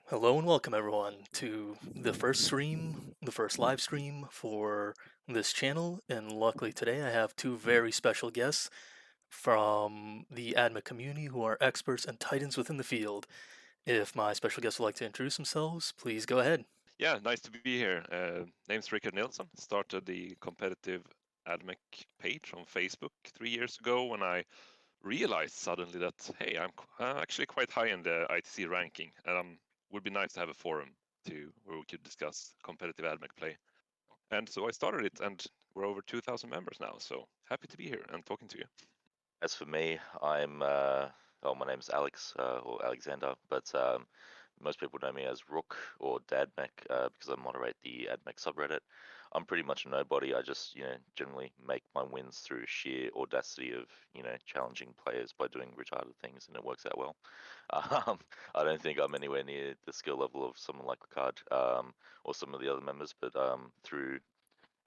Hello and welcome everyone to the first live stream for this channel. And luckily today I have two very special guests from the Admech community who are experts and titans within the field. If my special guests would like to introduce themselves, please go ahead. Yeah, nice to be here. Name's Rickard Nilsson. Started the competitive Admech page on Facebook 3 years ago when I realized suddenly that hey, I'm actually quite high in the ITC ranking, and would be nice to have a forum to where we could discuss competitive Admech play. And so I started it, and we're over 2,000 members now. So happy to be here and talking to you. As for me, my name's Alex or Alexander, but most people know me as Rook or Dadmech because I moderate the Admech subreddit. I'm pretty much a nobody. I just, generally make my wins through sheer audacity of, challenging players by doing retarded things, and it works out well. Um, I don't think I'm anywhere near the skill level of someone like Rickard or some of the other members, but through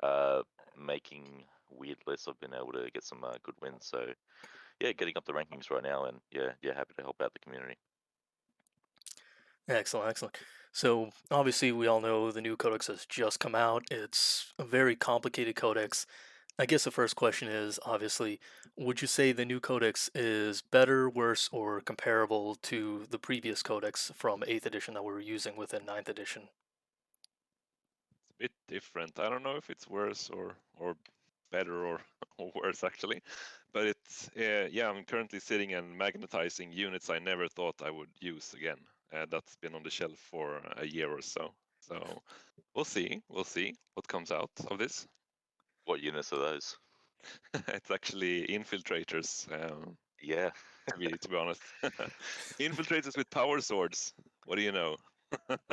uh, making weird lists, I've been able to get some good wins. So yeah, getting up the rankings right now, and yeah, happy to help out the community. Excellent, excellent. So obviously we all know the new codex has just come out. It's a very complicated codex. I guess the first question is obviously, would you say the new codex is better, worse, or comparable to the previous codex from 8th edition that we were using within 9th edition? It's a bit different. I don't know if it's worse or better or, or worse actually, but it's yeah. I'm currently sitting and magnetizing units I never thought I would use again. That's been on the shelf for a year or so. So we'll see. We'll see what comes out of this. What units are those? It's actually infiltrators. Yeah, To be honest, infiltrators with power swords. What do you know?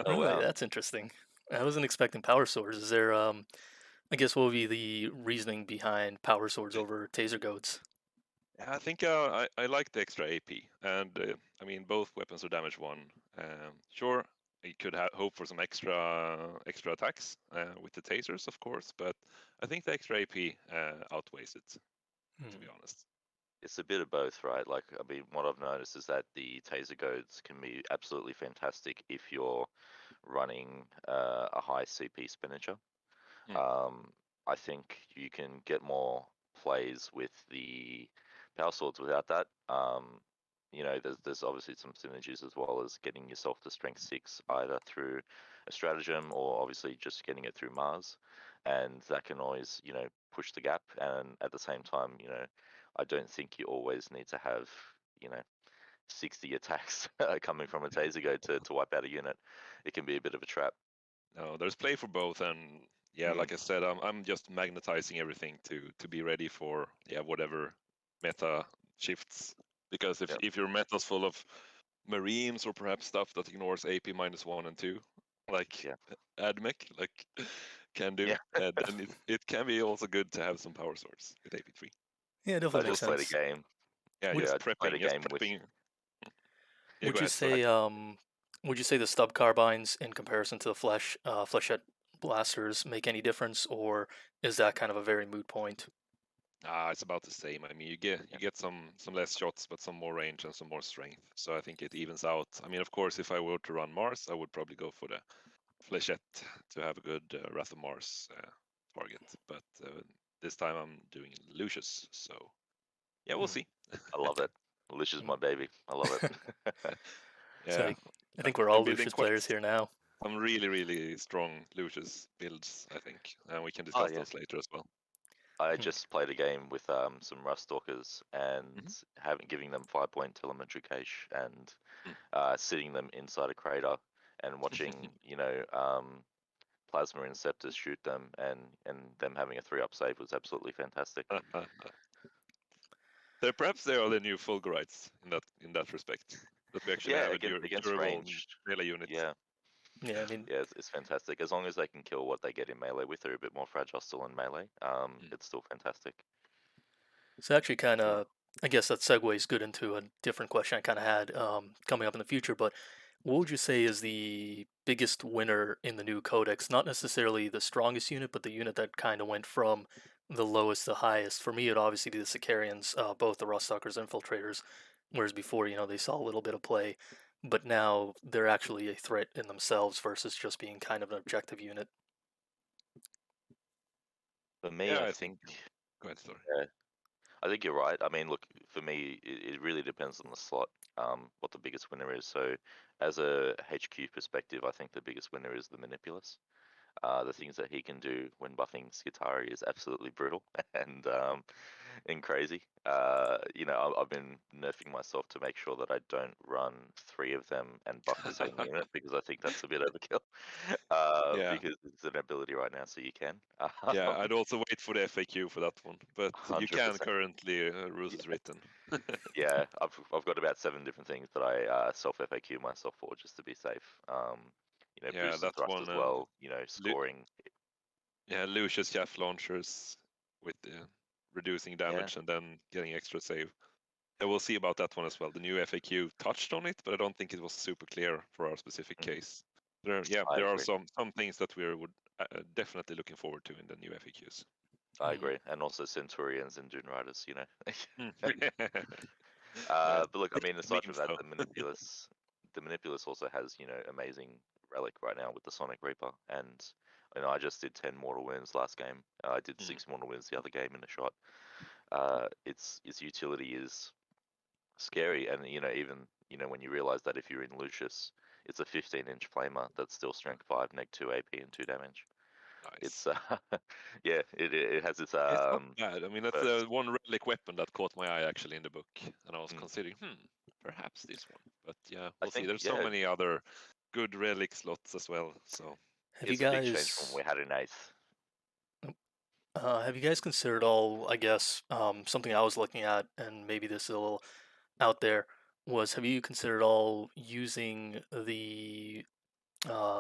oh Really, wow. that's interesting. I wasn't expecting power swords. Is there, I guess, what would be the reasoning behind power swords over taser goats? I think I like the extra AP, and I mean both weapons are damage one. Sure, you could hope for some extra attacks with the tasers, of course, but I think the extra AP outweighs it. To be Hmm. honest, It's a bit of both, right? Like, I mean, what I've noticed is that the taser goads can be absolutely fantastic if you're running a high CP expenditure. Hmm. Um, I think you can get more plays with the power swords without that. There's obviously some synergies as well as getting yourself to strength 6 either through a stratagem or obviously just getting it through Mars, and that can always push the gap. And at the same time, I don't think you always need to have you know 60 attacks coming from a taser go to wipe out a unit. It can be a bit of a trap. No, there's play for both, and yeah, Mm, like I said, I'm just magnetizing everything to be ready for yeah whatever meta shifts. Because if yeah. if your meta's full of Marines or perhaps stuff that ignores AP -1 and 2, like Yeah. Admech, like can do, Yeah. then it can be also good to have some power swords with AP3. Yeah, it I definitely makes just played a sense. game. Yeah, Would Yeah, just I just played a prepping, just game with. prepping. Yeah, would go you ahead. Sorry. say would you say the stub carbines in comparison to the flechette blasters make any difference, or is that kind of a very moot point? It's about the same. I mean, you Yeah. get some less shots, but some more range and some more strength. So I think it evens out. I mean, of course, if I were to run Mars, I would probably go for the Flechette to have a good Wrath of Mars target. But this time I'm doing Lucius. So yeah, we'll Hmm. see. I love it. Lucius is Hmm. my baby. I love it. So Yeah, I think we're I'm all building Lucius quite players here now. some really strong Lucius builds, I think, and we can Oh discuss yeah. those later as well. I Hmm. just played a game with some Rust Stalkers and Hmm. having giving them 5-point telemetry cache and Mm. sitting them inside a crater and watching plasma inceptors shoot them and them having a 3-up save was absolutely fantastic. So perhaps they are the new Fulgurites in that respect. That we actually Yeah, have a against durable ranged. melee unit. Yeah, Yeah, I mean, yeah, it's fantastic. As long as they can kill what they get in melee with, they're a bit more fragile still in melee. Mm. It's still fantastic. it's actually kind Yeah. of, I guess that segues good into a different question I kind of had coming up in the future. But what would you say is the biggest winner in the new codex? Not necessarily the strongest unit, but the unit that kind of went from the lowest to the highest. For me, it'd obviously be the Sicarians, both the Rust Suckers and Infiltrators. Whereas before, they saw a little bit of play. but now they're actually a threat in themselves versus just being kind of an objective unit. For me, Yeah, I I think, think. Go ahead, sorry. I think you're right. I mean, look, for me, it really depends on the slot, what the biggest winner is. So, as a HQ perspective, I think the biggest winner is the Manipulus. The things that he can do when buffing Skitari is absolutely brutal and crazy. I've been nerfing myself to make sure that I don't run 3 of them and buff the same unit because I think that's a bit overkill. Yeah, Because it's an ability right now, so you can. yeah. I'd also wait for the FAQ for that one, but you can 100%. currently. Rules is written. Yeah, I've got about 7 different things that I self FAQ myself for just to be safe. Yeah, Boosted that thrust one. as well. Lu- Scoring. yeah, Lucius Jaff launchers with reducing Yeah. damage and then getting extra save. Yeah, we'll see about that one as well. The new FAQ touched on it, but I don't think it was super clear for our specific Mhm. case. Yeah, I there are agree. some things that we would definitely looking forward to in the new FAQs. I Mm. agree, and also Centurions and Dune Riders. Mm. But look, I mean, aside from Memes that, though. the Manipulus also has amazing relic right now with the Sonic Reaper, and I just did 10 mortal wounds last game. I did Mm. 6 mortal wounds the other game in a shot. Its utility is scary, and even when you realize that if you're in Lucius, it's a 15-inch flamer that's still strength 5, neg 2 AP and 2 damage. Nice. It's yeah, it has its It's not bad. I mean, that's first. one relic weapon that caught my eye actually in the book, and I was Mm. considering, perhaps this one. But yeah, I we'll see. think, There's so yeah, many other good relic slots as well. So Have you it's a big change from what guys we had in eighth. have you guys considered all, I guess, something I was looking at, and maybe this is a little out there, was have you considered all using the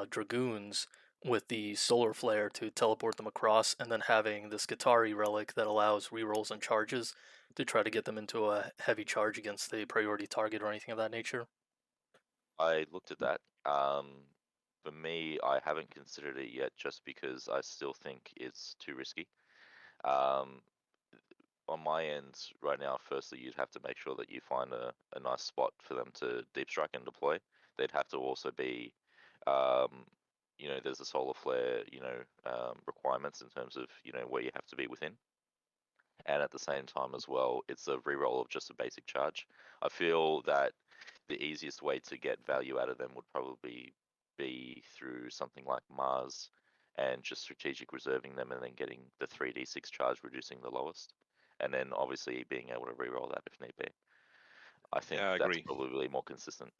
Dragoons with the Solar Flare to teleport them across, and then having the Skitari relic that allows rerolls and charges to try to get them into a heavy charge against the priority target or anything of that nature? I looked at that. For me, I haven't considered it yet just because I still think it's too risky. Um, on my end, right now, firstly, you'd have to make sure that you find a nice spot for them to deep strike and deploy. They'd have to also be, um, there's a solar flare, requirements in terms of, where you have to be within. And at the same time as well, it's a reroll of just a basic charge. I feel that the easiest way to get value out of them would probably be through something like Mars and just strategic reserving them and then getting the 3d6 charge, reducing the lowest. And then obviously being able to reroll that if need be. I think yeah, I that's agree. probably more consistent.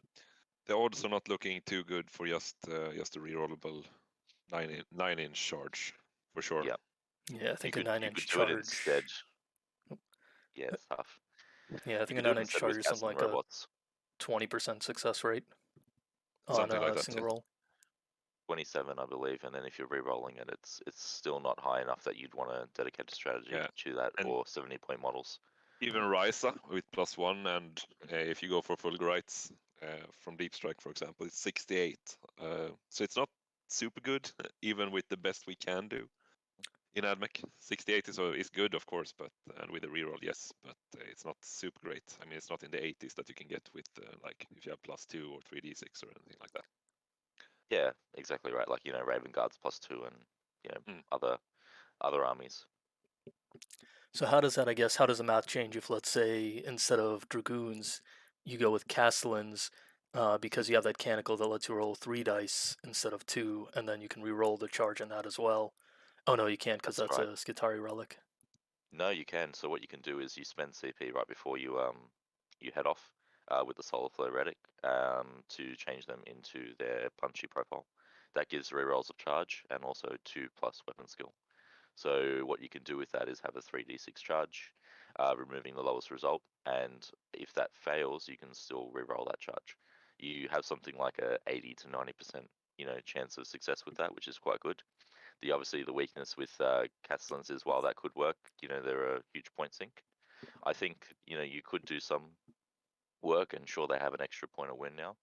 The odds are not looking too good for just a rerollable 9-inch charge for sure. Yeah. Yeah, I You think a could 9 you could inch do it charge. instead. Yeah, it's tough. Yeah, I You think a could do it 9 inch instead with charge is something Gas and like a Robots. 20% success rate on Something like a that. single Yeah. roll. 27, I believe, and then if you're re-rolling it, it's still not high enough that you'd want to dedicate a strategy Yeah. to that And or 70-point models. even Ryza with +1, and if you go for full grites from Deep Strike, for example, it's 68. So it's not super good, even with the best we can do in Admech. 68 is good, of course, but and with a reroll, yes, but it's not super great. I mean, it's not in the 80s that you can get with like if you have +2 or 3d6 or anything like that. Yeah, exactly right. Like Raven Guards +2 and Mm. other armies. So how does that, I guess, how does the math change if, let's say, instead of Dragoons, you go with Castellans, because you have that Canonical that lets you roll 3 dice instead of 2, and then you can re-roll the charge in that as well. Oh no, you can't because That's that's right. a Skitari relic. No, you can. So what you can do is you spend CP right before you head off with the Solar Flow Relic to change them into their punchy profile. That gives rerolls of charge and also 2+ weapon skill. So what you can do with that is have a 3d6 charge, removing the lowest result, and if that fails, you can still reroll that charge. You have something like a 80 to 90% chance of success with that, which is quite good. Obviously the weakness with Castellans is while that could work, they're a huge point sink. I think you could do some work, and sure they have an extra point of win now,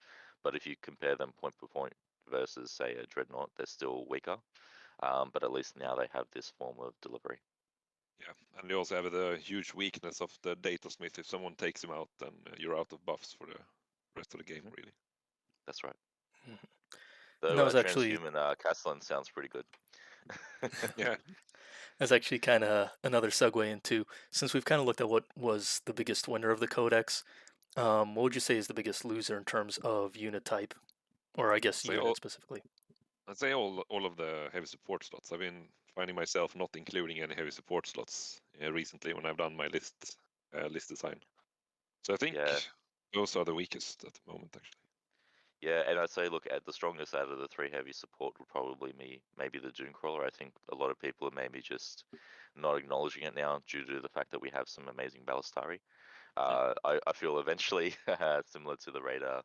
but if you compare them point per point versus say a Dreadnought, they're still weaker. But at least now they have this form of delivery. Yeah, and you also have the huge weakness of the Data Smith. If someone takes him out, then you're out of buffs for the rest of the game, really. That's right. Mhm. And that Though was actually transhuman Castellan sounds pretty good. Yeah. that's actually kind of another segue into, since we've kind of looked at what was the biggest winner of the Codex. What would you say is the biggest loser in terms of unit type, or I guess Say unit all specifically? I'd say all of the heavy support slots. I've been finding myself not including any heavy support slots recently when I've done my list design. So I think Yeah, those are the weakest at the moment, actually. yeah, and I'd say, look, at the strongest out of the three heavy support would probably be maybe the Dune Crawler. I think a lot of people are maybe just not acknowledging it now due to the fact that we have some amazing Ballistari. Hmm. I feel eventually, similar to the Raider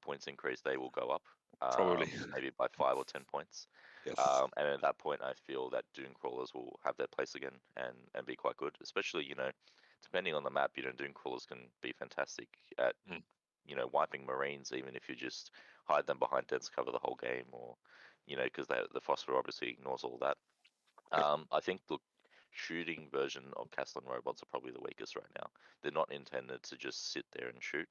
points increase, they will go up, Probably. maybe by 5 or 10 points. Yes. And at that point, I feel that Dune Crawlers will have their place again and be quite good, especially, depending on the map, Dune Crawlers can be fantastic at Mm. wiping Marines, even if you just hide them behind dense cover the whole game, or, because the Phosphor obviously ignores all that. Yep. I think the shooting version of Castellan robots are probably the weakest right now. They're not intended to just sit there and shoot.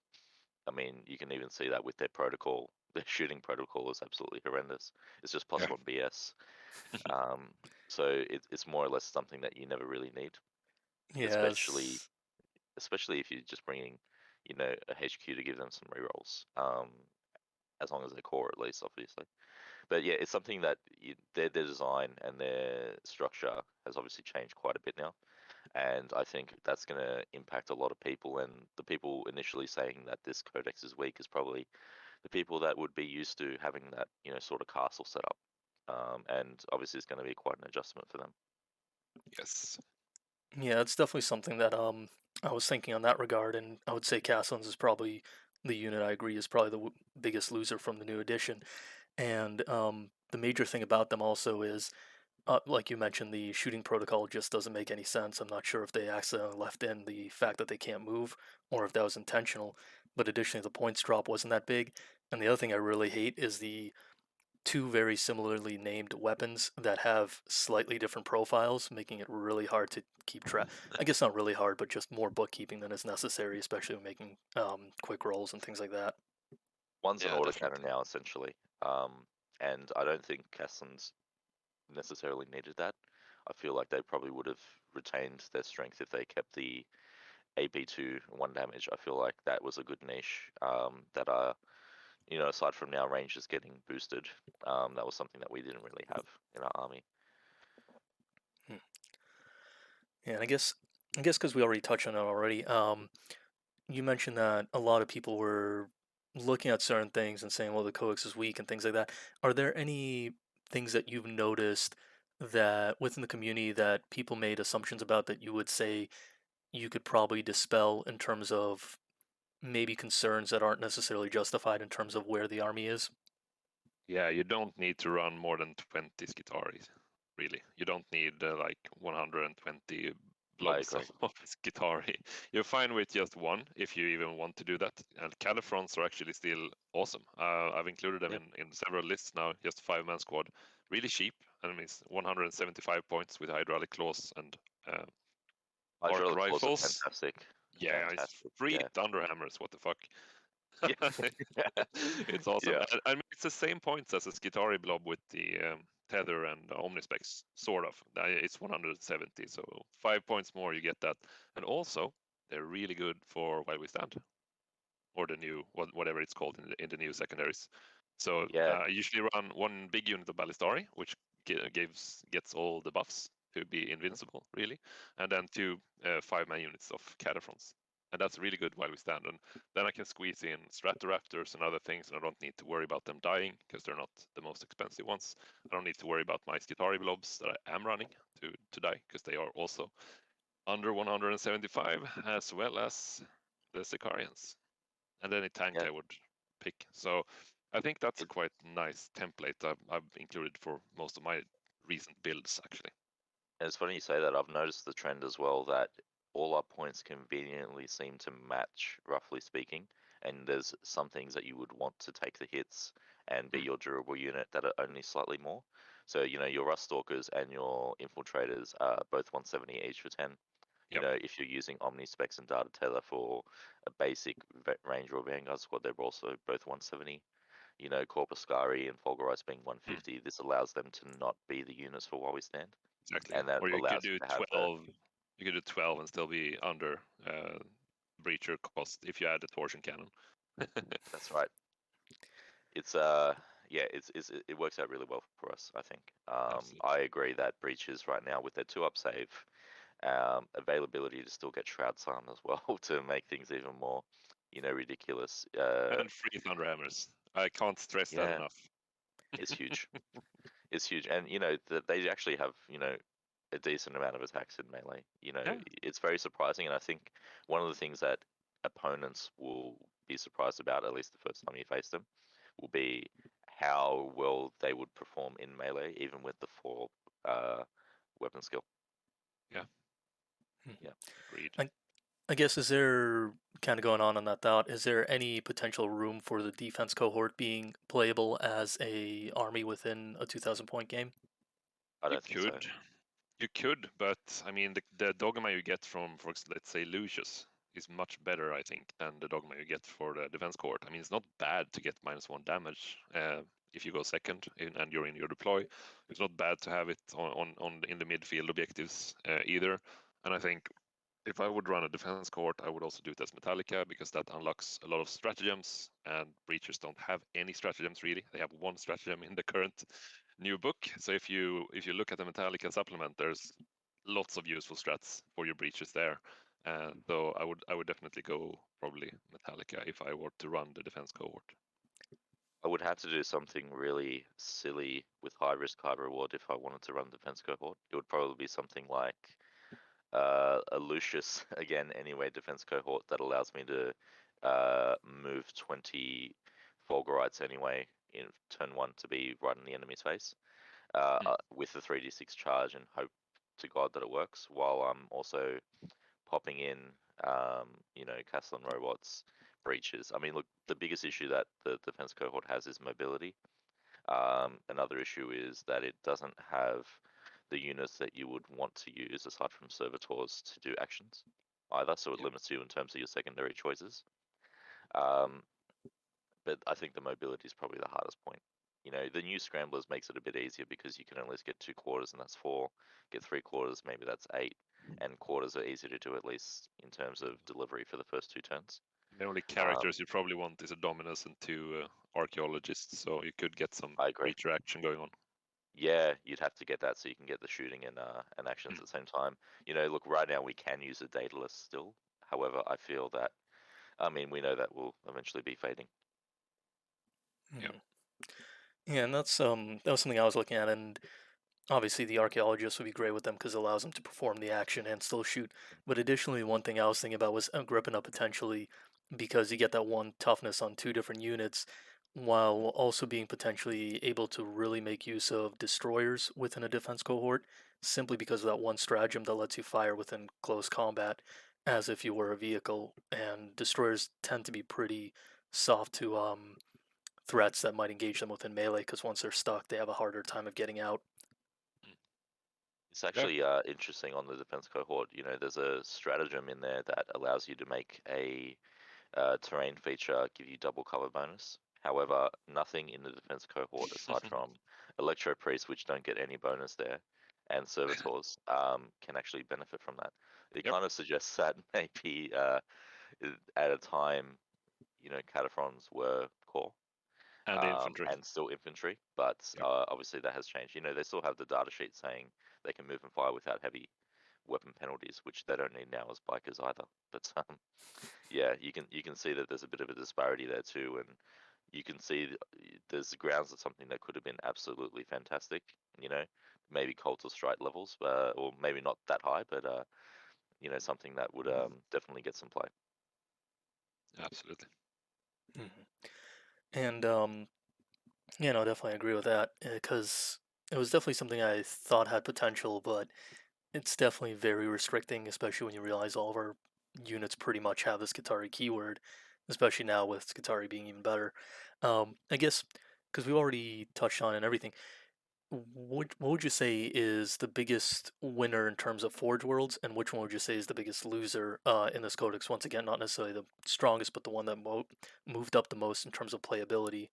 I mean, you can even see that with their protocol. Their shooting protocol is absolutely horrendous. It's just Yeah. plus one BS. Um, so it's more or less something that you never really need, especially Yes. especially if you're just bringing, a HQ to give them some rerolls. As long as they're core, at least, obviously. But yeah, it's something that their design and their structure has obviously changed quite a bit now, and I think that's going to impact a lot of people. And the people initially saying that this codex is weak is probably the people that would be used to having that sort of castle set up. And obviously, it's going to be quite an adjustment for them. Yes. Yeah, it's definitely something that I was thinking on that regard, and I would say Castlands is probably the unit. I agree is probably the biggest loser from the new edition. And the major thing about them also is, like you mentioned, the shooting protocol just doesn't make any sense. I'm not sure if they accidentally left in the fact that they can't move or if that was intentional. But additionally, the points drop wasn't that big. And the other thing I really hate is the two very similarly named weapons that have slightly different profiles, making it really hard to keep track. I guess not really hard, but just more bookkeeping than is necessary, especially when making quick rolls and things like that. One's an Yeah, autocannon definitely. now, essentially, and I don't think Cassins necessarily needed that. I feel like they probably would have retained their strength if they kept the AP2 one damage. I feel like that was a good niche. That aside from now ranges getting boosted, that was something that we didn't really have in our army. Hmm. Yeah, and I guess because we already touched on it already. You mentioned that a lot of people were looking at certain things and saying, "Well, the codex is weak" and things like that. Are there any things that you've noticed that within the community that people made assumptions about that you would say you could probably dispel in terms of maybe concerns that aren't necessarily justified in terms of where the army is? Yeah, you don't need to run more than 20 Skitaris, really. You don't need like 120 I blobs agree. of Skitari. You're fine with just one if you even want to do that. And Califrons are actually still awesome. I've included them Yep. in several lists now, just 5-man squad. Really cheap, and it's 175 points with hydraulic claws and arc Hydraulic claws are rifles. fantastic. Yeah, it's Fantastic. free Yeah. thunderhammers. What the fuck? Yeah. It's awesome. Yeah. I mean, it's the same points as a Skitari blob with the tether and Omnispecs, sort of. It's 170, so 5 points more, you get that. And also, they're really good for While We Stand, or the new, whatever it's called in the new secondaries. So Yeah. I usually run one big unit of Ballistari, which gets all the buffs to be invincible, really, and then two 5-man units of Cataphrons. And that's really good while we stand. And then I can squeeze in Stratoraptors and other things, and I don't need to worry about them dying because they're not the most expensive ones. I don't need to worry about my Skitari blobs that I am running to die because they are also under 175, as well as the Sicarians. And any tank Yeah. I would pick. So I think that's a It, quite nice template I've included for most of my recent builds, actually. and it's funny you say that. I've noticed the trend as well that all our points conveniently seem to match, roughly speaking. And there's some things that you would want to take the hits and be Mm. your durable unit that are only slightly more. So, your Rust Stalkers and your Infiltrators are both 170 each for 10. You Yep. know, if you're using Omni Specs and Data Tether for a basic Ranger or Vanguard squad, they're also both 170. You know, Corpuscari and Fulgurites being Mm, 150, this allows them to not be the units for while we stand, exactly. and that Or you could allows you do to have the 12. You could do 12 and still be under breacher cost if you add the torsion cannon. that's right. It's yeah, it works out really well for us, I think. Absolutely. I agree that breaches right now with their 2-up save, availability to still get Shroud Sun as well to make things even more, you know, ridiculous. And free Thunderhammers. I can't stress that Yeah, enough. it's huge. It's huge, and you know they actually have, you know, a decent amount of attacks in melee. You know, Yeah, it's very surprising, and I think one of the things that opponents will be surprised about, at least the first time you face them, will be how well they would perform in melee, even with the 4 uh, weapon skill. yeah, Yeah, agreed. I, I guess, is there, kind of going on that thought, is there any potential room for the defense cohort being playable as a army within a 2,000 point game? I You don't think so. could, you could, but I mean, the dogma you get from, let's say, Lucius is much better, I think, than the dogma you get for the defense court. I mean, it's not bad to get -1 damage if you go second and you're in your deploy. It's not bad to have it on in the midfield objectives either. And I think if I would run a defense court, I would also do it as Metallica because that unlocks a lot of stratagems, and breachers don't have any stratagems really. They have one stratagem in the current new book. So if you look at the Metallica supplement, there's lots of useful strats for your breachers there. So I would definitely go probably Metallica if I were to run the defense cohort. I would have to do something really silly with high risk, high reward if I wanted to run defense cohort. It would probably be something like a Lucius again, anyway, defense cohort that allows me to move 20 Fulgurites anyway in turn 1 to be right in the enemy's face Mm, with the 3d6 charge and hope to God that it works while I'm also popping in, you know, Castle and robots, breaches. I mean, look, the biggest issue that the defense cohort has is mobility. Another issue is that it doesn't have the units that you would want to use aside from servitors to do actions either, so it yep, limits you in terms of your secondary choices. Um, but I think the mobility is probably the hardest point. You know, the new scramblers makes it a bit easier because you can at least get 2 quarters and that's 4. Get 3 quarters, maybe that's 8. And quarters are easy to do at least in terms of delivery for the first 2 turns. the only Um, characters you probably want is a Dominus and 2 archaeologists, so you could get some I agree. breacher action going on. Yeah, you'd have to get that so you can get the shooting and actions Mm, at the same time. You know, look, right now we can use a dataless still. However, I feel that, I mean, we know that will eventually be fading. yeah, Mhm. Yeah, and that was something I was looking at, and obviously the archaeologist would be great with them because it allows them to perform the action and still shoot. But additionally, one thing I was thinking about was gripping up potentially because you get that one toughness on 2 different units, while also being potentially able to really make use of destroyers within a defense cohort, simply because of that one stratagem that lets you fire within close combat as if you were a vehicle. And destroyers tend to be pretty soft to threats that might engage them within melee because once they're stuck, they have a harder time of getting out. mm, It's yeah, actually interesting on the defense cohort. You know, there's a stratagem in there that allows you to make a terrain feature give you double cover bonus. However, nothing in the defense cohort aside from Electro Priests, which don't get any bonus there, and Servitors can actually benefit from that. It yep, kind of suggests that maybe at a time, you know, Cataphrons were core and infantry. and still infantry, but Yep, obviously that has changed. You know, they still have the data sheet saying they can move and fire without heavy weapon penalties, which they don't need now as bikers either. But yeah, you can see that there's a bit of a disparity there too, and you can see there's grounds of something that could have been absolutely fantastic. You know, maybe Cultist Strike levels, or maybe not that high, but you know, something that would definitely get some play. absolutely. Mhm. And definitely agree with that because it was definitely something I thought had potential, but it's definitely very restricting, especially when you realize all of our units pretty much have the Skitarii keyword, especially now with Skitarii being even better. I guess because we've already touched on it and everything, what would you say is the biggest winner in terms of Forge Worlds, and which one would you say is the biggest loser in this codex? Once again, not necessarily the strongest, but the one that moved up the most in terms of playability.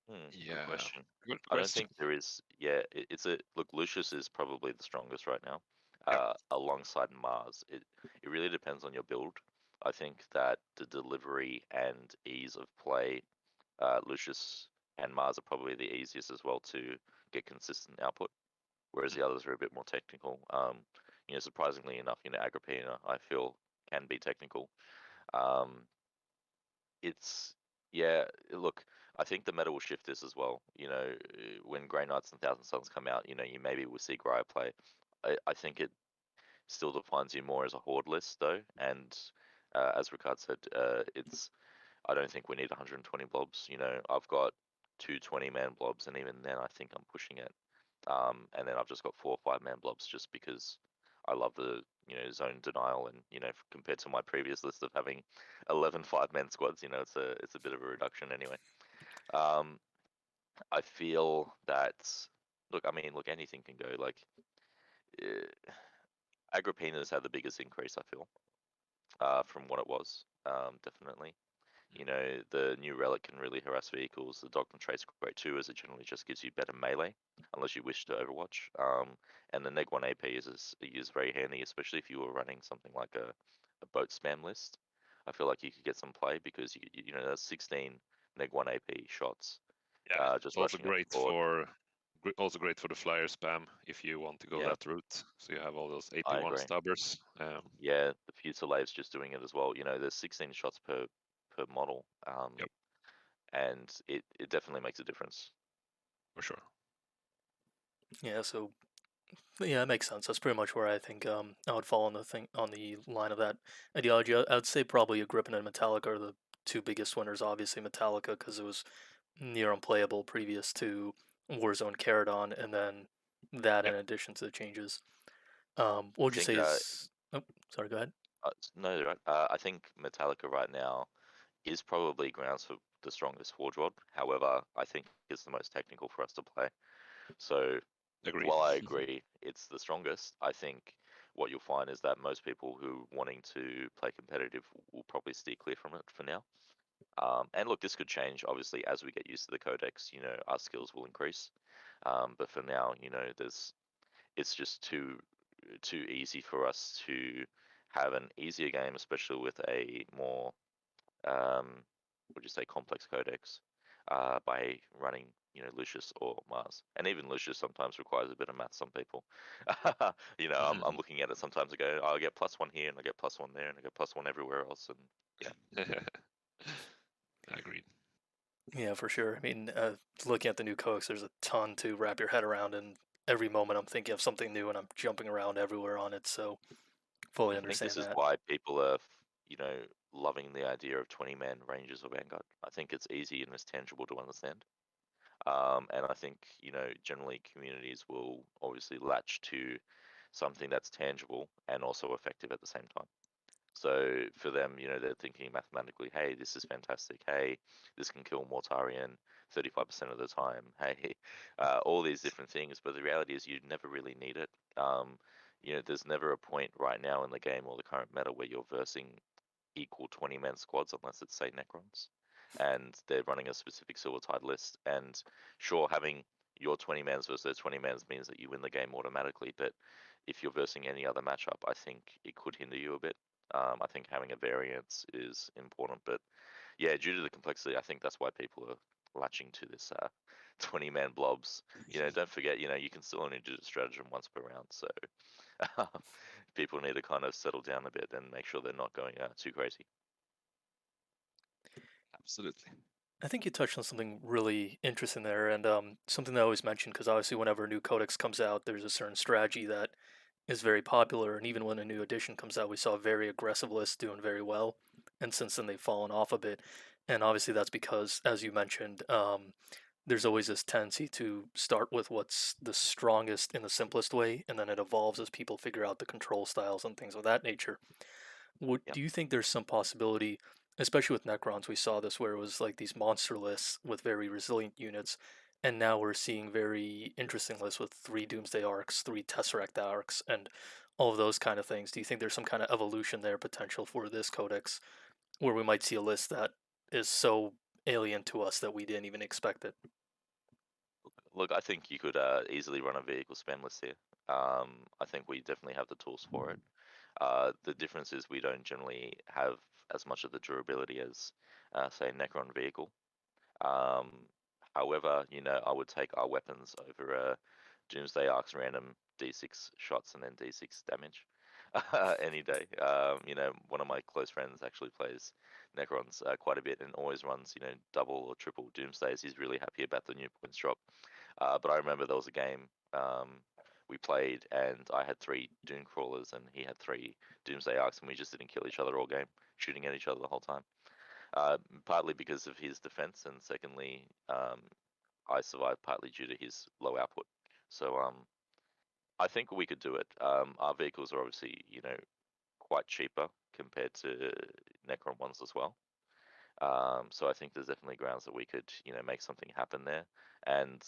Good Yeah, question. good I don't question. think there is. Yeah, it's a look. Lucius is probably the strongest right now, Yeah, alongside Mars. It really depends on your build. I think that the delivery and ease of play, Lucius and Mars are probably the easiest as well to get consistent output, whereas mm, the others are a bit more technical. Surprisingly enough, Agrippina I feel can be technical. Um, it's yeah. Look, I think the meta will shift this as well. When Grey Knights and Thousand Suns come out, you maybe will see Grya play. I think it still defines you more as a horde list though, and as Ricard said, it's I don't think we need 120 blobs. I've got two 20-man blobs, and even then, I think I'm pushing it. And then I've just got 4 or 5-man blobs just because I love the zone denial, and compared to my previous list of having 11 5-man squads, it's a bit of a reduction anyway. Um, I feel that look, I mean, look, anything can go. Like uh, Agrippina's had the biggest increase, I feel, from what it was, definitely. The new relic can really harass vehicles. The Dogma trait's great too, as it generally just gives you better melee, unless you wish to Overwatch. And the Neg 1 AP is very handy, especially if you were running something like a boat spam list. I feel like you could get some play because there's 16 Neg 1 AP shots, yeah. just Also rushing up great the board. for also great for the flyer spam if you want to go Yeah, that route. So you have all those I AP1 agree. stubbers. Yeah, the Fuselave's just doing it as well. There's 16 shots per model, Yep, and it definitely makes a difference. for sure. Yeah, so yeah, that makes sense. That's pretty much where I think I would fall on the line of that ideology. I would say probably Agrippina and Metallica are the two biggest winners. Obviously, Metallica because it was near unplayable previous to Warzone Caradon, and then that in Yep. addition to the changes. What I would you think say is? Oh, sorry. Go ahead. no, right. I think Metallica right now is probably grounds for the strongest Forge Rod. However, I think it's the most technical for us to play. So Agree. while I agree it's the strongest, I think what you'll find is that most people who wanting to play competitive will probably steer clear from it for now. And look, this could change obviously as we get used to the codex. Our skills will increase. But for now, it's just too easy for us to have an easier game, especially with a more would you say complex codex, by running Lucius or Mars. And even Lucius sometimes requires a bit of math. Some people, I'm looking at it sometimes. I go, oh, I get +1 here, and I get +1 there, and I get +1 everywhere else, and yeah. Agreed. Yeah, for sure. I mean, looking at the new codex, there's a ton to wrap your head around, and every moment I'm thinking of something new, and I'm jumping around everywhere on it. So fully I think this understand is that. why people are, loving the idea of 20-man ranges of Vanguard. I think it's easy and it's tangible to understand. And I think, generally communities will obviously latch to something that's tangible and also effective at the same time. So for them, they're thinking mathematically, hey, this is fantastic. Hey, this can kill Mortarian 35% of the time. Hey, all these different things. But the reality is you never really need it. There's never a point right now in the game or the current meta where you're versing equal 20-man squads unless it's, say, Necrons. And they're running a specific Silver Tide list. And sure, having your 20-mans versus their 20-mans means that you win the game automatically. But if you're versing any other matchup, I think it could hinder you a bit. I think having a variance is important. But yeah, due to the complexity, I think that's why people are latching to this 20-man blobs. Don't forget, you can still only do the stratagem once per round. So people need to kind of settle down a bit and make sure they're not going too crazy. Absolutely. I think you touched on something really interesting there, and something that I always mention because obviously, whenever a new codex comes out, there's a certain strategy that is very popular, and even when a new edition comes out, we saw very aggressive lists doing very well, and since then they've fallen off a bit, and obviously that's because, as you mentioned, there's always this tendency to start with what's the strongest in the simplest way, and then it evolves as people figure out the control styles and things of that nature. Yeah. Do you think there's some possibility, especially with Necrons, we saw this where it was like these monster lists with very resilient units, and now we're seeing very interesting lists with 3 Doomsday arcs, 3 Tesseract arcs, and all of those kind of things. Do you think there's some kind of evolution there potential for this codex where we might see a list that is so alien to us that we didn't even expect it? Look, I think you could easily run a vehicle spam list here. I think we definitely have the tools for it. The difference is we don't generally have as much of the durability as, say, Necron vehicle. Um, However, I would take our weapons over Doomsday Arc's random D6 shots and then D6 damage any day. One of my close friends actually plays Necrons quite a bit and always runs, double or triple Doomsdays. He's really happy about the new points drop. But I remember there was a game we played and I had 3 Doom Crawlers and he had 3 Doomsday Arcs and we just didn't kill each other all game, shooting at each other the whole time. Partly because of his defense, and secondly, I survived partly due to his low output. So I think we could do it. Our vehicles are obviously, quite cheaper compared to Necron ones as well. So I think there's definitely grounds that we could, make something happen there. And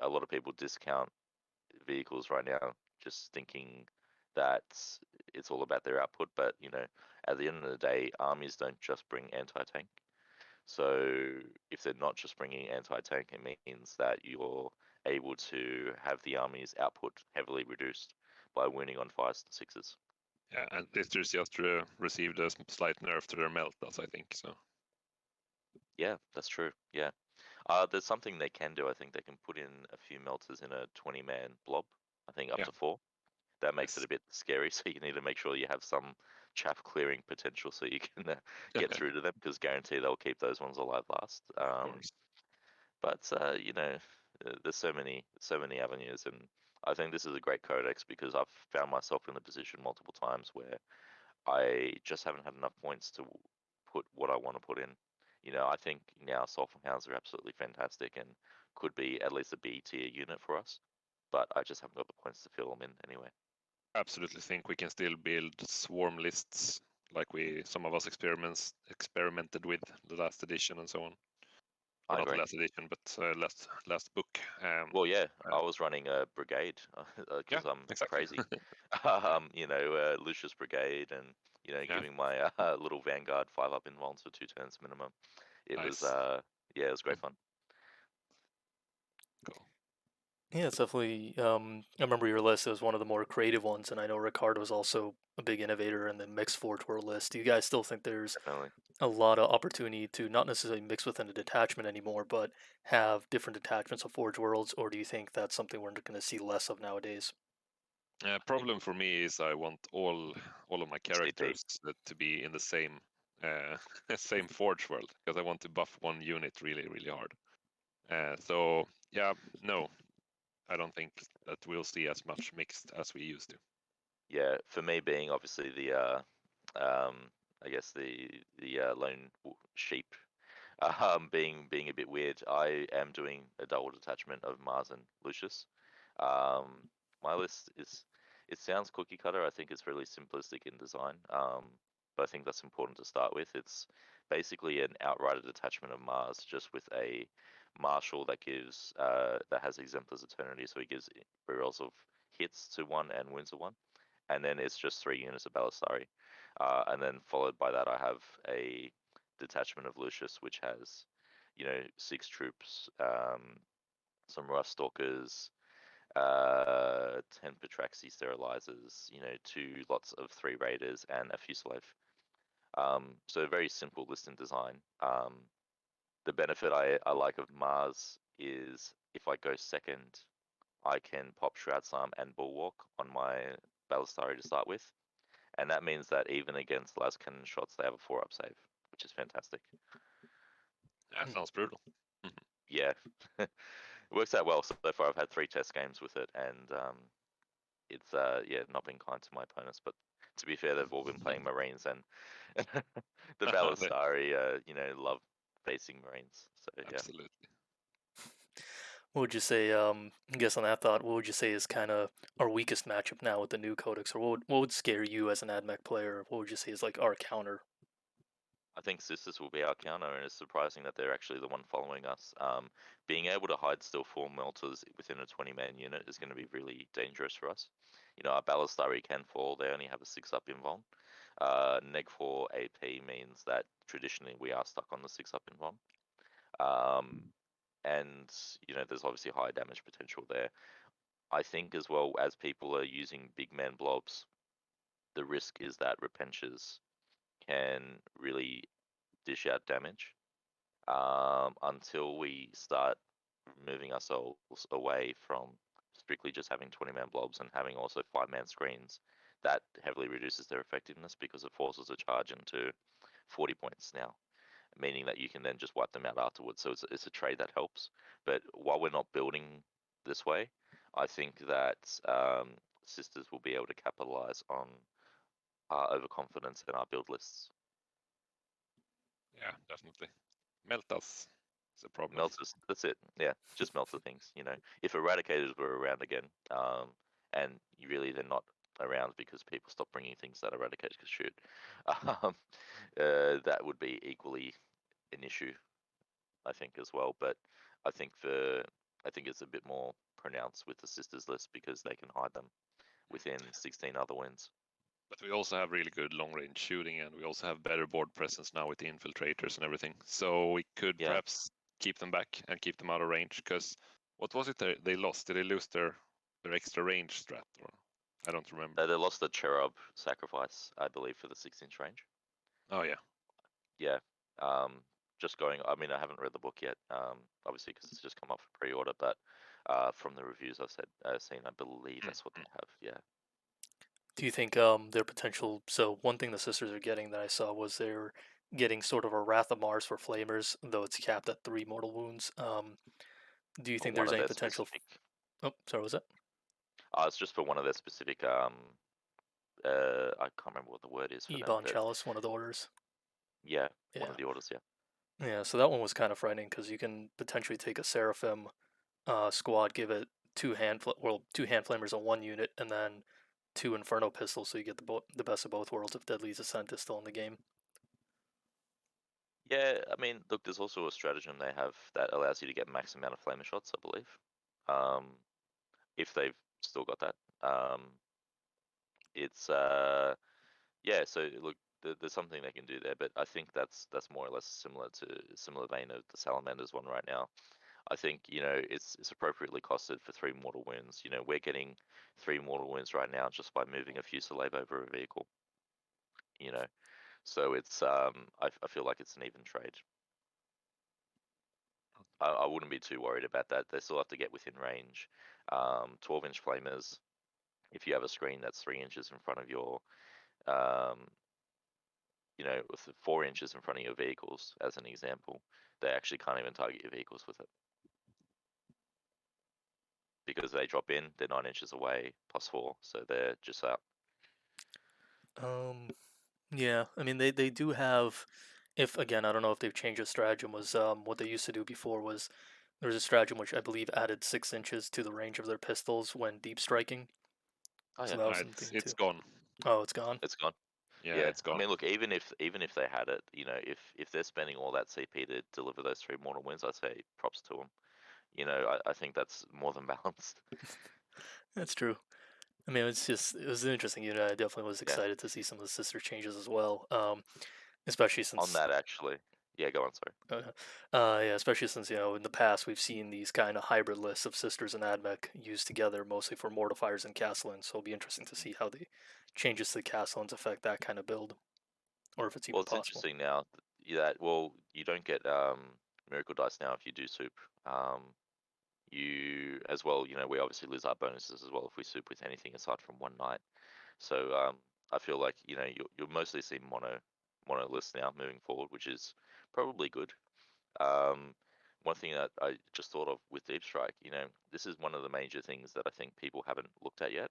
a lot of people discount vehicles right now, just thinking that it's all about their output. But at the end of the day, armies don't just bring anti-tank. So if they're not just bringing anti-tank, it means that you're able to have the army's output heavily reduced by winning on 5s and 6s. Yeah, and Lister's just received a slight nerf to their meltas, I think. So Yeah, that's true. Yeah. There's something they can do. I think they can put in a few melters in a 20-man blob. I think up yeah, to 4. That makes it yes, a bit scary. So you need to make sure you have some chaff clearing potential so you can get through to them, because guarantee they'll keep those ones alive last. of course. But there's so many avenues, and I think this is a great codex because I've found myself in the position multiple times where I just haven't had enough points to put what I want to put in. I think now Sulphur Hounds are absolutely fantastic and could be at least a B tier unit for us, but I just haven't got the points to fill them in anyway. Absolutely think we can still build swarm lists like some of us experimented with the last edition and so on. Or I not the agree. last edition, but last book. Well, yeah, Uh, I was running a brigade yeah, because I'm exactly. crazy. Lucius Brigade, and Yeah, giving my little Vanguard 5 up invulns for 2 turns minimum. It was nice. yeah, it was great fun. Cool. Yeah, it's definitely. I remember your list was one of the more creative ones, and I know Rickard was also a big innovator in the mixed Forge World list. Do you guys still think there's Definitely. a lot of opportunity to not necessarily mix within a detachment anymore, but have different detachments of Forge Worlds, or do you think that's something we're going to see less of nowadays? I think Problem for me is I want all of my CP. characters to be in the same uh, same Forge world because I want to buff one unit really really hard. So yeah, no, I don't think that we'll see as much mixed as we used to. Yeah, for me being obviously the um, I guess the lone sheep, being a bit weird, I am doing a double detachment of Mars and Lucius. My list is, it sounds cookie cutter. I think it's really simplistic in design, but I think that's important to start with. It's basically an outrider detachment of Mars, just with a marshal that has Exemplar's Eternity, so he gives rerolls of hits to 1 and wounds to 1, and then it's just 3 units of Balisari. And then followed by that, I have a detachment of Lucius, which has, 6 troops, some Rust Stalkers, 10 Petraxi Sterilizers, 2 lots of 3 Raiders, and a Fusilier. So a very simple list in design. The benefit I like of Mars is if I go second, I can pop Shroud Psalm and Bulwark on my Balisari to start with. And that means that even against las cannon shots, they have a 4-up save, which is fantastic. That sounds brutal. Yeah, it works out well so far. I've had 3 test games with it, and it's not been kind to my opponents. But to be fair, they've all been playing Marines, and the Balisari, love facing Marines. So yeah, Absolutely. What would you say, I guess on that thought, what would you say is kind of our weakest matchup now with the new codex, or what would scare you as an Admech player? What would you say is like our counter? I think Sisters will be our counter, and it's surprising that they're actually the one following us. Being able to hide still 4 melters within a 20-man unit is going to be really dangerous for us. You know, our Ballistari can fall, they only have a 6-up invuln. Neg 4 AP means that traditionally we are stuck on the 6-up invuln. And, you know, there's obviously high damage potential there. I think as well, as people are using big man blobs, the risk is that Repenchers can really dish out damage until we start moving ourselves away from strictly just having 20-man blobs and having also 5-man screens. That heavily reduces their effectiveness because it forces a charge into 40 points now, meaning that you can then just wipe them out afterwards. So it's a trade that helps. But while we're not building this way, I think that Sisters will be able to capitalize on our overconfidence in our build lists. Yeah, definitely. Meltas is a problem. Melters, that's it. Yeah, just melter things. You know, if Eradicators were around again, and really they're not around because people stop bringing things that Eradicators could shoot, um, that would be equally an issue, I think, as well. But I think it's a bit more pronounced with the Sisters list because they can hide them within 16 other wins. But we also have really good long range shooting, and we also have better board presence now with the infiltrators and everything. So we could Yeah. perhaps keep them back and keep them out of range. Because what was it they lost? Did they lose their extra range strat? Or I don't remember. They lost the Cherub sacrifice, I believe, for the 6-inch range. Oh yeah. Yeah. Just going. I mean, I haven't read the book yet. Obviously, because it's just come up for pre-order. But from the reviews I've seen, I believe that's what they have. Yeah. Do you think their potential? So one thing the sisters are getting that I saw was they're getting sort of a Wrath of Mars for flamers, though it's capped at 3 mortal wounds. Do you For think one there's of any their potential? specific. Oh, sorry, was that It's just for one of their specific. I can't remember what the word is for them, Ebon but Chalice, one of the orders? yeah, one Yeah, of the orders. Yeah. yeah. So that one was kind of frightening because you can potentially take a Seraphim squad, give it two hand flamers on one unit, and then 2 Inferno pistols, so you get the best of both worlds if Deadly's Ascent is still in the game. Yeah, I mean, look, there's also a stratagem they have that allows you to get max amount of flamer shots, I believe. If they've still got that. It's yeah, so look, there's something they can do there, but I think that's more or less similar vein of the Salamanders one right now. I think, you know, it's appropriately costed for 3 mortal wounds. You know, we're getting 3 mortal wounds right now just by moving a Fusilier over a vehicle. You know, so it's I feel like it's an even trade. I wouldn't be too worried about that. They still have to get within range. 12-inch flamers. If you have a screen that's 3 inches in front of your you know, with 4 inches in front of your vehicles, as an example, they actually can't even target your vehicles with it. Because they drop in, they're 9 inches away, +4, so they're just out. Yeah, I mean they do have. If again, I don't know if they've changed the stratagem. Was what they used to do before was there was a stratagem which I believe added 6 inches to the range of their pistols when deep striking. Oh So yeah, that was It's something it's too. gone. Oh, it's gone. it's gone. Yeah, Yeah, it's I gone. mean, look, even if they had it, you know, if they're spending all that CP to deliver those 3 mortal wins, I'd say props to them. You know, I think that's more than balanced. That's true. I mean, it was an interesting unit. I definitely was Yeah. excited to see some of the sister changes as well. Especially On since that, actually, yeah, go on. Sorry. yeah, especially since in the past we've seen these kind of hybrid lists of sisters and Admech used together mostly for mortifiers and Castellans. So it'll be interesting to see how the changes to the Castellans affect that kind of build, or if it's Well, even it's possible. interesting now that you don't get miracle dice now if you do soup. You as well, you know, we obviously lose our bonuses as well if we soup with anything aside from one night. So I feel like, you know, you'll mostly see mono lists now moving forward, which is probably good. Um, one thing that I just thought of with Deep Strike, you know, this is one of the major things that I think people haven't looked at yet.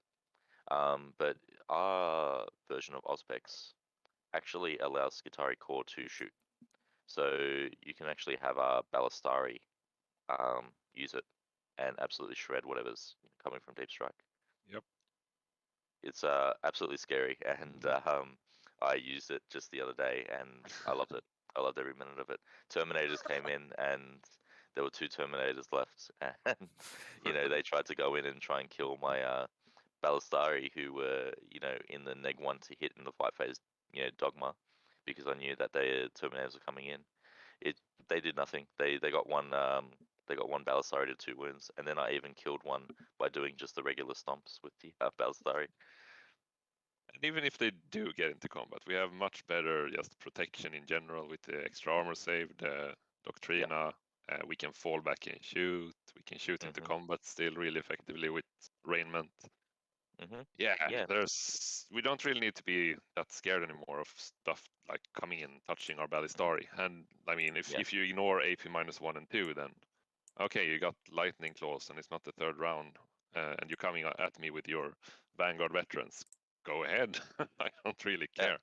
But our version of Ozpex actually allows Skitarii Core to shoot. So you can actually have a Ballistari use it and absolutely shred whatever's coming from Deep Strike. Yep. It's absolutely scary, and I used it just the other day, and I loved it. I loved every minute of it. Terminators came in, and there were 2 Terminators left, and they tried to go in and try and kill my Ballistari, who were in the neg 1 to hit in the fight phase, dogma, because I knew that the Terminators were coming in. They did nothing. They got one Ballistari to 2 wounds, and then I even killed one by doing just the regular stomps with the Ballistari. And even if they do get into combat, we have much better just protection in general with the extra armor save, the Doctrina. We can fall back and shoot. We can shoot into combat still really effectively with rainment. Yeah, Yeah. we don't really need to be that scared anymore of stuff like coming in, touching our Ballistari. And I mean, if you ignore AP -1 and 2, then okay, you got lightning claws, and it's not the 3rd round, and you're coming at me with your Vanguard veterans. Go ahead. I don't really care.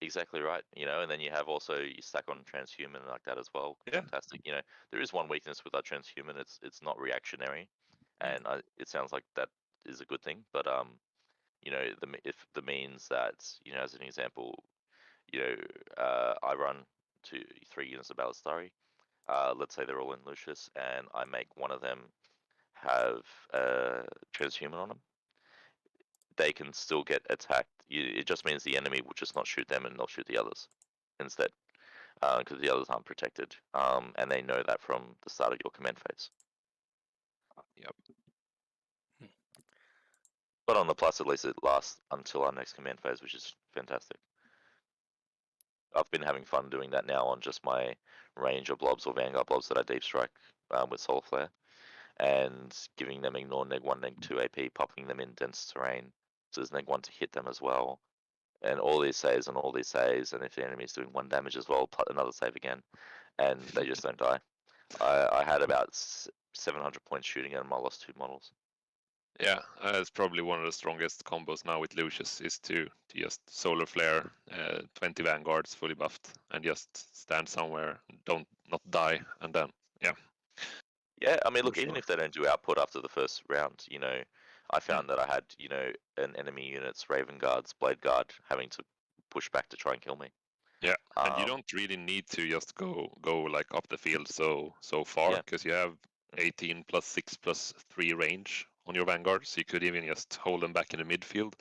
Exactly right. And then you have also you stack on transhuman like that as well. Yeah. Fantastic. There is one weakness with our transhuman. It's not reactionary, and it sounds like that is a good thing. But if the means that as an example, I run 3 units of Ballistari. Let's say they're all in Lucius, and I make one of them have transhuman on them. They can still get attacked. It just means the enemy will just not shoot them, and they'll shoot the others instead, because the others aren't protected, and they know that from the start of your command phase. Yep. But on the plus, at least it lasts until our next command phase, which is fantastic. I've been having fun doing that now on just my Ranger blobs or Vanguard blobs that I deep strike with Solar Flare, and giving them ignore neg 1, neg 2 AP, popping them in dense terrain, so there's neg 1 to hit them as well, and all these saves and all these saves, and if the enemy is doing 1 damage as well, another save again, and they just don't die. I had about 700 points shooting at them. I lost 2 models. Yeah, it's probably one of the strongest combos now with Lucius is to just Solar Flare, 20 Vanguards fully buffed, and just stand somewhere, not die, and then Yeah, I mean, look, For even sure. if they don't do output after the first round, I found that I had, an enemy unit's Raven Guard's Blade Guard having to push back to try and kill me. Yeah, and you don't really need to just go like up the field so far, because you have 18 plus 6 plus 3 range on your Vanguard, so you could even just hold them back in the midfield,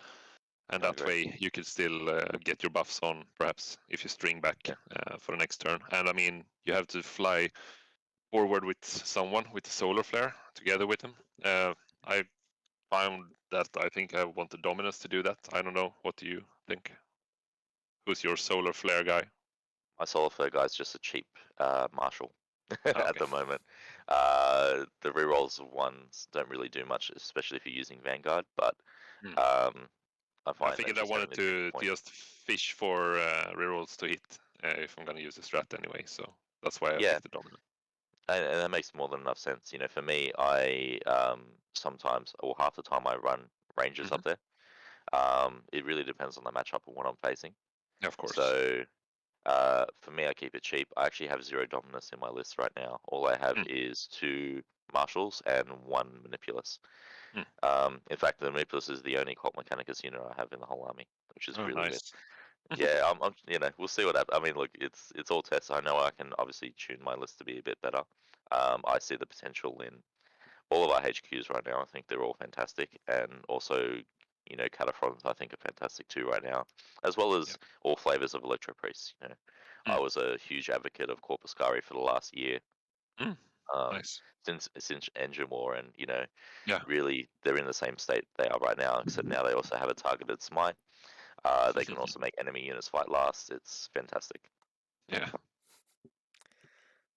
and that way you could still get your buffs on, perhaps, if you string back for the next turn. And I mean, you have to fly forward with someone with the Solar Flare together with him. I found that I think I want the Dominus to do that. I don't know. What do you think? Who's your Solar Flare guy? My Solar Flare guy's just a cheap Marshal at the moment. The rerolls ones don't really do much, especially if you're using Vanguard, but I find I figured that I just having wanted the cheap to point. just fish for rerolls to hit if I'm going to use the strat anyway, so that's why I picked the Dominant. And that makes more than enough sense. For me, I sometimes, or half the time, I run Rangers up there. It really depends on the matchup and what I'm facing. Of course. So for me, I keep it cheap. I actually have 0 Dominus in my list right now. All I have is 2 Marshals and 1 Manipulus. In fact, the Manipulus is the only Cult Mechanicus unit I have in the whole army, which is really weird. Yeah, I'm we'll see what happens. I mean, look, it's all tests. I know I can obviously tune my list to be a bit better. I see the potential in all of our HQs right now. I think they're all fantastic, and also, Cataphrons I think are fantastic too right now, as well as all flavors of Electro Priests. I was a huge advocate of Corpuscari for the last year. Nice. Since Engine War, and really they're in the same state they are right now, except now they also have a targeted smite. They can also make enemy units fight last. It's fantastic. Yeah.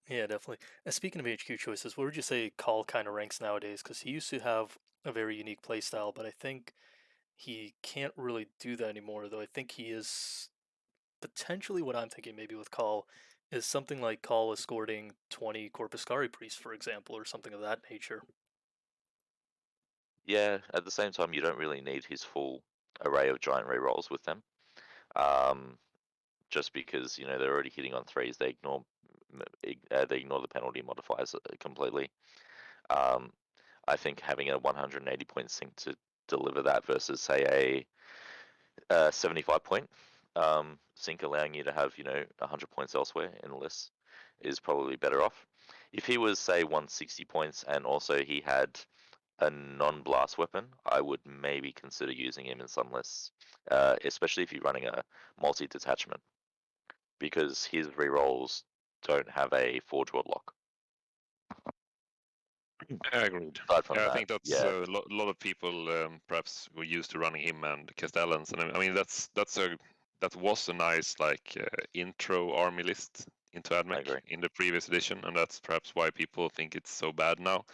Yeah, definitely. And speaking of HQ choices, where would you say Cawl kind of ranks nowadays? Because he used to have a very unique playstyle, but I think he can't really do that anymore, though I think he is potentially what I'm thinking maybe with Cawl is something like Cawl escorting 20 Corpuscari priests, for example, or something of that nature. Yeah, at the same time, you don't really need his full array of giant rerolls with them. Just because they're already hitting on 3s, they ignore the penalty modifiers completely. I think having a 180 point sync to deliver that versus say a 75 point Sync allowing you to have 100 points elsewhere in the list is probably better off. If he was say 160 points and also he had a non-blast weapon, I would maybe consider using him in some lists, especially if you're running a multi-detachment, because his rerolls don't have a Forge World lock. Agreed. Aside from Yeah, I that, think that's yeah, a lot of people perhaps were used to running him and Castellans, and I mean that was a nice intro army list into I Admech agree. in the previous edition, and that's perhaps why people think it's so bad now.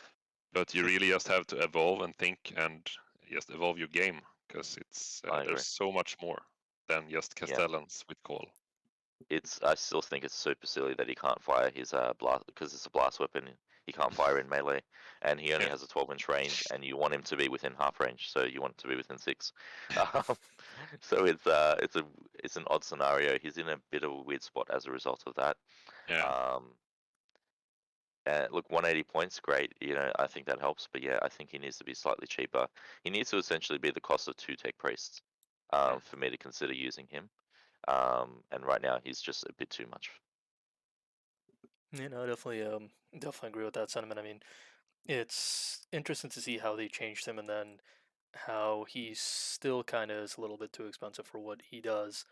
But you really just have to evolve and think and just evolve your game, because it's I agree. there's so much more than just Yeah. Castellans with Cawl. I still think it's super silly that he can't fire his blast, because it's a blast weapon. He can't fire in melee, and he only Yeah. has a 12-inch range, and you want him to be within half range, so you want it to be within 6. Um, so it's an odd scenario. He's in a bit of a weird spot as a result of that. Yeah. Look, 180 points, great. I think that helps, but yeah, I think he needs to be slightly cheaper. He needs to essentially be the cost of 2 tech priests, for me to consider using him. And right now he's just a bit too much. Definitely agree with that sentiment. I mean, it's interesting to see how they changed him and then how he still kind of is a little bit too expensive for what he does.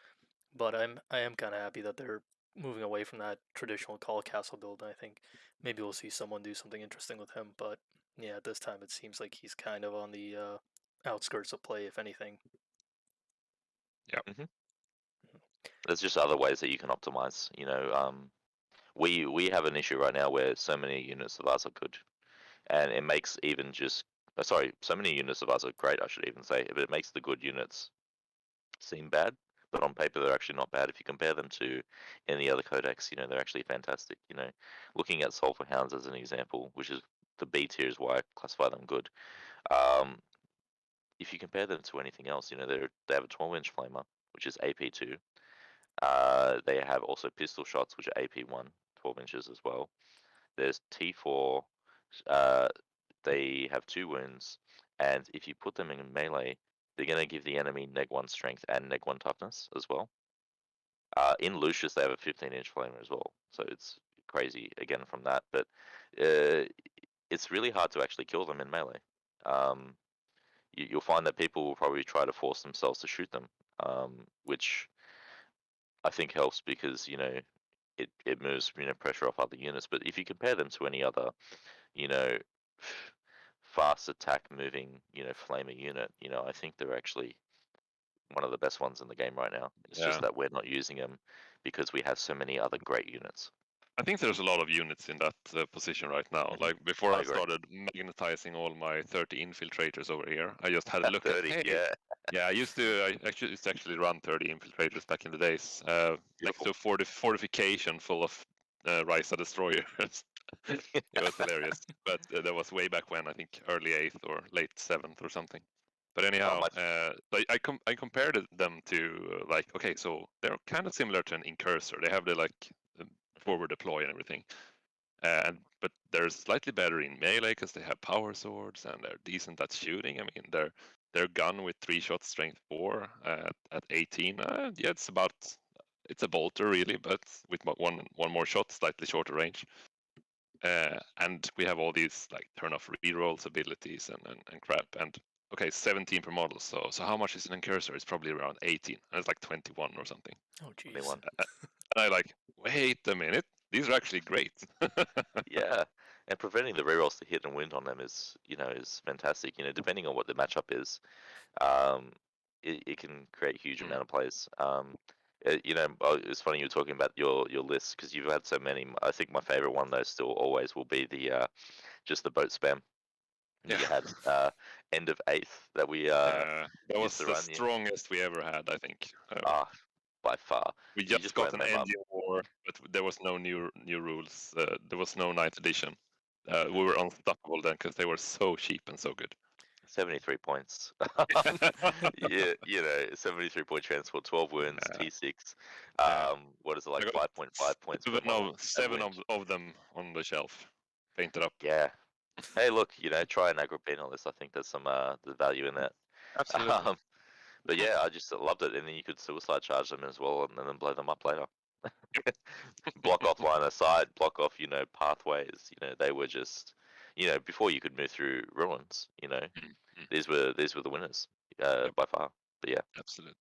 But I am kind of happy that they're moving away from that traditional Call Castle build. I think maybe we'll see someone do something interesting with him. But yeah, at this time it seems like he's kind of on the outskirts of play, if anything. Yeah. There's just other ways that you can optimize. We have an issue right now where so many units of ours are good, and it makes even just sorry, so many units of ours are great, I should even say, but it makes the good units seem bad. But on paper, they're actually not bad. If you compare them to any other codex, they're actually fantastic. Looking at Sulphur Hounds as an example, which is the B tier, is why I classify them good. If you compare them to anything else, they have a 12-inch flamer, which is AP2. They have also pistol shots, which are AP1, 12 inches as well. There's T4. Uh, they have 2 wounds, and if you put them in melee, they're going to give the enemy neg 1 strength and neg 1 toughness as well. In Lucius, they have a 15-inch flamer as well, so it's crazy again from that. But it's really hard to actually kill them in melee. You'll find that people will probably try to force themselves to shoot them, which I think helps because it moves pressure off other units. But if you compare them to any other you know fast attack moving flamer unit, I think they're actually one of the best ones in the game right now. It's Yeah. just that we're not using them because we have so many other great units. I think there's a lot of units in that position right now. Like before I I agree. started magnetizing all my 30 infiltrators over here, I just had a At look 30, at, hey, yeah, yeah, I used to actually run 30 infiltrators back in the days, next beautiful. to fortification full of Risa destroyers. It was hilarious, but that was way back when, I think early 8th or late 7th or something. But anyhow, I compared them to okay, so they're kind of similar to an incursor. They have the forward deploy and everything, but they're slightly better in melee because they have power swords and they're decent at shooting. I mean, their gun with 3-shot strength 4 at 18. Yeah, it's a bolter really, but with one more shot, slightly shorter range. And we have all these turn off rerolls abilities and crap. And okay, 17 per model. So how much is an incursor? It's probably around 18. And it's like 21 or something. Oh, jeez. And I wait a minute. These are actually great. Yeah, and preventing the rerolls to hit and win on them is fantastic. Depending on what the matchup is, um, it can create a huge amount of plays. It's funny you were talking about your list because you've had so many. I think my favorite one though still always will be the just the boat spam that you had end of 8th that we That used was to the run. strongest we ever had, I think. By far. We So you just just got ran an them up. engine war, but there was no new rules. There was no 9th edition. We were unstoppable then because they were so cheap and so good. 73 points. Yeah, 73-point transport, 12 wounds, T6. What is it, like I got 5.5 points per model? And 7 wind. of them on the shelf, painted up. Yeah. Hey, look, try an agro penalist. I think there's some the value in that. Absolutely. Um, But yeah, I just loved it, and then you could suicide charge them as well, and then blow them up later. Block off line of sight, block off, pathways. They were just, before you could move through ruins. Mm, mm, These were the winners, yep, by far. But yeah, absolutely.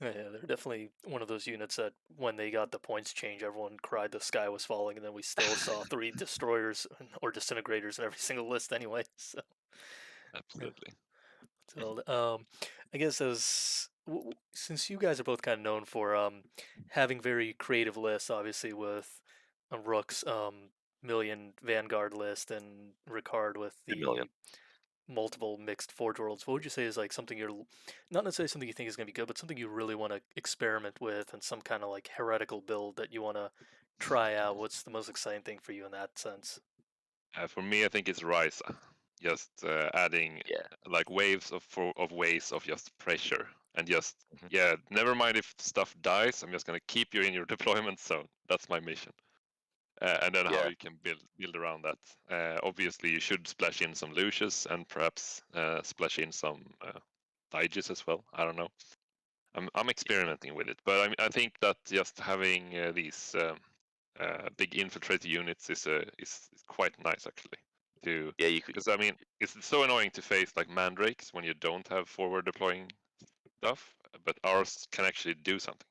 Yeah, they're definitely one of those units that when they got the points change, everyone cried the sky was falling, and then we still saw three destroyers or disintegrators in every single list anyway. So yeah. Absolutely. So I guess since you guys are both kind of known for having very creative lists, obviously with Rook's million Vanguard list and Rickard with 2 million. the multiple mixed Forge Worlds, what would you say is like something not necessarily something you think is going to be good, but something you really want to experiment with and some kind of like heretical build that you want to try out? What's the most exciting thing for you in that sense? For me, I think it's Ryza. Just adding Yeah. like waves of ways of just pressure and just Mhm. never mind if stuff dies. I'm just gonna keep you in your deployment zone. That's my mission. And then how Yeah. you can build around that. Obviously, you should splash in some Lucius and perhaps splash in some Digis as well. I don't know. I'm experimenting with it, but I think that just having these big infiltrator units is quite nice actually. Yeah. You could. Because I mean, it's so annoying to face like mandrakes when you don't have forward deploying stuff, but ours can actually do something.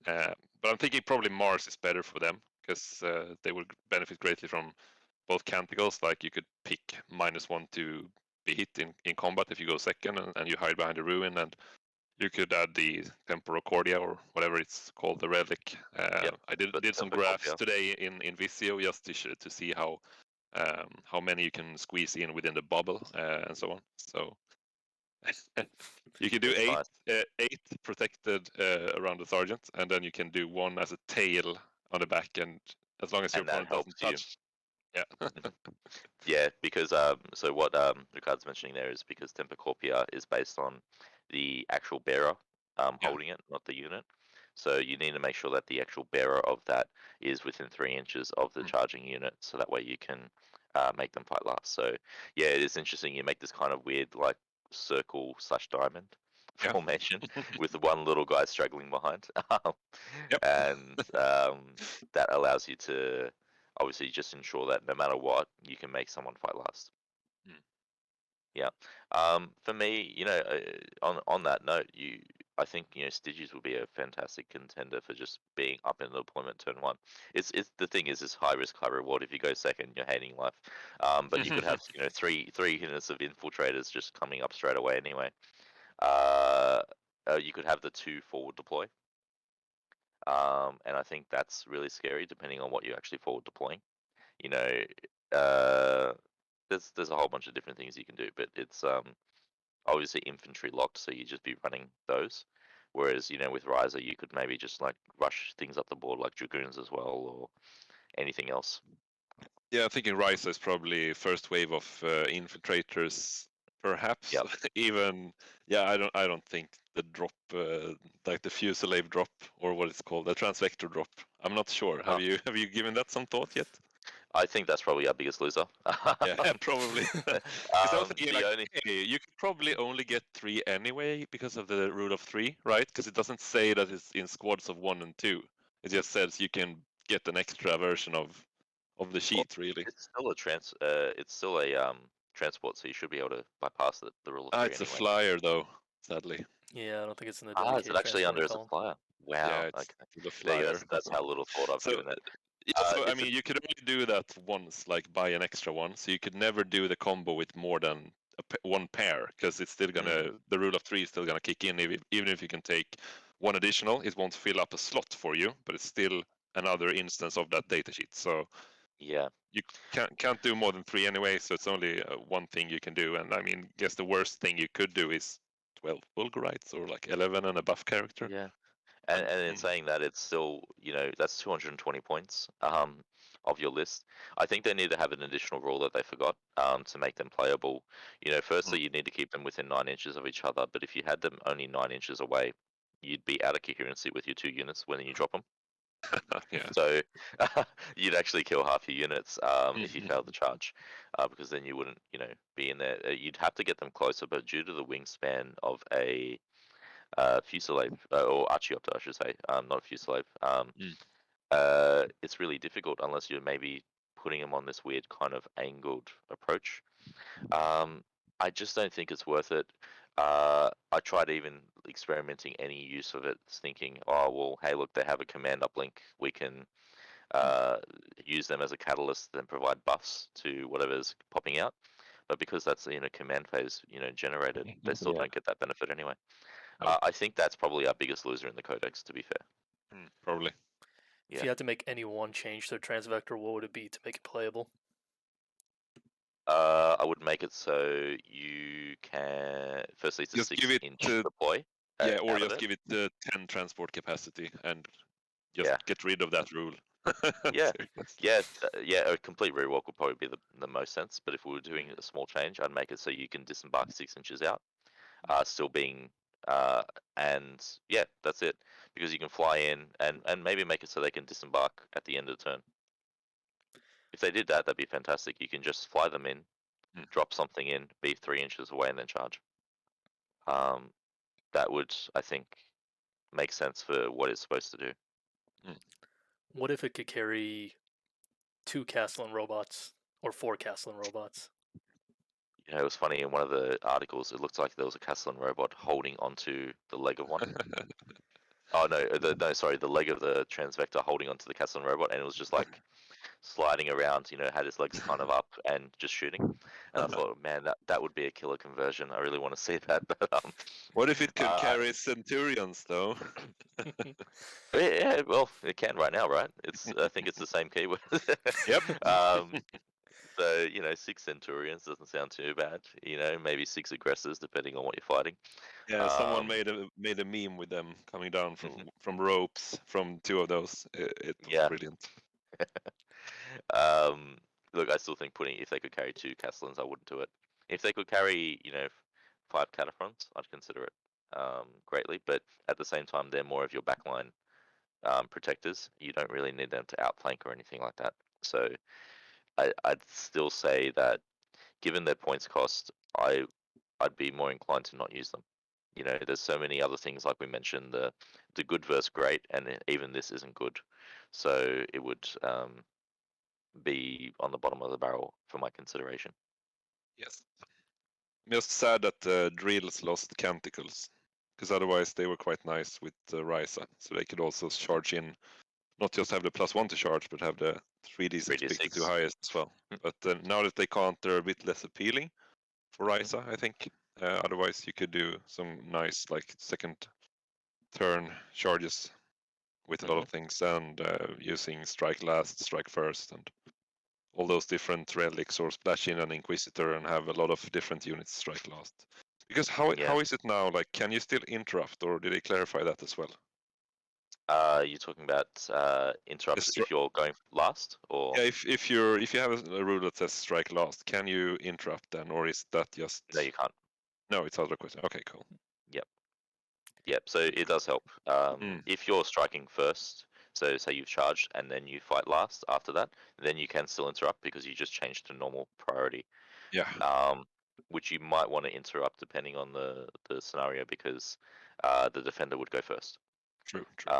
But I'm thinking probably Mars is better for them because they will benefit greatly from both canticles. Like you could pick -1 to be hit in combat if you go second and you hide behind a ruin, and you could add the Temporocordia or whatever it's called, the relic. Yep. I But did some the graphs copia. today in Visio just to see how many you can squeeze in within the bubble and so on. So you can do It's nice. eight protected around the sergeant, and then you can do one as a tail on the back, and as long as your And that opponent doesn't helps you. touch, yeah. Yeah, because so what Ricard's mentioning there is because Tempercorpia is based on the actual bearer Yeah. holding it, not the unit. So you need to make sure that the actual bearer of that is within 3 inches of the Mm. charging unit, so that way you can make them fight last. So yeah, it is interesting. You make this kind of weird like circle/diamond Yeah. formation with the one little guy struggling behind, Yep. and that allows you to obviously just ensure that no matter what, you can make someone fight last. Mm. Yeah. For me, on that note, I think Stygies will be a fantastic contender for just being up in the deployment turn one. It's the thing is, it's high risk, high reward. If you go second, you're hating life. But you could have three units of infiltrators just coming up straight away anyway. Uh, you could have the 2 forward deploy. And I think that's really scary depending on what you're actually forward deploying. You know, uh, there's a whole bunch of different things you can do, but it's obviously infantry locked, so you just be running those. Whereas with Riser, you could maybe just like rush things up the board like dragoons as well, or anything else. Yeah, I think in Ryza is probably first wave of infiltrators, perhaps Yep. even. Yeah, I don't think the drop, like the Fusillade drop or what it's called, the transvector drop. I'm not sure. Uh, Have you given that some thought yet? I think that's probably our biggest loser. Yeah, probably. Because I was thinking, The like, only hey, you could probably only get 3 anyway because of the rule of 3, right? Because it doesn't say that it's in squads of 1 and 2. It just says you can get an extra version of the well, sheet, really. it's still a transport, so you should be able to bypass the rule of Ah, 3 it's a anyway. flyer though, sadly. Yeah, I don't think it's in the Is it dedicated actually under transport as a column. flyer? Yeah, Wow. it's Okay. the There you go. flyer. That's how little thought I've So given it. yeah, so I It's a mean, you could only do that once, like buy an extra one. So you could never do the combo with more than one pair, because it's still gonna the rule of 3 is still gonna kick in. Even if you can take one additional, it won't fill up a slot for you, but it's still another instance of that datasheet. So yeah. you can't do more than 3 anyway. So it's only one thing you can do. And I mean, guess the worst thing you could do is 12 Vulgarites or like 11 and a buff character. Yeah. And in Mm. saying that, it's still, that's 220 points of your list. I think they need to have an additional rule that they forgot to make them playable. Firstly, you need to keep them within 9 inches of each other, but if you had them only 9 inches away, you'd be out of coherency with your 2 units when you drop them. Yeah. So you'd actually kill half your units if you failed the charge, because then you wouldn't, be in there. You'd have to get them closer, but due to the wingspan of a Fusilave, or Archaeopter, I should say, not Fusilave. Mm. It's really difficult unless you're maybe putting them on this weird kind of angled approach. I just don't think it's worth it. I tried even experimenting any use of it, thinking, oh well, hey, look, they have a command uplink. We can uh, use them as a catalyst, then provide buffs to whatever's popping out. But because that's in a command phase, generated, they still Yeah. don't get that benefit anyway. No. I think that's probably our biggest loser in the codex, to be fair. Probably. If Yeah. you had to make any one change to the transvector, what would it be to make it playable? I would make it so you can. Firstly, it's a Just give 6-inch it deploy or out of just it. give it the 10 transport capacity and just Yeah, get rid of that rule. yeah, Seriously. yeah. A complete rewalk would probably be the most sense. But if we were doing a small change, I'd make it so you can disembark 6 inches out, still being, and yeah, that's it. Because you can fly in and maybe make it so they can disembark at the end of the turn. If they did that, that'd be fantastic. You can just fly them in, Mm. drop something in, be 3 inches away, and then charge. Um, that would, I think, make sense for what it's supposed to do. What if it could carry 2 Castellan robots or 4 Castellan robots? It was funny in one of the articles. It looked like there was a Castellan robot holding onto the leg of one. Oh no, no, sorry, the leg of the transvector holding onto the Castellan robot, and it was just like sliding around. Had his legs kind of up and just shooting. And I thought, man, that would be a killer conversion. I really want to see that. But What if it could uh, carry centurions though? yeah, well, it can right now, right? I think it's the same keyword. Yep. um, So, 6 Centurions doesn't sound too bad. Maybe 6 aggressors, depending on what you're fighting. Yeah, someone Um, made a meme with them coming down mhm, from ropes from 2 of those. It was yeah. brilliant. Um, Look, I still think if they could carry 2 Castellans, I wouldn't do it. If they could carry, 5 Cataphrons, I'd consider it greatly. But at the same time, they're more of your backline protectors. You don't really need them to outflank or anything like that. So I'd still say that given their points cost, I'd be more inclined to not use them. There's so many other things like we mentioned, the good versus great, and even this isn't good. So it would be on the bottom of the barrel for my consideration. Yes. Just sad that the drills lost canticles, because otherwise they were quite nice with Ryza, so they could also charge in, not just have the +1 to charge, but have the 3d6 pick the 2 3d6. highest as well. But now that they can't, they're a bit less appealing for Ryza, I think. Otherwise, you could do some nice like second turn charges with a lot Mm-hmm. of things, and using strike last, strike first, and all those different relics, or splash in an Inquisitor and have a lot of different units strike last. Because Yeah. how is it now? Like, can you still interrupt, or did they clarify that as well? You're talking about interrupt Yes, if you're going last, or yeah, if you have a rule that says strike last, can you interrupt then, or is that just no, you can't. no? It's other question. Okay, cool. Yep. Yep. So it does help. Mm, If you're striking first, so say you've charged and then you fight last after that, then you can still interrupt because you just changed to normal priority. yeah, um, which you might want to interrupt depending on the scenario because the defender would go first. true, true.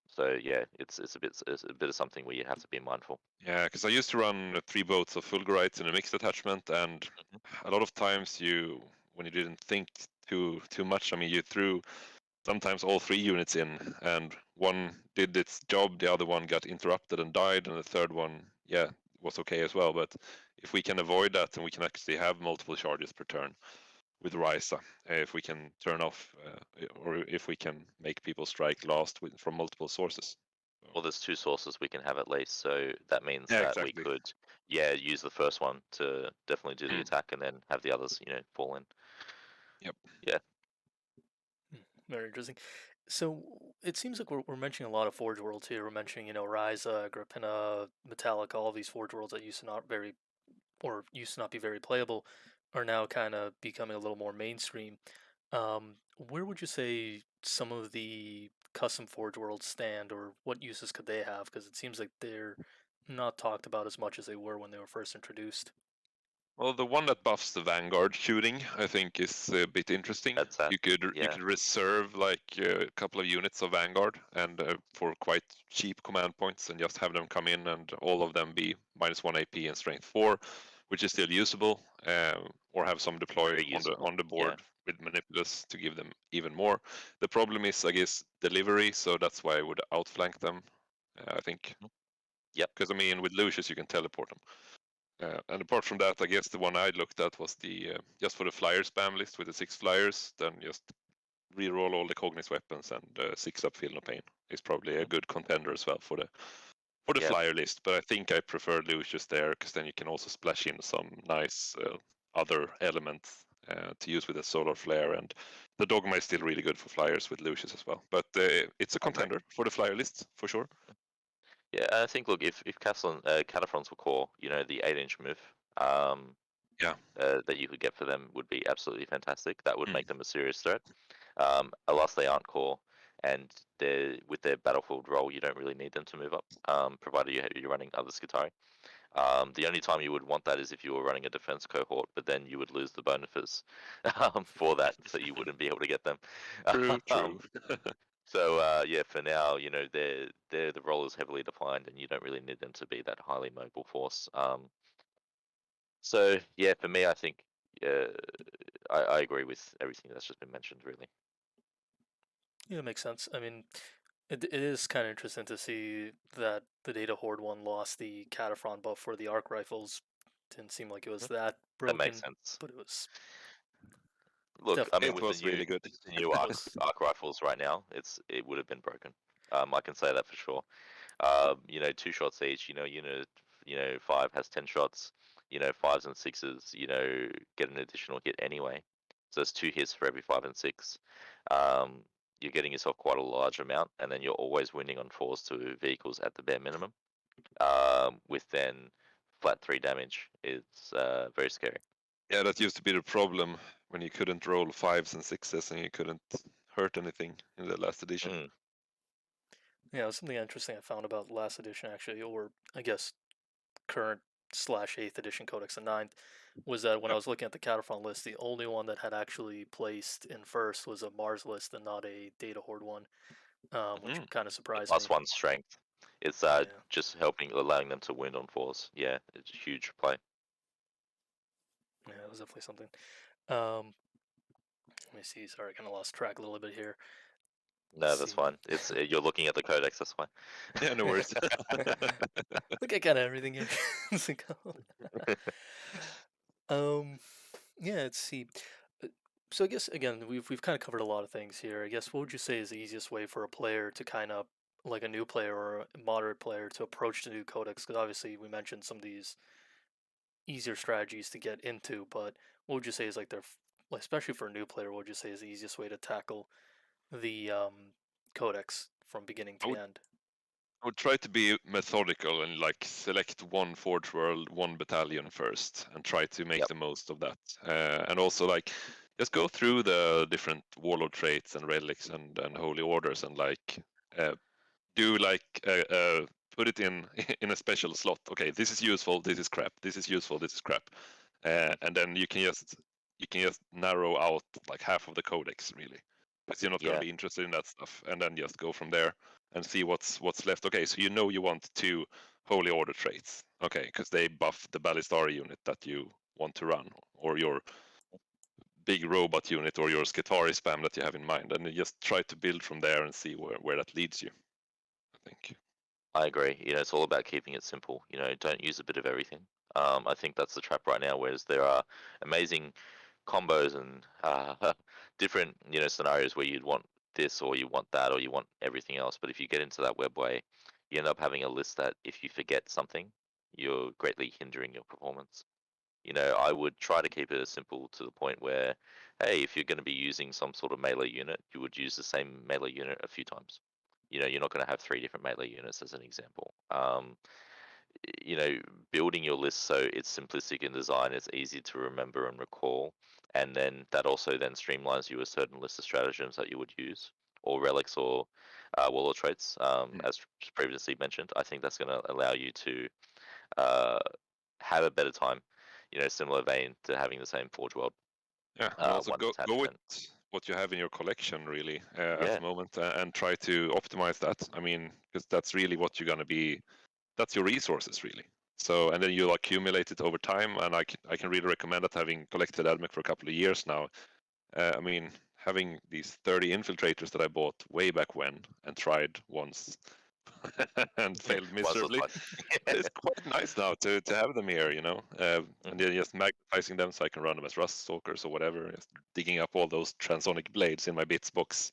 So yeah, it's a bit of something where you have to be mindful. Yeah, because I used to run 3 boats of Fulgurites in a mixed detachment, and Mhm. a lot of times when you didn't think too much, I mean, you threw sometimes all 3 units in, and one did its job, the other one got interrupted and died, and the third one, yeah, was okay as well. But if we can avoid that, and we can actually have multiple charges per turn with Ryza, if we can turn off, or if we can make people strike last from multiple sources. So, Well, there's 2 sources we can have at least, so that means yeah, that we exactly. could, yeah, use the first one to definitely do the Mm, attack, and then have the others, fall in. yep. Yeah. Very interesting. So it seems like we're mentioning a lot of Forge Worlds here. We're mentioning, Ryza, Agrippina, Metallica, all these Forge Worlds that used to not be very playable, are now kind of becoming a little more mainstream. Where would you say some of the custom Forge Worlds stand, or what uses could they have? Because it seems like they're not talked about as much as they were when they were first introduced. Well, the one that buffs the Vanguard shooting, I think, is a bit interesting. That's that. You could reserve like a couple of units of Vanguard and for quite cheap command points, and just have them come in and all of them be -1 AP and Strength 4, which is still usable, or have some deploy Very usable. on the board with Manipulus to give them even more. The problem is, I guess, delivery, so that's why I would outflank them. I think. Yep. Because I mean, with Lucius you can teleport them. And apart from that, I guess the one I looked at was the just for the flyer spam list with the 6 flyers. Then just reroll all the Cognis weapons and 6 up Feel No Pain is probably a good contender as well for the flyer list. But I think I prefer Lucius there because then you can also splash in some nice other elements to use with the Solar Flare, and the Dogma is still really good for flyers with Lucius as well. But it's a contender for the flyer list for sure. Yeah, I think, look, if Cataphrons were core, the 8-inch move that you could get for them would be absolutely fantastic. That would make them a serious threat. Alas, they aren't core, and with their battlefield role, you don't really need them to move up, provided you're running other Skitarii. The only time you would want that is if you were running a defense cohort, but then you would lose the bonuses for that, so you wouldn't be able to get them. True. So yeah, for now, the role is heavily defined, and you don't really need them to be that highly mobile force. So yeah, for me, I think I agree with everything that's just been mentioned, really. Yeah, it makes sense. I mean, it is kind of interesting to see that the Data Horde one lost the Cataphron buff for the arc rifles. Didn't seem like it was that That makes broken, sense. but it was Look, I mean, definitely. It with the was new really good. the new It arc was. arc rifles right now, it would have been broken. I can say that for sure. 2 shots each. Unit 5 has 10 shots. 5s and 6s. Get an additional hit anyway. So it's 2 hits for every 5 and 6. Um, you're getting yourself quite a large amount, and then you're always winning on 4s to vehicles at the bare minimum. With then flat 3 damage, it's very scary. Yeah, that used to be the problem when you couldn't roll 5s and 6s and you couldn't hurt anything in the last edition. Yeah, it was something interesting I found about last edition actually, or I guess current slash 8th edition Codex and 9th, was that when I was looking at the Cataphron list, the only one that had actually placed in first was a Mars list and not a Data Horde one, which kind of surprised me. +1 strength. It's Yeah. just allowing them to win on 4s. Yeah, it's a huge play. Yeah, it was definitely something. Let me see. Sorry, I kind of lost track a little bit here. No, that's fine. It's you're looking at the codex. That's fine. Yeah, no worries. Look, I got everything here. um, yeah. Let's see. Uh, So I guess again, we've kind of covered a lot of things here. I guess what would you say is the easiest way for a player to kind of like a new player or a moderate player to approach the new codex? Because obviously we mentioned some of these easier strategies to get into, but what would you say is like especially for a new player, what would you say is the easiest way to tackle the codex from beginning I to would end? I would try to be methodical and like select one Forge World, one battalion first, and try to make Yep. the most of that. And also like just go through the different warlord traits and relics and holy orders and like do like put it in in a special slot. Okay, this is useful. This is crap. This is useful. This is crap. And then you can just narrow out like half of the codex really, because you're not going to be interested in that stuff. And then just go from there and see what's left. Okay, so you want 2 holy order traits. Okay, because they buff the Ballistari unit that you want to run, or your big robot unit, or your Skitarii spam that you have in mind, and you just try to build from there and see where that leads you, I think. I agree. It's all about keeping it simple. Don't use a bit of everything. I think that's the trap right now. Whereas there are amazing combos and different scenarios where you'd want this or you want that or you want everything else. But if you get into that web way, you end up having a list that if you forget something, you're greatly hindering your performance. I would try to keep it as simple to the point where, hey, if you're going to be using some sort of melee unit, you would use the same melee unit a few times. You're not going to have 3 different melee units as an example. Building your list so it's simplistic in design, it's easy to remember and recall, and then that also then streamlines you a certain list of stratagems that you would use, or relics or warlord traits, as previously mentioned. I think that's going to allow you to uh, have a better time. similar vein to having the same Forge World, Yeah, and also one go with detachment. what you have in your collection really at Yeah, the moment, and try to optimize that. I mean, because that's really what you're gonna be. That's your resources really. So, and then you'll accumulate it over time. And I can really recommend that, having collected Admech for a couple of years now. I mean, having these 30 infiltrators that I bought way back when and tried once and failed once or miserably. twice. It's quite nice now to have them here, and then just magnetizing them so I can run them as rust stalkers or whatever. Just digging up all those transonic blades in my bits box,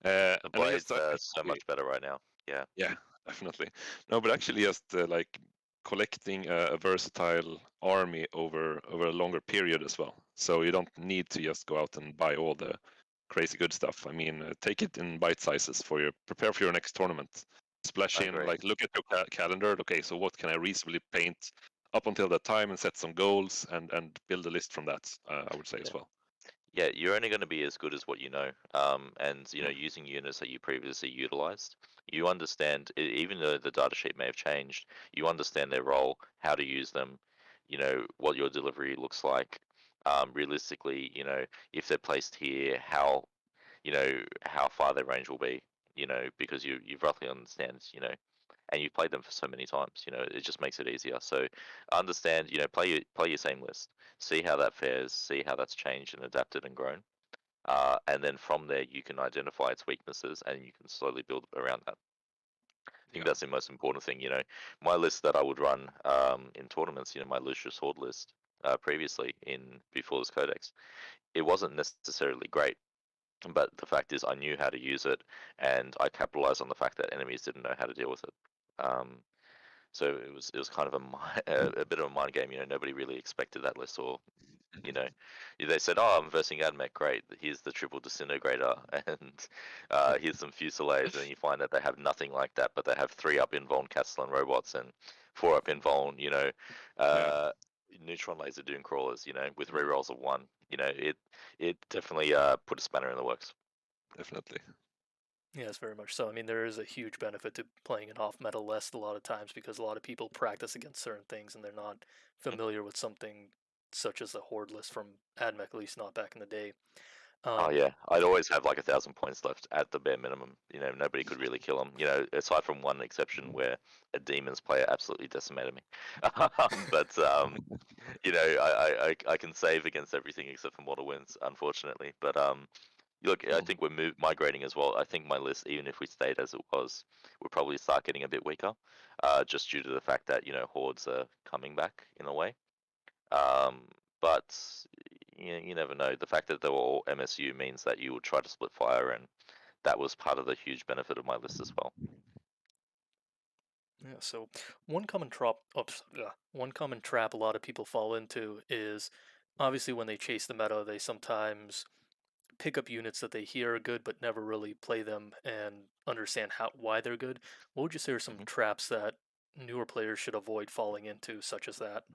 The and then just blades are so actually, much better right now. Yeah. yeah, definitely. No, but actually just like collecting a versatile army over a longer period as well. So you don't need to just go out and buy all the crazy good stuff. I mean, take it in bite sizes prepare for your next tournament. Splash I in, agree. like look at your calendar. Okay, so what can I reasonably paint up until that time, and set some goals and build a list from that. I would say Yeah. as well. Yeah, you're only going to be as good as what you know. And Mm. using units that you previously utilized, you understand, even though the data sheet may have changed, you understand their role, how to use them, what your delivery looks like. Realistically, if they're placed here, how far their range will be, because you roughly understand, and you've played them for so many times, it just makes it easier. So understand, play your same list, see how that fares, see how that's changed and adapted and grown, and then from there you can identify its weaknesses and you can slowly build around that. I think Yeah. that's the most important thing. My list that I would run in tournaments, my Lucius Horde list previously in before this codex, it wasn't necessarily great, but the fact is I knew how to use it, and I capitalized on the fact that enemies didn't know how to deal with it. Um, so it was kind of a bit of a mind game. Nobody really expected that list, or you know, they said, "Oh, I'm versing Admech. Great. Here's the triple disintegrator, and here's some fusillades." And then you find that they have nothing like that, but they have 3 up invuln Castellan robots and 4 up invuln, Yeah, uh, neutron laser doom crawlers, with rerolls of 1. It definitely put a spanner in the works. definitely. Yes, very much so. I mean, there is a huge benefit to playing an off-meta list a lot of times because a lot of people practice against certain things and they're not familiar with something such as a horde list from Admech, at least not back in the day. Oh Um, yeah, I'd always have like 1,000 points left at the bare minimum. Nobody could really kill them. Aside from one exception where a demons player absolutely decimated me. But I can save against everything except for mortal wounds, unfortunately. But look, I Mm. think we're migrating as well. I think my list, even if we stayed as it was, would probably start getting a bit weaker, just due to the fact that hordes are coming back in a way. Um, but you never know. The fact that they were all MSU means that you would try to split fire, and that was part of the huge benefit of my list as well. yeah, so one common trap a lot of people fall into is obviously when they chase the meta, they sometimes pick up units that they hear are good but never really play them and understand why they're good. What would you say are some Mhm. traps that newer players should avoid falling into, such as that?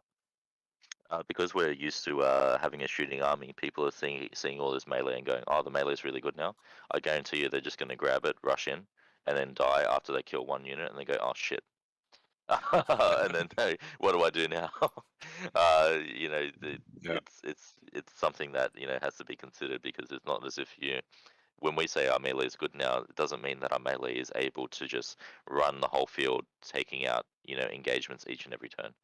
Because we're used to having a shooting army, people are seeing all this melee and going, "Oh, the melee is really good now." I guarantee you, they're just going to grab it, rush in, and then die after they kill one unit, and they go, "Oh shit." And then, hey, what do I do now? Yeah. It's something that has to be considered, because it's not as if when we say our melee is good now, it doesn't mean that our melee is able to just run the whole field, taking out engagements each and every turn.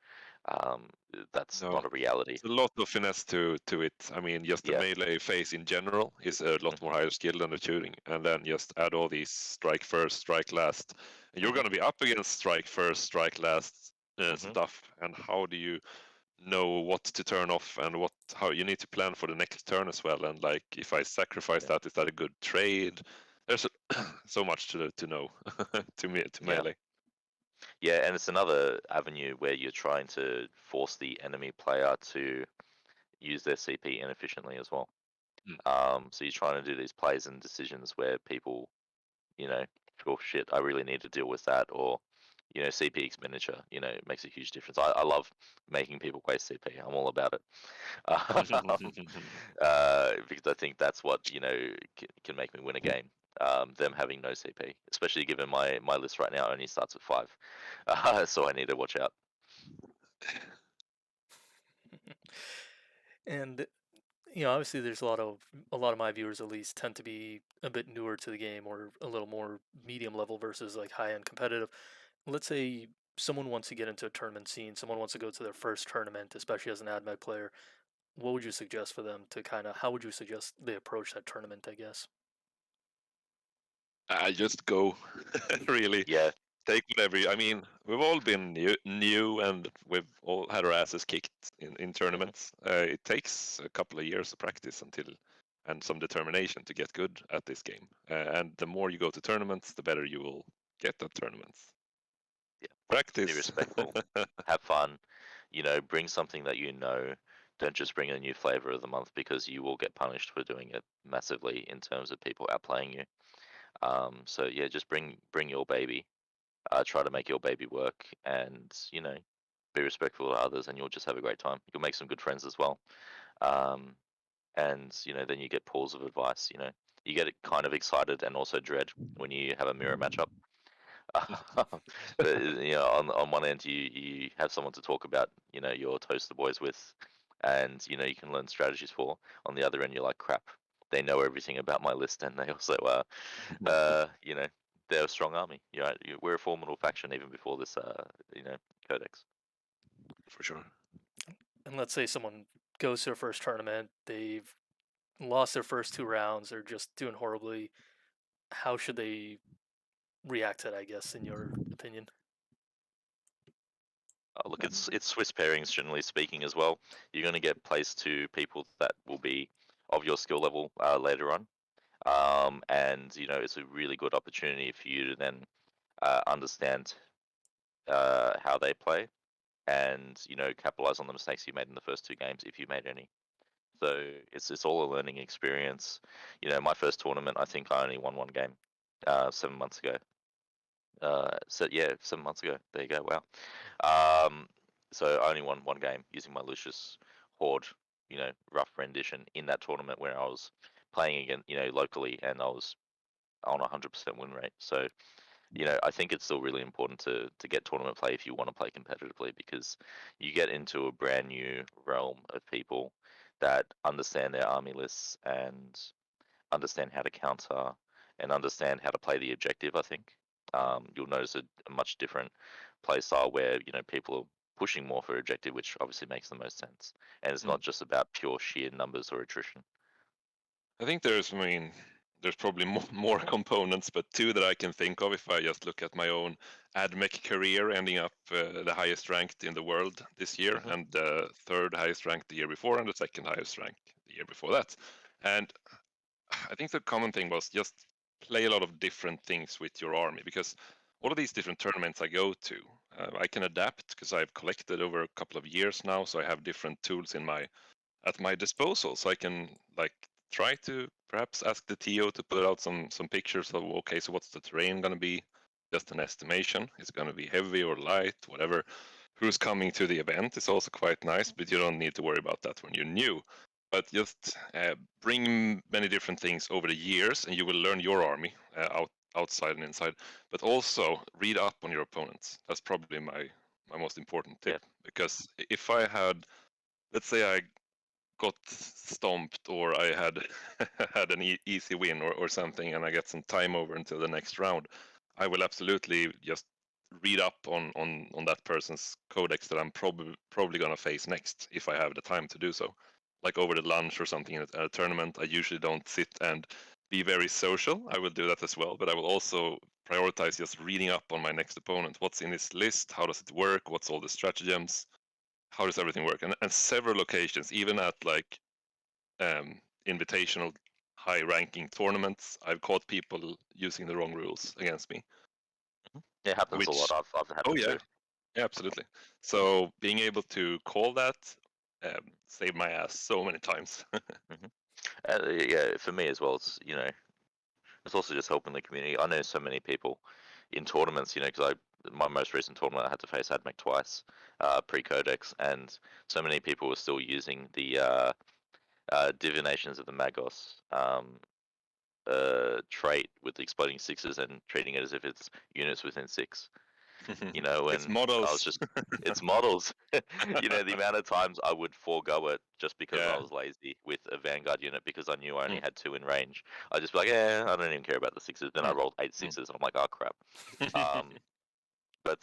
Um, that's No, not a reality. it's a lot of finesse to it. I mean, just the Yeah. melee phase in general is a lot Hmm. more higher skill than the shooting, and then just add all these strike first, strike last, and you're Hmm. going to be up against strike first, strike last Hmm. stuff. And how do you know what to turn off, and how you need to plan for the next turn as well? And like, if I sacrifice Yeah. that, is that a good trade? There's so much to know to Yeah. melee. Yeah, and it's another avenue where you're trying to force the enemy player to use their CP inefficiently as well. Mm. So you're trying to do these plays and decisions where people, you know, oh shit, I really need to deal with that, or CP expenditure, it makes a huge difference. I love making people waste CP. I'm all about it. Because I think that's what can make me win a game. Them having no CP, especially given my list right now only starts at 5, so I need to watch out. And obviously, there's a lot of my viewers at least tend to be a bit newer to the game or a little more medium level versus like high end competitive. Let's say someone wants to get into a tournament scene, someone wants to go to their first tournament, especially as an Admech player. What would you suggest for them to how would you suggest they approach that tournament, I guess? I just go, really. Yeah. Take whatever I mean, we've all been new and we've all had our asses kicked in Mhm. tournaments. It takes a couple of years of practice and some determination to get good at this game. And the more you go to tournaments, the better you will get at tournaments. Yeah. Be Practice. respectful. Have fun. Bring something that you know. Don't just bring a new flavor of the month because you will get punished for doing it massively in terms of people outplaying you. So yeah, just bring your baby. Try to make your baby work, and be respectful to others, and you'll just have a great time. You'll make some good friends as well. Um, and then you get pools of advice. You get kind of excited and also dread when you have a mirror matchup. But on one end you have someone to talk about your toaster boys with, and you can learn strategies for. On the other end, you're like, crap, they know everything about my list, and they also they're a strong army. We're a formidable faction even before this codex. For sure. And let's say someone goes to their first tournament, they've lost their first two rounds, they're just doing horribly. How should they react to that, I guess, in your opinion? Look, it's Swiss pairings generally speaking as well. You're going to get placed to people that will be of your skill level later on. And it's a really good opportunity for you to then understand how they play, and capitalize on the mistakes you made in the first two games if you made any. So it's all a learning experience. My first tournament, I think I only won one game 7 months ago. So yeah, 7 months ago. There you go. Wow. Um, so I only won one game using my Lucius Horde, rough rendition in that tournament where I was playing again, locally, and I was on 100% win rate. So I think it's still really important to get tournament play if you want to play competitively, because you get into a brand new realm of people that understand their army lists and understand how to counter and understand how to play the objective. I think you'll notice a much different play style where people are pushing more for objective, which obviously makes the most sense, and it's Mm. not just about pure sheer numbers or attrition. I think there's probably more components, but two that I can think of if I just look at my own Admech career, ending up the highest ranked in the world this year, Hmm. and the third highest ranked the year before, and the second highest ranked the year before that. And I think the common thing was just play a lot of different things with your army, because all of these different tournaments I go to, I can adapt because I've collected over a couple of years now, so I have different tools at my disposal, so I can like try to perhaps ask the TO to put out some pictures of, okay, so what's the terrain going to be? Just an estimation. Is it going to be heavy or light, whatever? Who's coming to the event is also quite nice, but you don't need to worry about that when you're new. But just bring many different things over the years, and you will learn your army outside and inside. But also read up on your opponents. That's probably my most important tip. Yeah. Because if I had, let's say I got stomped, or I had had an easy win, or something, and I get some time over until the next round, I will absolutely just read up on that person's codex that I'm probably gonna face next if I have the time to do so. Like over the lunch or something at a tournament, I usually don't sit and be very social. I will do that as well, but I will also prioritize just reading up on my next opponent. What's in his list? How does it work? What's all the stratagems? How does everything work? And several occasions, even at like invitational high ranking tournaments, I've caught people using the wrong rules against me. Mhm. It happens a lot. Which, I've had oh them yeah, too. yeah, absolutely. So being able to call that saved my ass so many times. Hmm. Yeah, for me as well. It's also just helping the community. I know so many people in tournaments, because my most recent tournament I had to face Admech twice, pre-codex, and so many people were still using the divinations of the Magos trait with the exploding sixes and treating it as if it's units within six. You know, It's and I was models. just, it's models. You know, the amount of times I would forego it just because I Yeah. was lazy with a Vanguard unit because I knew I only Mm, had 2 in range. I just be like, yeah, I don't even care about the sixes. Then I mm, rolled 8 mm. sixes, and I'm like, oh crap. Um, but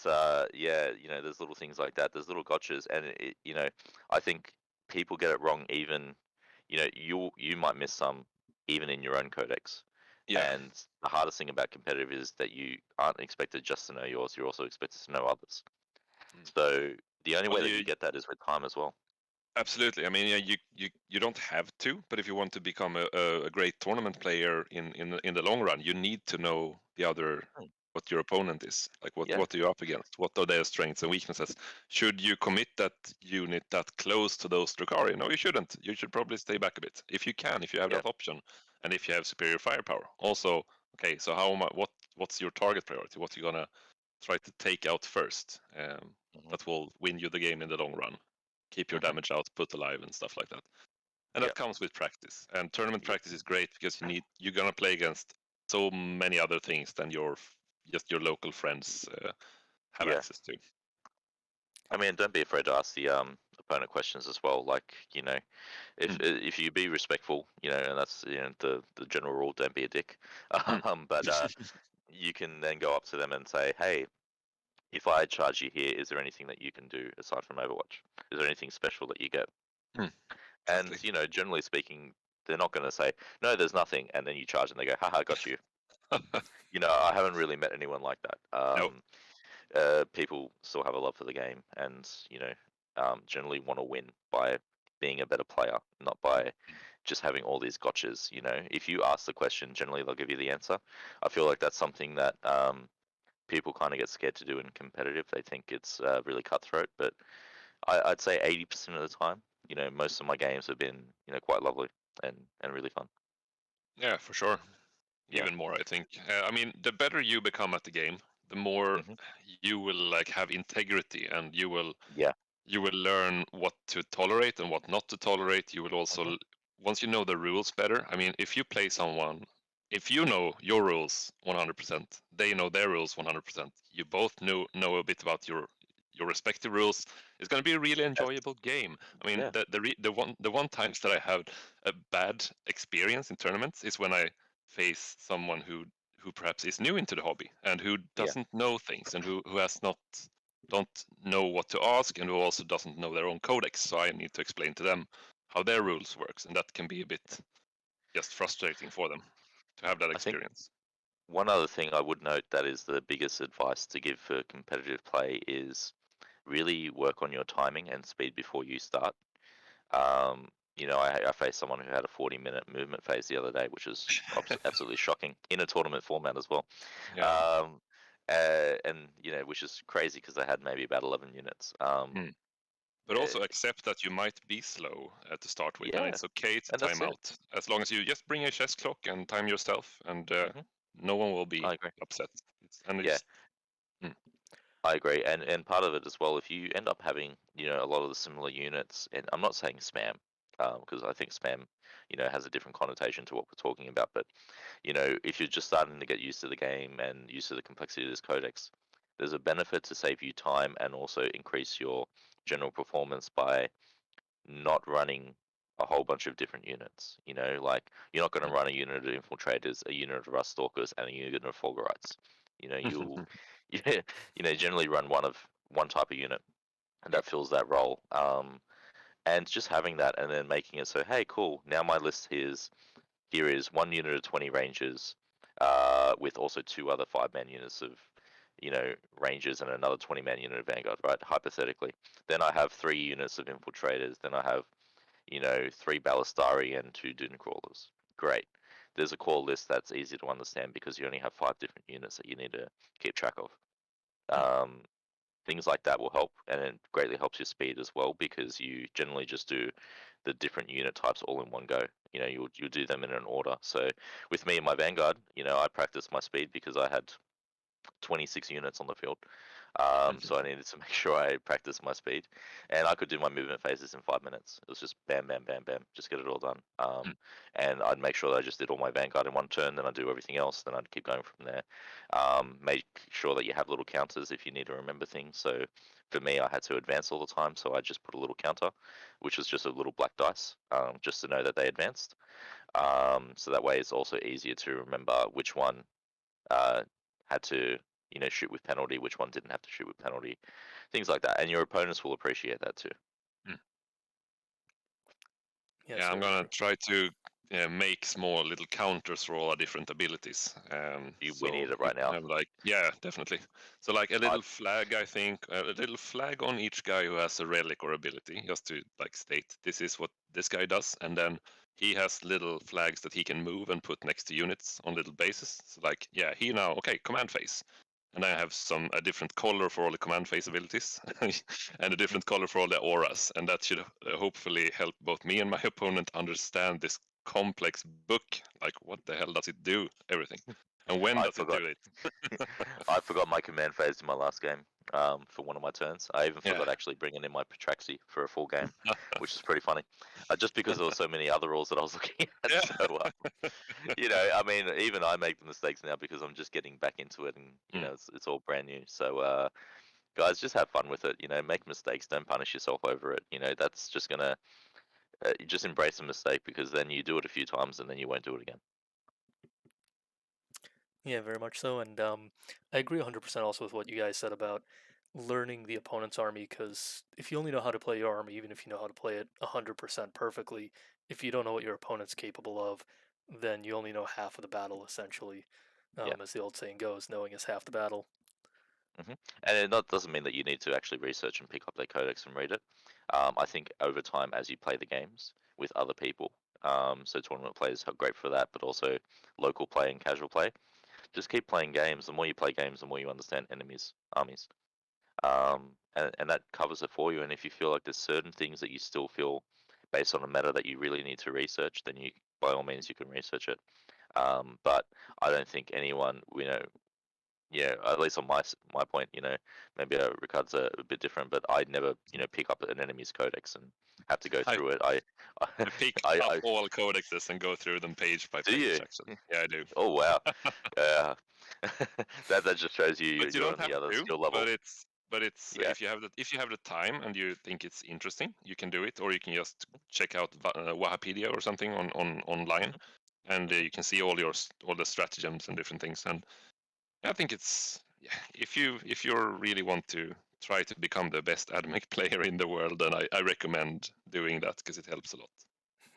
yeah, you know, there's little things like that. There's little gotchas, and you know, I think people get it wrong. Even, you know, you might miss some even in your own codex. Yeah. And the hardest thing about competitive is that you aren't expected just to know yours. You're also expected to know others. Mm. So the only Well, way that you get that is with time as well. absolutely. I mean, yeah, you don't have to, but if you want to become a great tournament player in the long run, you need to know the other Hmm. what your opponent is. Like Yeah. what are you up against? What are their strengths and weaknesses? Should you commit that unit that close to those Drukhari? No, you shouldn't. You should probably stay back a bit if you can, if you have Yeah. that option, and if you have superior firepower. Also, okay, so what's your target priority? What you gonna try to take out first? Hmm. That will win you the game in the long run. Keep your Hmm. damage output alive and stuff like that. And Yeah. that comes with practice. And tournament Yeah. practice is great because you're gonna play against so many other things than just your local friends have Yeah. access to. I mean, don't be afraid to ask the opponent questions as well. Like, you know, Mm. if you be respectful, you know, and that's, you know, the general rule, don't be a dick. Mm. But you can then go up to them and say, hey, if I charge you here, is there anything that you can do aside from Overwatch? Is there anything special that you get? Mm. And, Exactly. you know, generally speaking, they're not going to say, no, there's nothing. And then you charge and they go, haha, got you. You know, I haven't really met anyone like that. No. People still have a love for the game and, you know, generally want to win by being a better player, not by just having all these gotchas. You know, if you ask the question, generally they'll give you the answer. I feel like that's something that people kind of get scared to do in competitive. They think it's really cutthroat, but I'd say 80% of the time, you know, most of my games have been, you know, quite lovely and really fun. Yeah, for sure. Yeah. Even more, I think. I mean, the better you become at the game, the more Hmm. you will like have integrity, and Yeah. you will learn what to tolerate and what not to tolerate. You will also, Hmm. once you know the rules better, I mean, if you play someone, if you know your rules 100%, they know their rules 100%, you both know a bit about your respective rules. It's going to be a really Yes. enjoyable game. I mean, Yeah. the one times that I had a bad experience in tournaments is when I face someone who perhaps is new into the hobby and who Yeah. doesn't know things and who has not don't know what to ask and who also doesn't know their own codex. So I need to explain to them how their rules works, and that can be a bit just frustrating for them to have that I think experience. one other thing I would note that is the biggest advice to give for competitive play is really work on your timing and speed before you start. You know, I faced someone who had a 40-minute movement phase the other day, which is absolutely shocking in a tournament format as well. Yeah. Um, and you know, which is crazy because they had maybe about 11 units. Mm. But Uh, also accept that you might be slow to start with, and yeah, it's okay to and that's time it. out as long as you just bring a chess clock and time yourself, and Hmm. no one will be I agree. upset. And Yeah, it's mm, I agree, and part of it as well. If you end up having, you know, a lot of the similar units, and I'm not saying spam, because I think spam, you know, has a different connotation to what we're talking about. But you know, if you're just starting to get used to the game and used to the complexity of this codex, there's a benefit to save you time and also increase your general performance by not running a whole bunch of different units. You know, like you're not going to run a unit of infiltrators, a unit of rust stalkers, and a unit of fulgurites. You know, you'll you know, generally run one type of unit, and yeah. that fills that role. And just having that, and then making it so, hey, cool. Now my list here is one unit of 20 rangers, with also two other 5-man units of, you know, rangers and another 20-man unit of vanguard, right? Hypothetically, then I have 3 units of infiltrators. Then I have, you know, 3 ballistari and 2 dune crawlers. Great. There's a core list that's easy to understand because you only have 5 different units that you need to keep track of. Mm. Um, Things like that will help, and it greatly helps your speed as well because you generally just do the different unit types all in one go. You know, you'll do them in an order. So with me and my vanguard, you know, I practiced my speed because I had 26 units on the field. So I needed to make sure I practiced my speed, and I could do my movement phases in 5 minutes. It was just bam, bam, bam, bam, just get it all done. And I'd make sure that I just did all my Vanguard in one turn, then I'd do everything else, then I'd keep going from there. Make sure that you have little counters if you need to remember things. So for me, I had to advance all the time, so I just put a little counter, which was just a little black dice, just to know that they advanced. So that way it's also easier to remember which one had to shoot with penalty, which one didn't have to shoot with penalty, things like that, and your opponents will appreciate that too. Yeah, I'm gonna try to make small little counters for all our different abilities. We need it right you can now. have yeah, definitely. So like a little flag, I think, a little flag on each guy who has a relic or ability, just to like state this is what this guy does, and then he has little flags that he can move and put next to units on little bases. So like, yeah, he now command phase. And I have a different color for all the command phase abilities and a different color for all the auras. And that should hopefully help both me and my opponent understand this complex book. Like, what the hell does it do? Everything. And when does it do it? I forgot my command phase in my last game for one of my turns. I even forgot actually bringing in my Patraxi for a full game, which is pretty funny. Just because there were so many other rules that I was looking at. Yeah. So, I mean, even I make the mistakes now because I'm just getting back into it, and it's all brand new. So, guys, just have fun with it. Make mistakes. Don't punish yourself over it. That's just gonna just embrace a mistake, because then you do it a few times and then you won't do it again. Yeah, very much so. And I agree 100% also with what you guys said about learning the opponent's army, because if you only know how to play your army, even if you know how to play it 100% perfectly, if you don't know what your opponent's capable of, then you only know half of the battle, essentially. As the old saying goes, knowing is half the battle. And it doesn't mean that you need to actually research and pick up their codex and read it. I think over time, as you play the games with other people, so tournament players are great for that, but also local play and casual play. Just keep playing games. The more you play games, the more you understand enemies' armies, and that covers it for you. And if you feel like there's certain things that you still feel, based on a meta, that you really need to research, then by all means, you can research it. But I don't think anyone, yeah, at least on my point, maybe Rickard's a bit different, but I'd never, pick up an enemy's codex and have to go through it. I pick up all codexes and go through them page by page. Do you? Actually, yeah, I do. Oh wow, yeah. that just shows you But you you're don't on the have other to. skill level. But it's if you have the time and you think it's interesting, you can do it, or you can just check out Wikipedia or something online, and you can see all the stratagems and different things. And I think it's if you really want to try to become the best Admech player in the world, then I recommend doing that, because it helps a lot.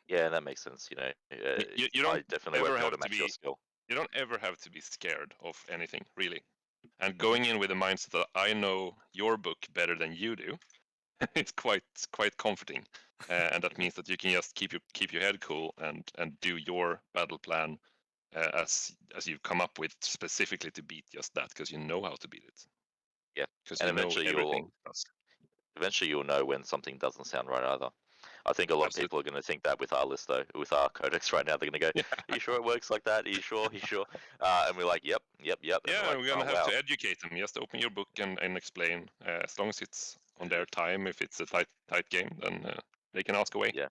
Yeah, that makes sense. You don't I definitely ever won't be able have to match your skill. You don't ever have to be scared of anything, really. And going in with the mindset that I know your book better than you do, it's quite comforting. And that means that you can just keep your head cool and do your battle plan as you've come up with specifically to beat just that, because you know how to beat it. Yeah, Because and you know everything. eventually you'll know when something doesn't sound right either. I think a lot of people are going to think that with our list, though, with our codex right now. They're going to go, "Are you sure it works like that? Are you sure? Are you sure?" And we're like, "Yep." And yeah, like, we're gonna have to educate them. Just open your book and explain. As long as it's on their time, if it's a tight game, then they can ask away. Yeah.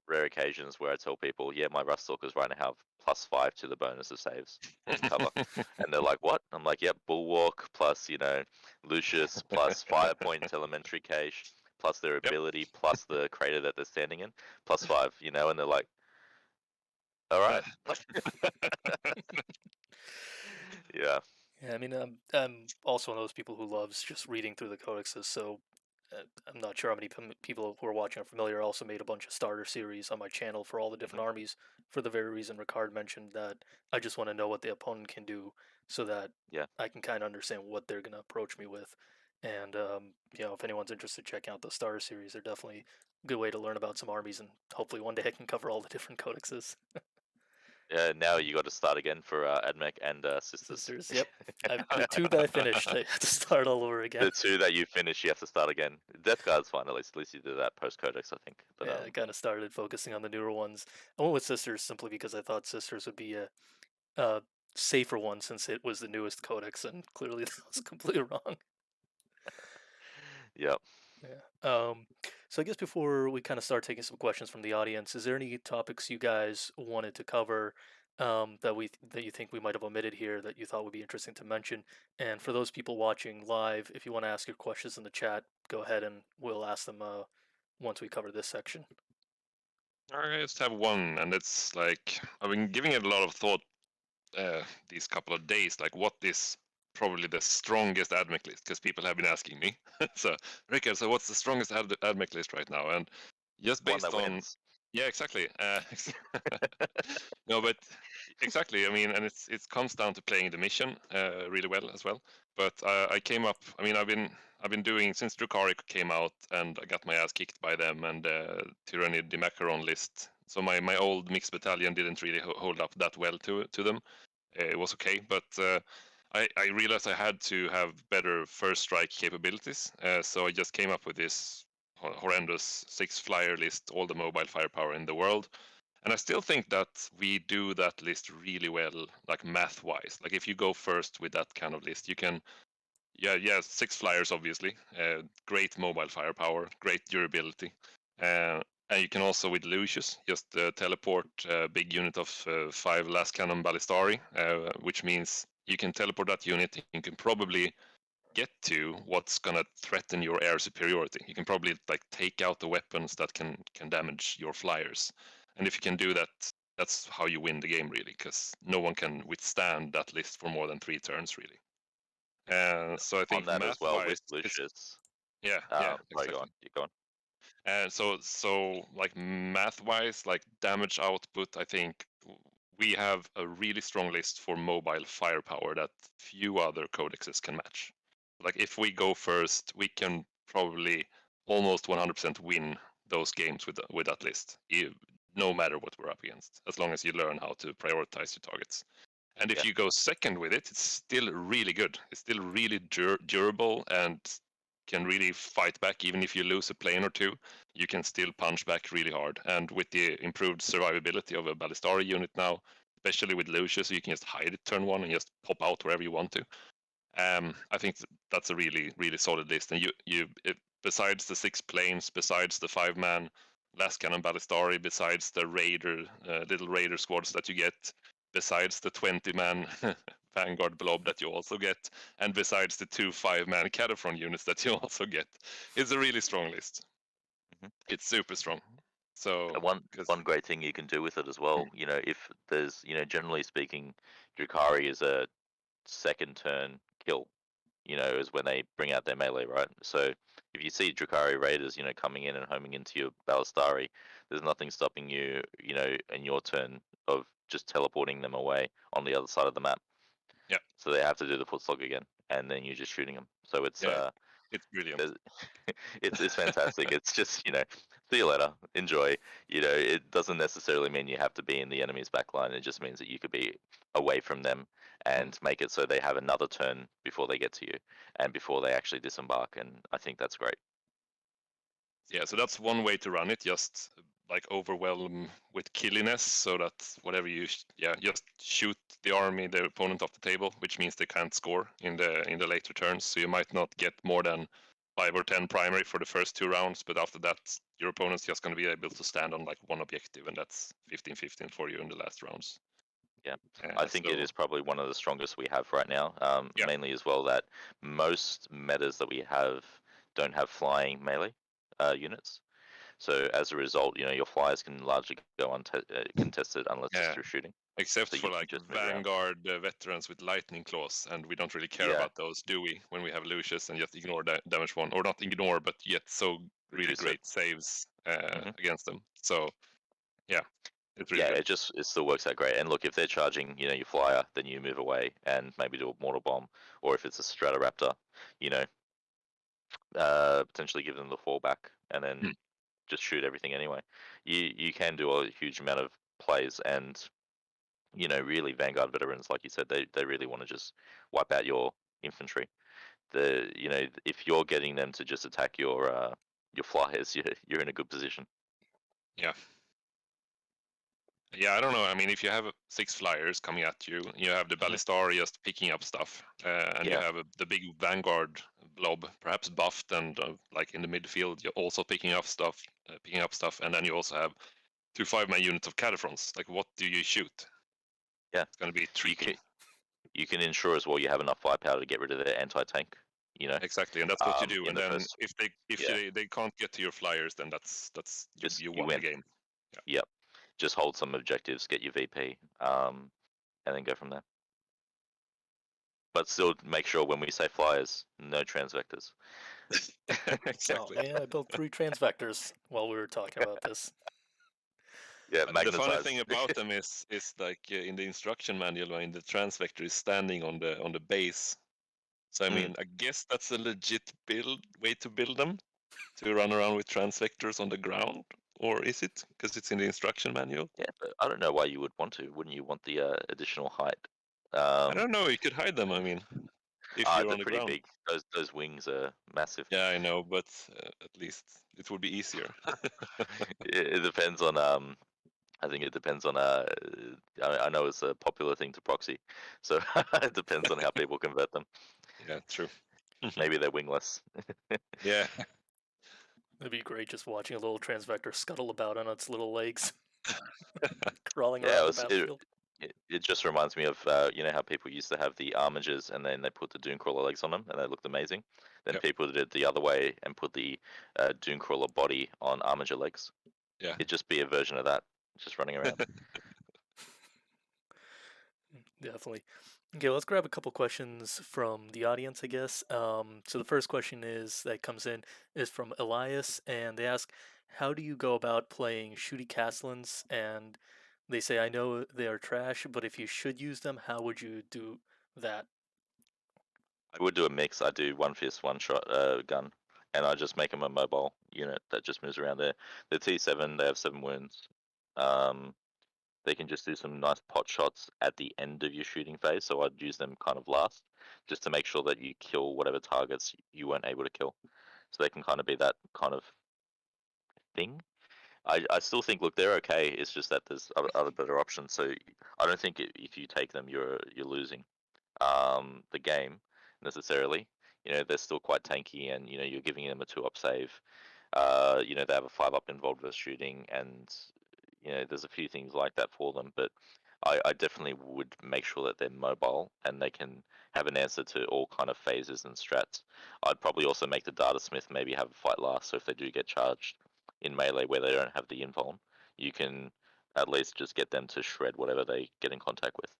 Rare occasions where I tell people, my Rust Stalkers right now have +5 to the bonus of saves on cover, and they're like, "What?" I'm like, "Yep, Bulwark plus Lucius plus 5-point Telemetry Cache plus their ability plus the crater that they're standing in +5." And they're like, "All right." Yeah. Yeah, I mean, I'm also one of those people who loves just reading through the codexes, so I'm not sure how many people who are watching are familiar. I also made a bunch of starter series on my channel for all the different armies, for the very reason Rickard mentioned, that I just want to know what the opponent can do, so that I can kind of understand what they're going to approach me with. And, if anyone's interested, check out the starter series. They're definitely a good way to learn about some armies, and hopefully one day I can cover all the different codexes. Now you got to start again for Admech and Sisters. Yep. The 2 that I finished, I had to start all over again. The 2 that you finish, you have to start again. Death Guard's fine, at least you did that post Codex, I think. But I kind of started focusing on the newer ones. I went with Sisters simply because I thought Sisters would be a safer one since it was the newest codex, and clearly that was completely wrong. Yep. Yeah. So I guess before we kind of start taking some questions from the audience, is there any topics you guys wanted to cover that you think we might have omitted here that you thought would be interesting to mention? And for those people watching live, if you want to ask your questions in the chat, go ahead and we'll ask them once we cover this section. I just have one, and it's like I've been giving it a lot of thought these couple of days. Like, what is probably the strongest Admech list? Because people have been asking me. So, Rickard, so what's the strongest Admech list right now? And just One based that on, wins. yeah, exactly. No, but exactly. I mean, and it comes down to playing the mission really well as well. But I came up. I mean, I've been doing since Drukhari came out, and I got my ass kicked by them and Tyranny the Macaron list. So my old mixed battalion didn't really hold up that well to them. It was okay, but I realized I had to have better first strike capabilities. So I just came up with this horrendous 6-flyer list, all the mobile firepower in the world. And I still think that we do that list really well, like math-wise. Like if you go first with that kind of list, you can, yeah, 6 flyers obviously, great mobile firepower, great durability, and you can also with Lucius just teleport a big unit of 5 last cannon ballistari, which means you can teleport that unit. You can probably get to what's gonna threaten your air superiority. You can probably like take out the weapons that can damage your flyers, and if you can do that, that's how you win the game really, because no one can withstand that list for more than 3 turns really. So I On think that as well with math-wise, it's Lucius. yeah, Sorry, go exactly. on. You go on. And so like math-wise, like damage output, I think we have a really strong list for mobile firepower that few other codexes can match. Like if we go first, we can probably almost 100% win those games with that list, no matter what we're up against, as long as you learn how to prioritize your targets. And if Yeah. you go second with it, it's still really good. It's still really durable and can really fight back. Even if you lose a plane or two, you can still punch back really hard. And with the improved survivability of a Ballistari unit now, especially with Lucius, so you can just hide it turn 1 and just pop out wherever you want to. I think that's a really, really solid list. And besides the 6 planes, besides the 5-man last cannon Ballistari, besides the raider, little raider squads that you get, besides the 20-man Vanguard blob that you also get, and besides the 2 5-man Cataphron units that you also get, it's a really strong list. Mhm. It's super strong. So, And because one great thing you can do with it as well, if there's, generally speaking, Drukhari is a second turn kill, is when they bring out their melee, right? So if you see Drukhari Raiders, coming in and homing into your Ballistari, there's nothing stopping you, in your turn of just teleporting them away on the other side of the map. yeah, So they have to do the foot slog again, and then you're just shooting them. So yeah, it's brilliant. it's fantastic. It's just, see you later, enjoy. It doesn't necessarily mean you have to be in the enemy's backline. It just means that you could be away from them Mm. and make it so they have another turn before they get to you and before they actually disembark. And I think that's great. Yeah, so that's one way to run it. Just like overwhelm with killiness, so that whatever just shoot the army, the opponent off the table, which means they can't score in the later turns. So you might not get more than 5 or 10 primary for the first 2 rounds, but after that, your opponent's just going to be able to stand on like one objective, and that's 15-15 for you in the last rounds. Yeah, I think it So is probably one of the strongest we have right now. yeah, Mainly as well that most metas that we have don't have flying melee units. So as a result, your flyers can largely go uncontested unless it's yeah. through shooting. Except So for you can like just move around. Vanguard veterans with lightning claws, and we don't really care Yeah, about those, do we? When we have Lucius and just ignore damage 1, or not ignore, but yet so really reduce it. great saves Hmm. against them. So yeah, it's really Yeah, good. it still works out great. And look, if they're charging, your flyer, then you move away and maybe do a mortar bomb, or if it's a Stratoraptor, you know, potentially give them the fallback and then Mm. just shoot everything anyway. You can do a huge amount of plays, and really Vanguard veterans, like you said, they really want to just wipe out your infantry. If you're getting them to just attack your flyers, you're in a good position. Yeah. Yeah, I don't know. I mean, if you have 6 flyers coming at you, you have the Mhm. Ballista just picking up stuff, and you Yeah, have the big Vanguard blob, perhaps buffed, and like in the midfield, you're also picking up stuff, and then you also have 2 5-man units of Cataphrons. Like, what do you shoot? yeah. It's going to be You tricky. can you can ensure as well you have enough firepower to get rid of their anti-tank. You know, Exactly, and that's what you do. in And the then first. if Yeah, they can't get to your flyers, then that's just you you won the win. game. Yeah. Yep. Just hold some objectives, get your VP, and then go from there. But still make sure when we say flyers, no transvectors. Oh Exactly. man, I built 3 transvectors while we were talking about this. Yeah, The funny magnetized. thing about them is like in the instruction manual, when the transvector is standing on the base. So I Mm. mean, I guess that's a legit way to build them, to run around with transvectors on the ground, or is it because it's in the instruction manual? Yeah, but I don't know why you would want to. Wouldn't you want the additional height? I don't know. You could hide them. I mean, if you're They're on the pretty ground. big. Those wings are massive. Yeah, I know, but at least it would be easier. It depends on I think it depends on I know it's a popular thing to proxy, so it depends on how people convert them. Yeah, true. Maybe they're wingless. Yeah, It'd be great just watching a little transvector scuttle about on its little legs, crawling Yeah, around the battlefield. it just reminds me of you know how people used to have the armigers and then they put the Dunecrawler legs on them and they looked amazing. Then yeah, people did it the other way and put the Dunecrawler body on armiger legs. yeah. It'd just be a version of that, just running around. Definitely. Okay, let's grab a couple questions from the audience, I guess. So the first question is that comes in is from Elias, and they ask, "How do you go about playing shooty castlins?" And they say, "I know they are trash, but if you should use them, how would you do that?" I would do a mix. I do one fist, one shot gun, and I just make them a mobile unit that just moves around there. The T7, they have 7 wounds. Um, they can just do some nice pot shots at the end of your shooting phase, so I'd use them kind of last, just to make sure that you kill whatever targets you weren't able to kill. So they can kind of be that kind of thing. I still think, look, they're okay. It's just that there's other better options. So I don't think if you take them, you're losing the game necessarily. You know, they're still quite tanky, and you know you're giving them a 2-up save. You know, they have a 5-up involved with shooting, and you know there's a few things like that for them. But I definitely would make sure that they're mobile and they can have an answer to all kind of phases and strats. I'd probably also make the data smith maybe have a fight last, so if they do get charged in melee where they don't have the invuln, you can at least just get them to shred whatever they get in contact with.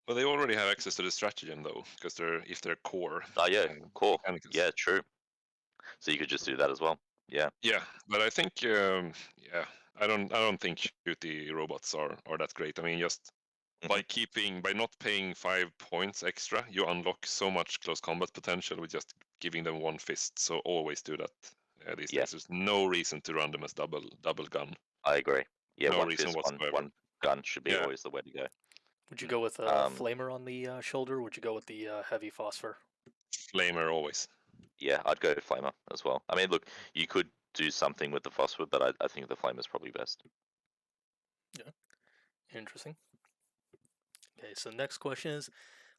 Well, they already have access to the stratagem though, because they're core Oh yeah, core. mechanicals. Yeah, true. So you could just do that as well. Yeah. Yeah, but I think yeah, I don't think shooty robots are that great. I mean, just Hmm. by not paying 5 points extra, you unlock so much close combat potential with just giving them one fist. So always do that these Yeah, days. There's no reason to run them as double gun. I agree. Yeah, No one reason fist, whatsoever. one gun should be Yeah, always the way to go. Would you go with a Um, flamer on the shoulder? Would you go with the heavy phosphor? flamer always. yeah, I'd go flamer as well. I mean, look, you could do something with the phosphor, but I think the flame is probably best. Yeah, interesting. Okay, so next question is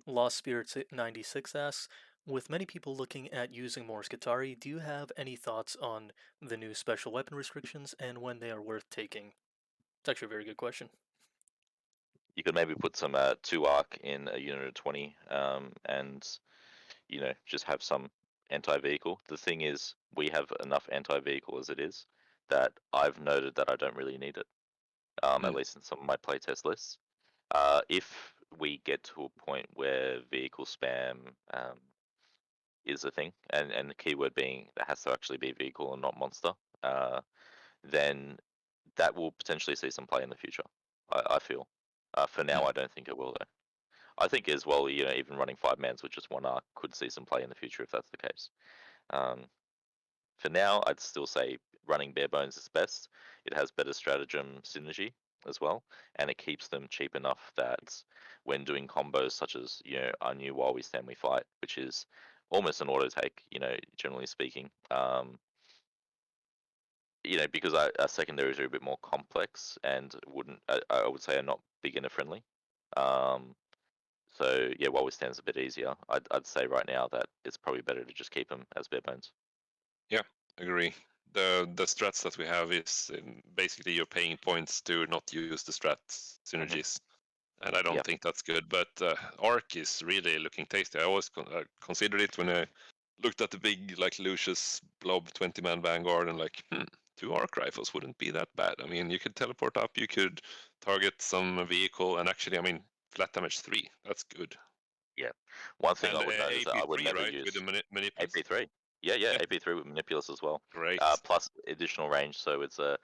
Lost Spirits 96 asks, with many people looking at using more Skitarii, do you have any thoughts on the new special weapon restrictions and when they are worth taking? It's actually a very good question. You could maybe put some 2 arc in a unit of 20, and you know just have some anti-vehicle. The thing is, we have enough anti-vehicle as it is that I've noted that I don't really need it. At Mm. least in some of my playtest lists. If we get to a point where vehicle spam is a thing, and the keyword being that has to actually be vehicle and not monster, uh, then that will potentially see some play in the future. I feel. For now, Mm. I don't think it will though. I think as well, you know, even running 5 mans with just 1 arc could see some play in the future if that's the case. Um, for now, I'd still say running bare bones is best. It has better stratagem synergy as well, and it keeps them cheap enough that when doing combos such as you know our new While We Stand We Fight, which is almost an auto take, you know, generally speaking, because our secondaries are a bit more complex and I would say are not beginner friendly. So yeah, while we stand's a bit easier, I'd say right now that it's probably better to just keep them as bare bones. Yeah, agree. The strats that we have is basically you're paying points to not use the strat synergies, and I don't Yeah. think that's good. But Arc is really looking tasty. I always considered it when I looked at the big like Lucius Blob 20-man Vanguard and like, 2 Arc rifles wouldn't be that bad. I mean, you could teleport up, you could target some vehicle, and actually, I mean, flat damage 3. That's good. Yeah. One thing And I would note is that I would AP3, never right, with the use manipulus. AP3. Yeah, Yeah, AP3 with Manipulus as well. great. Plus additional range, so it's Yeah,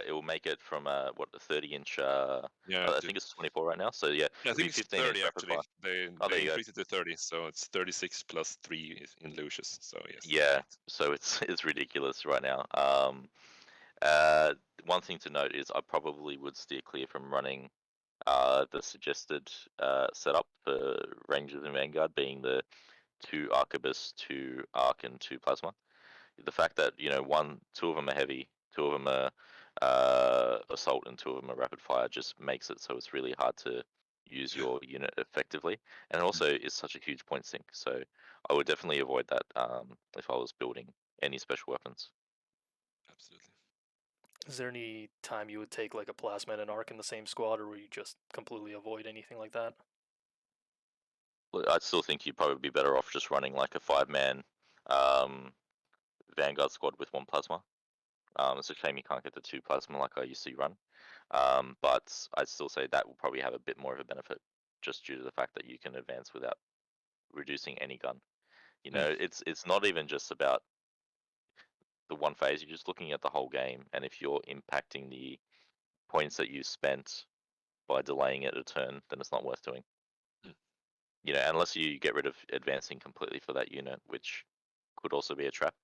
it will make it from the 30-inch. yeah. I think it's 24 right now. So yeah, I it'll be think it's 15-inch 30 rapid actually. fire. They Oh, there they you go. increased it to 30, so it's 36 plus 3 in Lucius. So yes, Yeah, great. so it's ridiculous right now. One thing to note is I probably would steer clear from running the suggested setup for Rangers and Vanguard, being the 2 Arquebus, 2 Arc, and 2 Plasma. The fact that 2 of them are heavy, 2 of them are assault, and 2 of them are rapid fire just makes it so it's really hard to use your unit effectively, and also is such a huge point sink. So I would definitely avoid that if I was building any special weapons. Absolutely. Is there any time you would take like a plasma and an arc in the same squad, or will you just completely avoid anything like that? I still think you'd probably be better off just running like a 5-man um, Vanguard squad with 1 plasma. It's a shame you can't get the 2 plasma like I used to run. But I'd still say that will probably have a bit more of a benefit, just due to the fact that you can advance without reducing any gun. It's not even just about the one phase. You're just looking at the whole game, and if you're impacting the points that you spent by delaying it a turn, then it's not worth doing. Mm. Unless you get rid of advancing completely for that unit, which could also be a trap.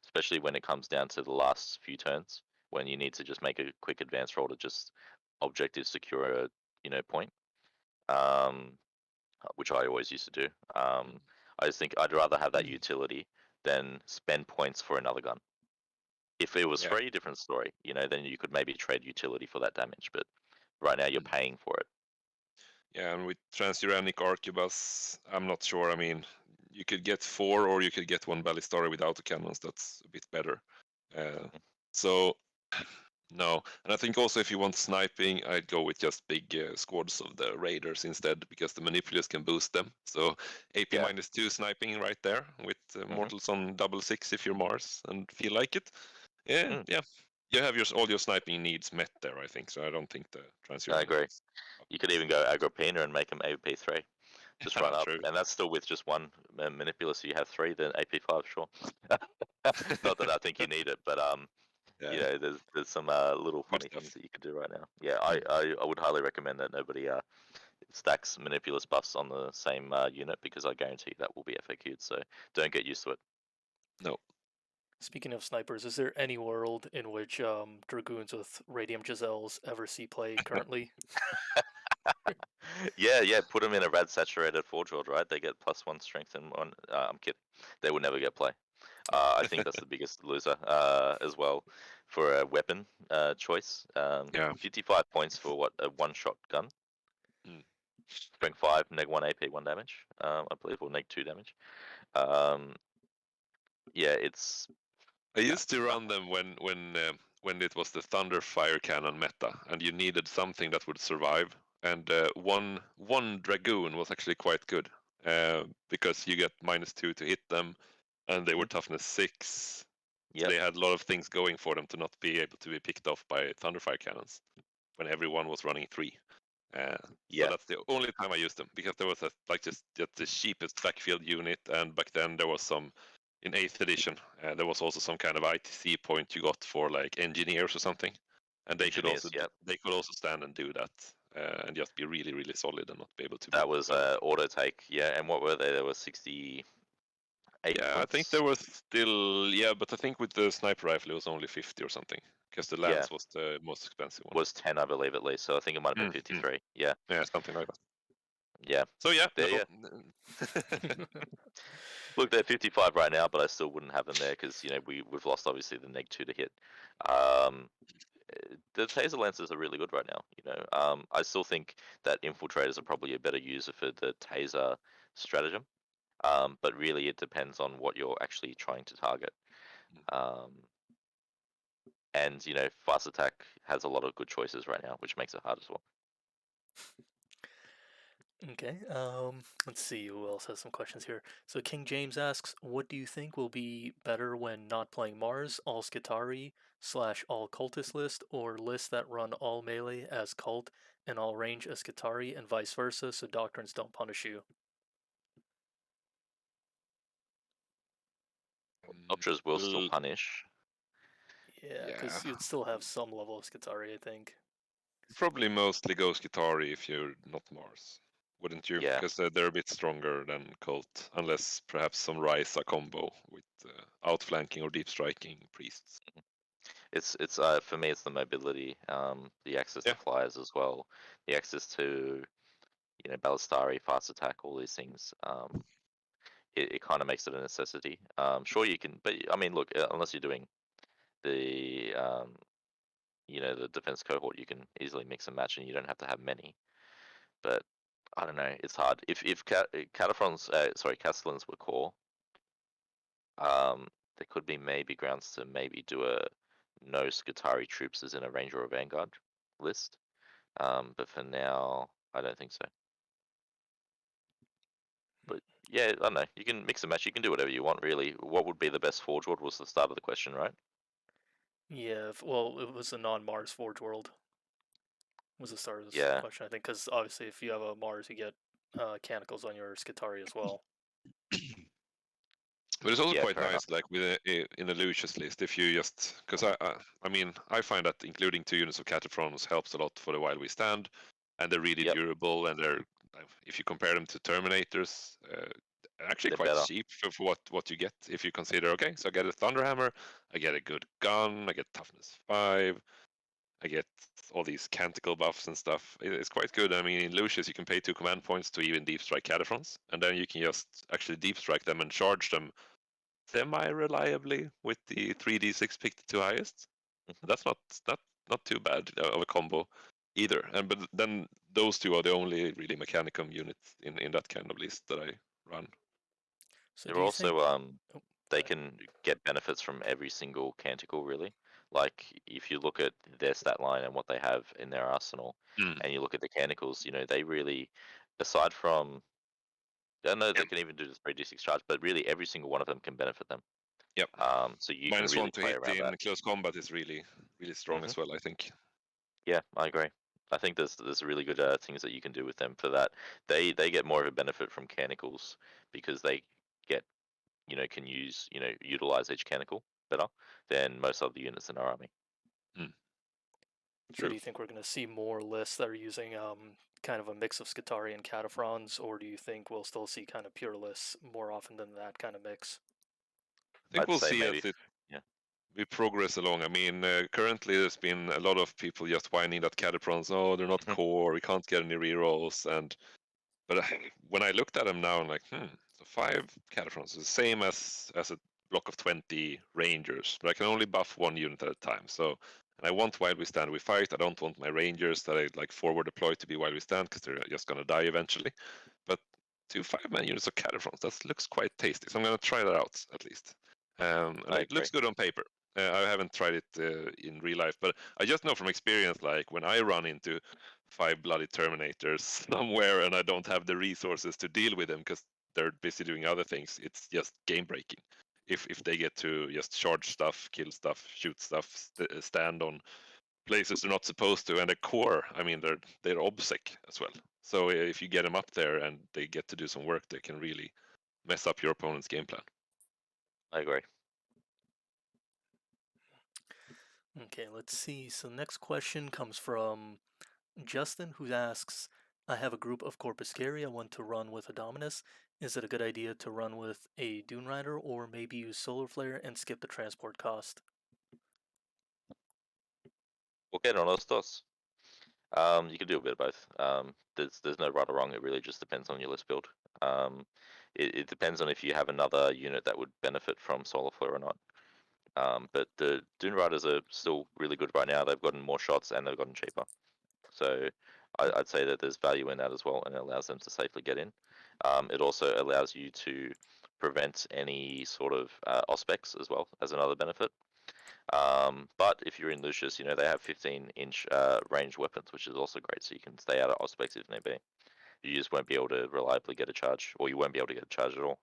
Especially when it comes down to the last few turns, when you need to just make a quick advance roll to just objective secure a point, um, which I always used to do. I just think I'd rather have that utility than spend points for another gun. If it was Yeah. free, different story. Then you could maybe trade utility for that damage, but right now you're Mm. paying for it. Yeah, and with Transuranic Arquebus, I'm not sure. I mean, you could get 4 or you could get 1 Ballistari with autocannons. That's a bit better. So no, and I think also if you want sniping, I'd go with just big squads of the raiders instead, because the manipulus can boost them. So AP Yeah. -2 sniping right there with Hmm. mortals on 6/6 if you're Mars and feel like it. Yeah, Mm, yeah. You have all your sniping needs met there, I think. So I don't think the I Transuranic agree. is up You could against even go Agrippina and make them AP3. Just run up, true. and that's still with just 1 manipulus. So you have 3, then AP5, sure. Not that I think you need it, but Yeah, there's some little good funny things stuff. that you could do right now. Yeah, I would highly recommend that nobody stacks manipulus buffs on the same unit, because I guarantee that will be FAQ'd. So don't get used to it. No. Speaking of snipers, is there any world in which dragoons with radium Giselles ever see play currently? Yeah. Put them in a rad saturated forge world, right? They get +1 strength and 1. I'm kidding. They will never get play. I think that's the biggest loser as well for a weapon choice. Yeah. 55 points for what, a 1-shot gun. Mm. Strength 5, -1 AP, 1 damage, I believe, or -2 damage. Um, yeah, it's I nah, used to nah. run them when it was the Thunder Fire Cannon meta, and you needed something that would survive. And one Dragoon was actually quite good, because you get -2 to hit them, and they were Mhm. toughness 6. So Yep. they had a lot of things going for them to not be able to be picked off by Thunderfire cannons when everyone was running 3. So Yeah. that's the only time I used them, because there was just the cheapest backfield unit, and back then there was some in 8th edition. There was also some kind of ITC point you got for like engineers or something, and Engineers. Yep. they could also stand and do that, and just be really really solid and not be able to be That was well. auto take. Yeah. And what were they? There was 68 Yeah, I think points. there was still, but I think with the sniper rifle it was only 50 or something, because the Yeah. lance was the most expensive one. Was 10, I believe, at least. So I think it might have been Mm. 53. Yeah. Yeah, something like that. Yeah. So yeah, There, no. yeah. Look, they're 55 right now, but I still wouldn't have them there because we've lost obviously the neg 2 to hit. The taser lancers are really good right now. I still think that infiltrators are probably a better user for the taser stratagem. But really, it depends on what you're actually trying to target. Um, and fast attack has a lot of good choices right now, which makes it hard as well. Okay, let's see who else has some questions here. So King James asks, what do you think will be better when not playing Mars, all Skitarii / all cultist list, or lists that run all melee as cult and all range as Skitarii and vice versa, so doctrines don't punish you? Ultras will still Well, punish. Yeah, yeah, because you'd still have some level of Skitarii, I think. probably mostly Ghost Guitari if you're not Mars, wouldn't you? Yeah, Because they're a bit stronger than Cult, unless perhaps some Ryza combo with outflanking or deep striking priests. it's for me it's the mobility, the access Yeah, to flyers as well, the access to Ballistari, fast attack, all these things. It kind of makes it a necessity. Sure you can, but I mean, look, unless you're doing the the defense cohort, you can easily mix and match, and you don't have to have many. But I don't know, it's hard. If Cataphrons, sorry, Castellans were core, there could be maybe grounds to maybe do a no Skitarii troops as in a Ranger or Vanguard list. But for now, I don't think so. But yeah, I don't know. You can mix and match. You can do whatever you want, really. What would be the best Forge World was the start of the question, right? Yeah, well, it was a non-Mars Forge World was the start of this Yeah, question, I think, because obviously if you have a Mars, you get Canticles on your Skitarii as well. but it's also yeah, quite fair enough. nice, like with in a Lucius list, if you just because I mean I find that including 2 units of Cataphrons helps a lot for the while we stand, and they're really Yep, durable, and they're if you compare them to Terminators, actually they're quite better. cheap for what you get if you consider okay, so I get a Thunderhammer, I get a good gun, I get toughness 5, I get all these canticle buffs and stuff. It's quite good. I mean, in Lucius, you can pay 2 command points to even deep strike Cataphrons, and then you can just actually deep strike them and charge them semi-reliably with the 3d6 pick the 2 highest. Mhm. That's not too bad of a combo either. And but then those 2 are the only really Mechanicum units in that kind of list that I run. So do They're you also think? Oh, go they ahead. can get benefits from every single canticle, really. Like if you look at their stat line and what they have in their arsenal, Mm. and you look at the canticles, they really, aside from, I know they Yep. can even do this 3d6 charge, but really every single one of them can benefit them. Yep. So you can Minus really one to play hit around that. in close combat is really strong Hmm. as well, I think. Yeah, I agree. I think there's really good things that you can do with them for that. They get more of a benefit from canicles because they get can utilize each canicle better than most other units in our army. Mm. So do True. you think we're going to see more lists that are using kind of a mix of Skitarii and Cataphrons, or do you think we'll still see kind of pure lists more often than that kind of mix? I think I'd we'll say see maybe, as it yeah. we progress along. I mean, currently there's been a lot of people just whining that Cataprons, oh, they're not Mhm. core, we can't get any rerolls, and but when I looked at them now, I'm like, so 5 Cataprons is the same as a block of 20 Rangers, but I can only buff 1 unit at a time. So, and I want while we stand, we fight. I don't want my Rangers that I like forward deploy to be while we stand because they're just gonna die eventually. But 2 5-man units of Cataprons, that looks quite tasty. So I'm gonna try that out at least. And I it agree. looks good on paper. I haven't tried it in real life, but I just know from experience, like when I run into 5 bloody Terminators somewhere and I don't have the resources to deal with them because they're busy doing other things, it's just game breaking. If they get to just charge stuff, kill stuff, shoot stuff, stand on places they're not supposed to, and a core, I mean, they're obsec as well. So if you get them up there and they get to do some work, they can really mess up your opponent's game plan. I agree. Okay, let's see. So next question comes from Justin, who asks, I have a group of Corpuscaria I want to run with a Dominus. Is it a good idea to run with a Dune Rider or maybe use Solar Flare and skip the transport cost? Okay, no los dos. You can do a bit of both. There's no right or wrong. It really just depends on your list build. It depends on if you have another unit that would benefit from Solar Flare or not. But the Dune Riders are still really good right now. They've gotten more shots and they've gotten cheaper. So I'd say that there's value in that as well, and it allows them to safely get in. It also allows you to prevent any sort of Auspex as well as another benefit. But if you're in Lucius, you know, they have 15-inch range weapons, which is also great, so you can stay out of Auspex if need be. You just won't be able to reliably get a charge, or you won't be able to get a charge at all.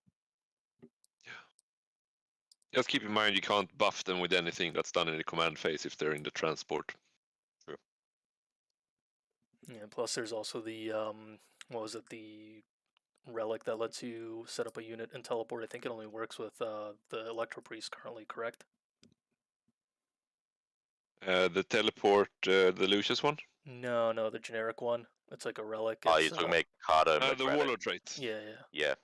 Just keep in mind you can't buff them with anything that's done in the command phase if they're in the transport. True. Yeah, plus there's also the what was it, the relic that lets you set up a unit and teleport. I think it only works with the Electro Priest currently, correct? The teleport, the Lucius one? No, the generic one. It's like a relic. Oh, It's you're talking about Cardo The Mechanic. Warlord trait. yeah. Yeah.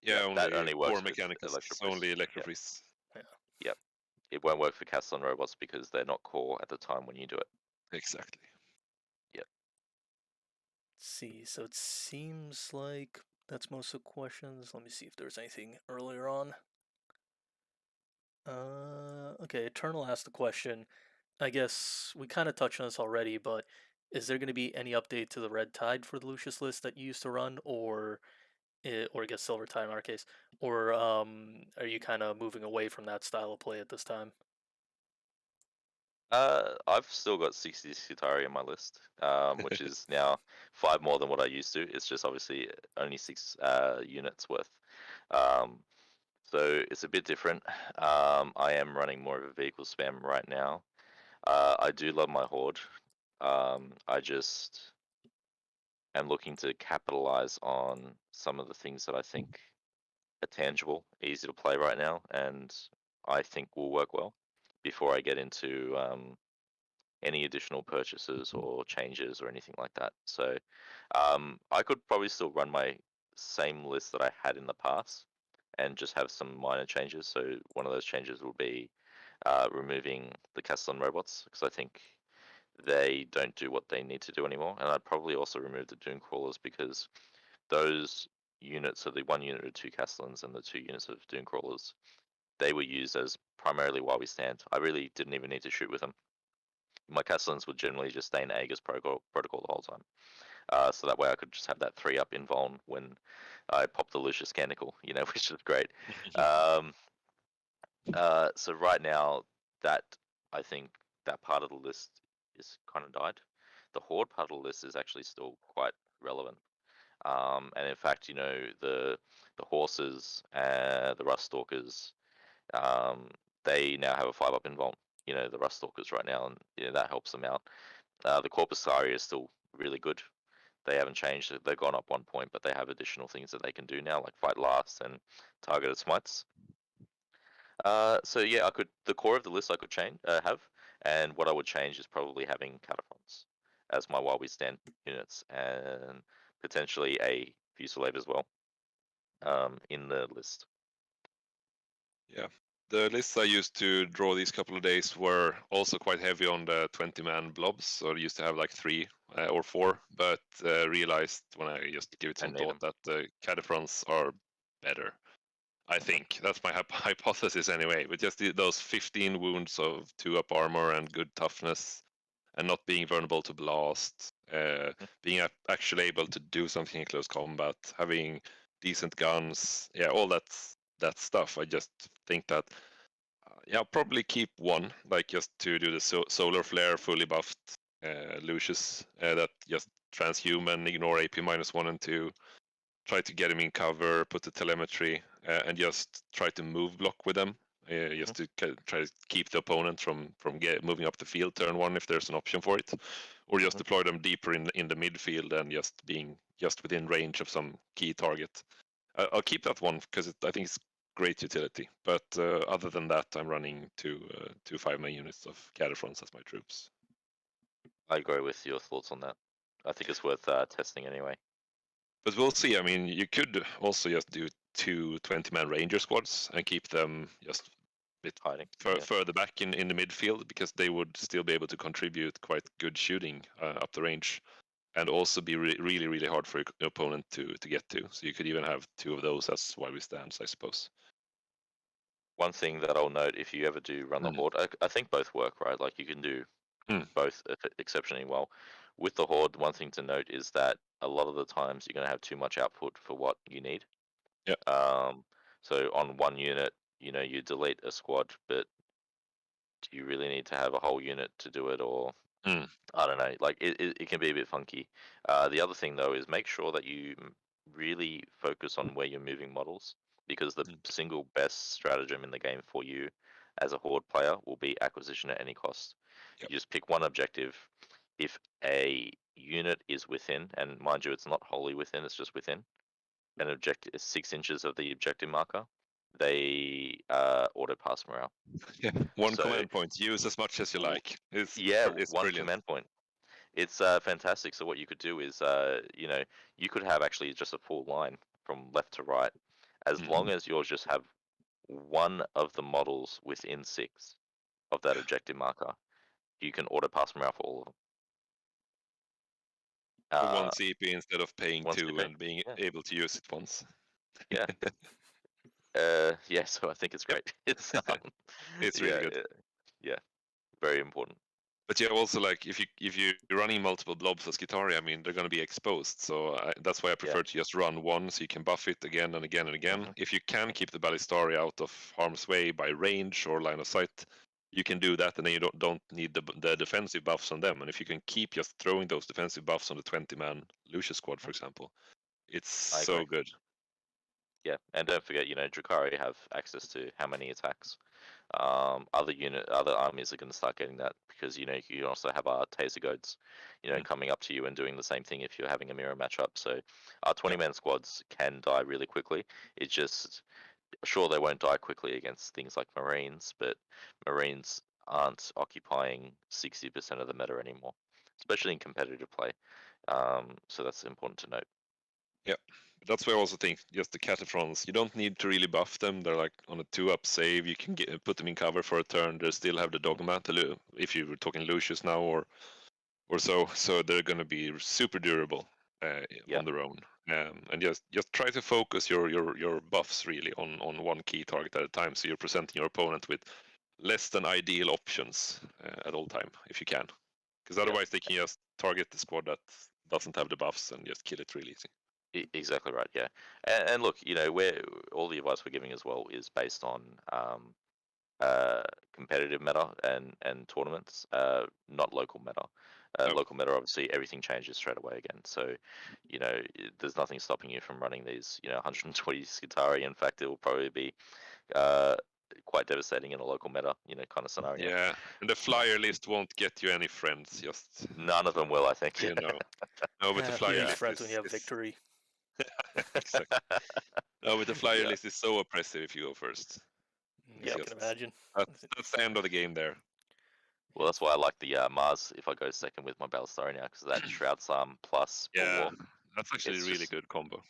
Yeah, that only only War works with Mechanicus. It's Electro only Priest. Electro Yeah. Priests. Yep. It won't work for Castellan robots because they're not core at the time when you do it. Exactly. Let's see, so it seems like that's most of the questions. Let me see if there's anything earlier on. Okay, Eternal asked the question. I guess we kind of touched on this already, but is there going to be any update to the Red Tide for the Lucius list that you used to run, or I guess Silver Tide in our case, or are you kind of moving away from that style of play at this time? I've still got 60 Skitari on my list, which is now 5 more than what I used to. It's just obviously only 6 units worth. So it's a bit different. I am running more of a vehicle spam right now. I do love my Horde. I just am looking to capitalize on some of the things that I think are tangible, easy to play right now, and I think will work well before I get into any additional purchases or changes or anything like that. So I could probably still run my same list that I had in the past and just have some minor changes. So one of those changes will be removing the Castellan robots because I think they don't do what they need to do anymore. And I'd probably also remove the Dune Crawlers because those units, so the 1 unit of 2 Castellans and the 2 units of Dune Crawlers, they were used as primarily while we stand. I really didn't even need to shoot with them. My Castellans would generally just stay in Aegis protocol the whole time. So that way I could just have that 3-up in Vuln when I pop the Lucius Canticle, you know, which is great. So right now, that I think that part of the list is kind of died. The Horde part of the list is actually still quite relevant. And in fact, you know, the horses, the Rust Stalkers, they now have a 5-up in Vuln. You know, the Rust Stalkers right now, and you know, that helps them out. The Corpusari is still really good. They haven't changed. They've gone up 1 point, but they have additional things that they can do now, like fight last and targeted smites. So yeah, the core of the list I could have, and what I would change is probably having Cataphrons as my while we stand units, and potentially a Fusillade as well in the list. Yeah. The lists I used to draw these couple of days were also quite heavy on the 20-man blobs. So I used to have like 3 or 4, but realized when I just give it some And need thought them. that the Cataphrons are better. I think that's my hypothesis anyway. But just those 15 wounds of 2-up armor and good toughness, and not being vulnerable to blast, being actually able to do something in close combat, having decent guns, yeah, all that stuff. I just think that, yeah, I'll probably keep 1, like just to do the solar flare fully buffed Lucius, that just transhuman, ignore AP -1 and 2. Try to get him in cover, put the telemetry, and just try to move block with them, just to try to keep the opponent from moving up the field turn 1 if there's an option for it, or just deploy them deeper in the midfield and just being just within range of some key target. I'll keep that 1 because I think it's great utility. But other than that, I'm running 2 5-man units of Cataphrons as my troops. I agree with your thoughts on that. I think it's worth testing anyway. But we'll see. I mean, you could also just do 2 20-man ranger squads and keep them just bit hiding. Yeah. further back in the midfield, because they would still be able to contribute quite good shooting up the range, and also be really, really hard for your opponent to get to. So you could even have two of those as wide stands, I suppose. One thing that I'll note, if you ever do run the Horde, I think both work, right? Like you can do both exceptionally well. With the Horde, one thing to note is that a lot of the times you're going to have too much output for what you need. Yeah. So on one unit, you delete a squad, but do you really need to have a whole unit to do it, or I don't know. Like it can be a bit funky. The other thing though is make sure that you really focus on where you're moving models, because the single best stratagem in the game for you as a Horde player will be acquisition at any cost. Yep. You just pick one objective. If a unit is within, and mind you, it's not wholly within, it's just within an objective, 6 inches of the objective marker, they auto pass morale. Yeah, one So command point. Use as much as you like. It's one brilliant. command point. It's fantastic. So what you could do is, you could have actually just a full line from left to right, as long as yours just have one of the models within 6 of that objective marker. You can auto pass morale for all of them. For one CP instead of paying 2 CP. and being able to use it once. Yeah. Yeah. So I think it's great. It's it's really good. Yeah. Very important. But yeah, also like if you're running multiple blobs as Skitaria, I mean they're going to be exposed. So that's why I prefer to just run one, so you can buff it again and again and again. If you can keep the Ballistaria out of harm's way by range or line of sight, you can do that, and then you don't need the defensive buffs on them. And if you can keep just throwing those defensive buffs on the 20-man Lucius squad, for example, it's so good. Yeah, and don't forget, Drukhari have access to how many attacks. Other armies are going to start getting that, because you also have our taser goads, coming up to you and doing the same thing if you're having a mirror matchup. So our 20-man squads can die really quickly. It's just, sure, they won't die quickly against things like Marines, but Marines aren't occupying 60% of the meta anymore, especially in competitive play. So that's important to note. Yeah, that's why I also think just the Catatrons, you don't need to really buff them. They're like on a 2-up save. You can put them in cover for a turn. They still have the Dogma if you were talking Lucius now or so. So they're going to be super durable on their own. And just try to focus your buffs really on one key target at a time, so you're presenting your opponent with less than ideal options at all time if you can, because otherwise they can just target the squad that doesn't have the buffs and just kill it really easy. Exactly right. Yeah, and look, where all the advice we're giving as well is based on competitive meta and tournaments, not local meta. Local meta, obviously, everything changes straight away again. So, there's nothing stopping you from running these, 120 Skitari. In fact, it will probably be quite devastating in a local meta, kind of scenario. Yeah, and the flyer list won't get you any friends. Just none of them will, I think. No, but the flyer you need list friends when you have is victory. exactly. No, but the flyer list is so oppressive if you go first. Yeah, I can imagine. That's the end of the game there. Well, that's why I like the Mars if I go second with my Ballistaria now, because that Shroud's Arm plus Yeah, Bulwark. that's actually a really good combo.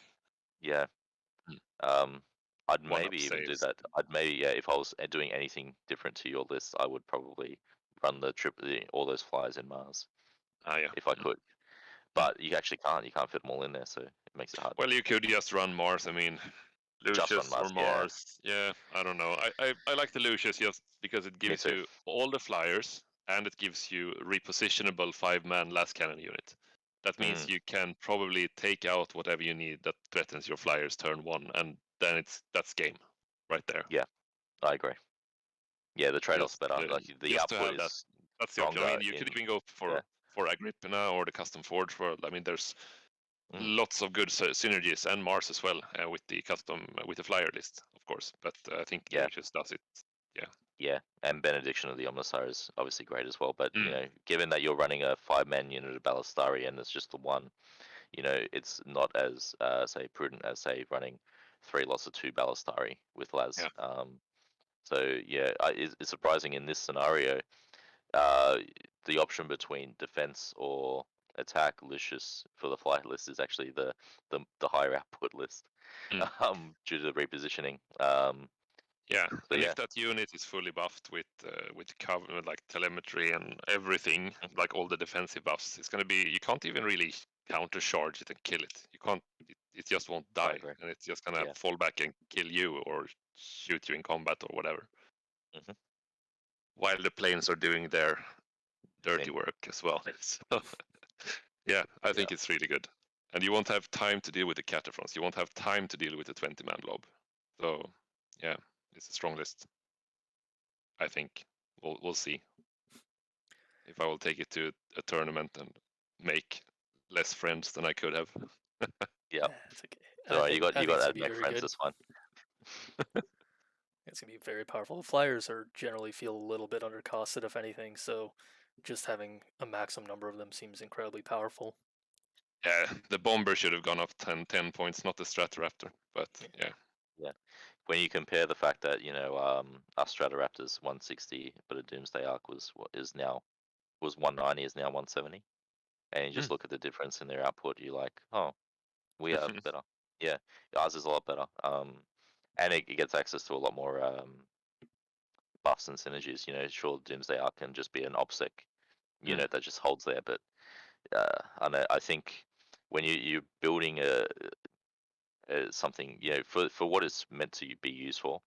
Yeah. I'd One maybe up even do saves. that. if I was doing anything different to your list, I would probably run all those flyers in Mars. Yeah. If I could. But you actually can't. You can't fit them all in there, so it makes it hard. Well, you could just run Mars. I mean, Lucius or Mars. Yeah, I don't know. I like the Lucius just because it gives you all the flyers, and it gives you repositionable 5-man last cannon unit. That means you can probably take out whatever you need that threatens your flyers turn 1, and then that's game right there. Yeah, I agree. Yeah, the trade-off's better. Like the output is that's the option. I mean, you could even go for Agrippina or the custom forge world. I mean, there's lots of good synergies, and Mars as well with the flyer list, of course. But I think Lucius does it. Yeah. Yeah, and Benediction of the Omnissiah is obviously great as well. But given that you're running a 5-man unit of Ballistari and it's just the one, it's not as say prudent as say running 3 lots of 2 Ballistari with Laz. Yeah. So yeah, it's surprising in this scenario. The option between defense or attack, Lucius for the flight list is actually the higher output list, due to the repositioning. Yeah, So and yeah, if that unit is fully buffed with cover, like telemetry and everything, like all the defensive buffs, it's gonna be, you can't even really counter charge it and kill it. You can't. It just won't I die, agree. and it's just gonna Yeah. fall back and kill you or shoot you in combat or whatever. Hmm. While the planes are doing their dirty Thing. work as well. So yeah, I Yeah. think it's really good. And you won't have time to deal with the Cataphrons. You won't have time to deal with the 20-man blob. So yeah, it's a strong list. I think we'll see if I will take it to a tournament and make less friends than I could have. Yeah. It's okay. So I you think got it's gonna be Admech very friends. good. That's fine. It's gonna be very powerful. The flyers are generally feel a little bit undercosted, if anything, so just having a maximum number of them seems incredibly powerful. Yeah, the bomber should have gone up 10 points, not the Stratoraptor. But Yeah. yeah. Yeah. When you compare the fact that our Stratoraptor's 160, but a Doomsday Arc was 190, is now 170, and you just Mm. look at the difference in their output, you're like, oh, we are better. Yeah, ours is a lot better. And it gets access to a lot more buffs and synergies. Sure, Doomsday Arc can just be an OPSEC Mm. unit that just holds there, but I know, I think when you're building something, for what it's meant to be used for,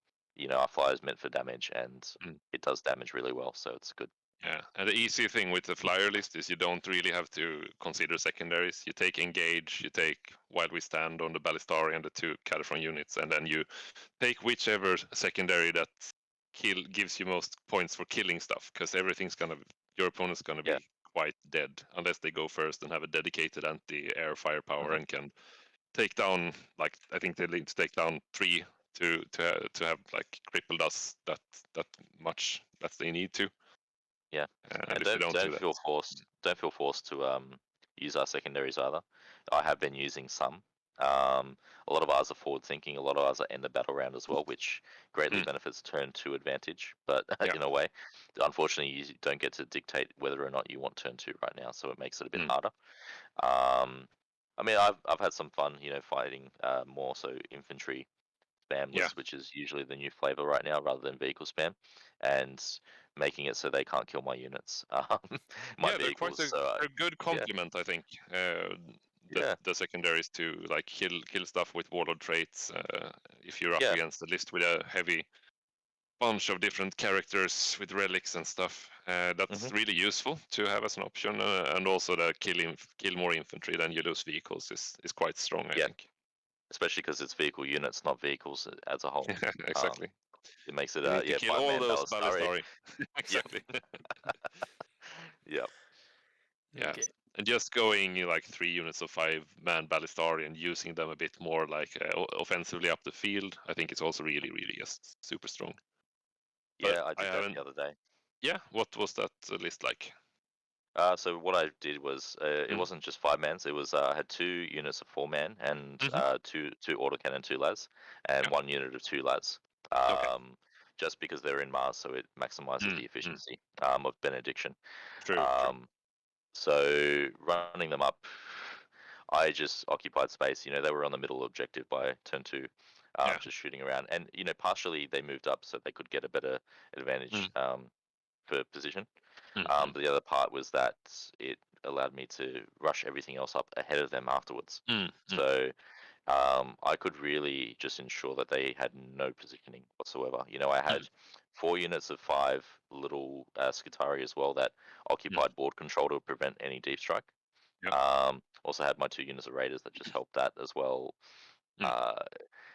our flyer is meant for damage, and Mm. it does damage really well, so it's good. Yeah, and the easy thing with the flyer list is you don't really have to consider secondaries. You take Engage, you take While We Stand on the Ballistari and the 2 Californ units, and then you take whichever secondary that gives you most points for killing stuff, because your opponent's gonna Yeah. be quite dead unless they go first and have a dedicated anti-air firepower Hmm. and can take down, like, I think they need to take down 3 to have like crippled us that much that they need to. Yeah, And and if they don't don't do don't that, feel forced. Don't feel forced to use our secondaries either. I have been using some. A lot of ours are forward thinking. A lot of ours are end the battle round as well, which greatly mm, benefits turn two advantage. But yeah, in a way, unfortunately, you don't get to dictate whether or not you want turn two right now, so it makes it a bit mm, harder. Um, I mean, I've had some fun, fighting more so infantry spam yeah, lists, which is usually the new flavor right now, rather than vehicle spam, and making it so they can't kill my units, my yeah. They're quite vehicles. So a good yeah, complement, I think. yeah, The secondaries to like kill stuff with warlord traits. If you're up yeah. against a list with a heavy bunch of different characters with relics and stuff, Hmm. that's really useful to have as an option. And also the kill more infantry than you lose vehicles is quite strong, I Yeah, think. especially because it's vehicle units, not vehicles as a whole. Um, Exactly. it makes it You need to yeah, kill all 5-man those Ballistari. Ballistari. Yep. Exactly. Yep. Yeah. Okay. And just going like 3 units of 5-man Ballistari and using them a bit more like offensively up the field, I think it's also really, really just super strong. But Yeah, I I did that haven't. the other day. Yeah, what was that list like? So what I did was it Mm. wasn't just 5-mans. It was I had 2 units of 4-man and Hmm. two autocannon 2 lads and Yeah. 1 unit of 2 lads. Okay. Just because they're in Mars, so it maximizes Mm. the Mm. efficiency of benediction. True. True. Um, so running them up, I just occupied space. They were on the middle objective by turn two, Yeah. just shooting around, and partially they moved up so they could get a better advantage Mm. for position. Mm. Mm. But the other part was that it allowed me to rush everything else up ahead of them afterwards. Mm. Mm. So I could really just ensure that they had no positioning whatsoever. I Mm. had 4 units of 5 little Skitari as well that Mm. occupied board control to prevent any deep strike. Yeah. Also had my 2 units of Raiders that just helped that as well. Mm. Uh,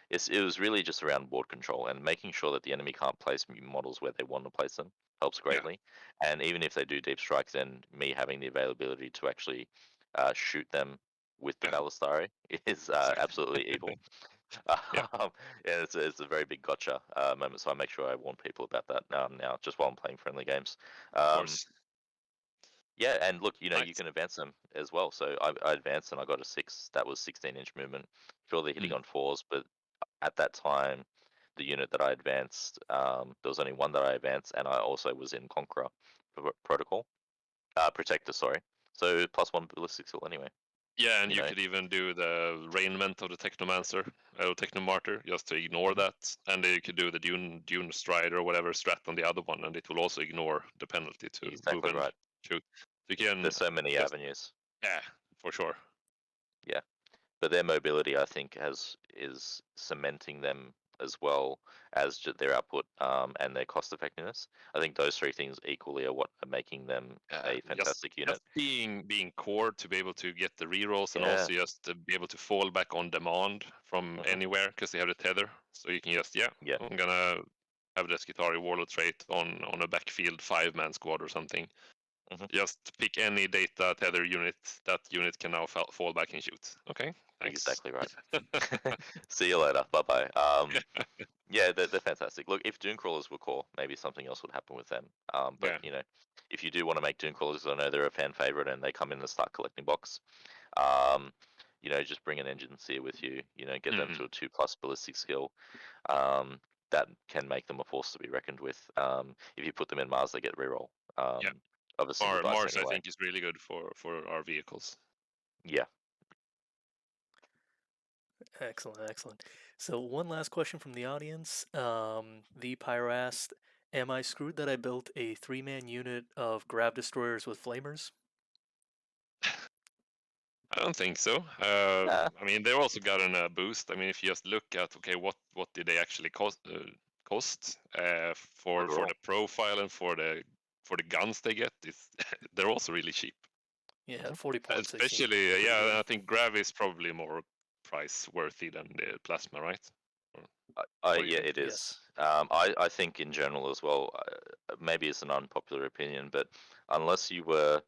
it was really just around board control and making sure that the enemy can't place models where they want to place them helps Yeah. greatly. And even if they do deep strikes, then me having the availability to actually shoot them with the Yeah. Ballistari is Exactly. absolutely evil. Yeah. And it's a very big gotcha moment. So I make sure I warn people about that now, just while I'm playing friendly games. Of Um, course. yeah, and look, you Nice. can advance them as well. So I advanced and I got a 6. That was 16-inch movement. Sure, they're hitting Mm. on 4s, but at that time, the unit that I advanced, there was only one that I advanced, and I also was in Conqueror Protocol, Protector, sorry. So +1 ballistic skill anyway. Yeah, and You you know, could even do the raiment of the Technomancer, or Technomartyr, just to ignore that. And then you could do the Dune Strider or whatever strat on the other one, and it will also ignore the penalty to move exactly and right. shoot. So you can There's so many just, avenues. yeah, for sure. Yeah. But their mobility, I think, is cementing them as well as their output and their cost effectiveness. I think those three things equally are what are making them a Just fantastic unit. being core to be able to get the rerolls and Yeah. also just to be able to fall back on demand from Hmm. anywhere because they have the tether. So you can just, Yeah. I'm gonna have the Skitarii Warlord trait on a backfield 5-man squad or something. Hmm. Just pick any data tether unit. That unit can now fall back and shoot. Okay, thanks. Exactly right. See you later. Bye bye. Yeah, they're fantastic. Look, if Dune Crawlers were core, maybe something else would happen with them. But Yeah, you know, if you do want to make Dune Crawlers, I know they're a fan favorite and they come in the start collecting box. Um, you know, just bring an engine seer with you. You know, get them mm to a 2+ ballistic skill. Um, that can make them a force to be reckoned with. If you put them in Mars, they get reroll yeah. of a single dice Mars, I anyway. think, is really good for our vehicles. Yeah. Excellent, excellent. So one last question from the audience. The Pyro asked, "Am I screwed that I built a 3-man unit of Grav Destroyers with flamers?" I don't think so. Nah. I mean, they've also gotten a boost. I mean, if you just look at okay, what did they actually cost for Overall. the profile and for the guns they get? It's they're also really cheap. Yeah, Mhm. 40 points. They seem Especially, pretty yeah, good. I think Grav is probably more price worthy than the Plasma, right? Or what do you Yeah, think? it is. Yes. I think in general as well, maybe it's an unpopular opinion, but unless you were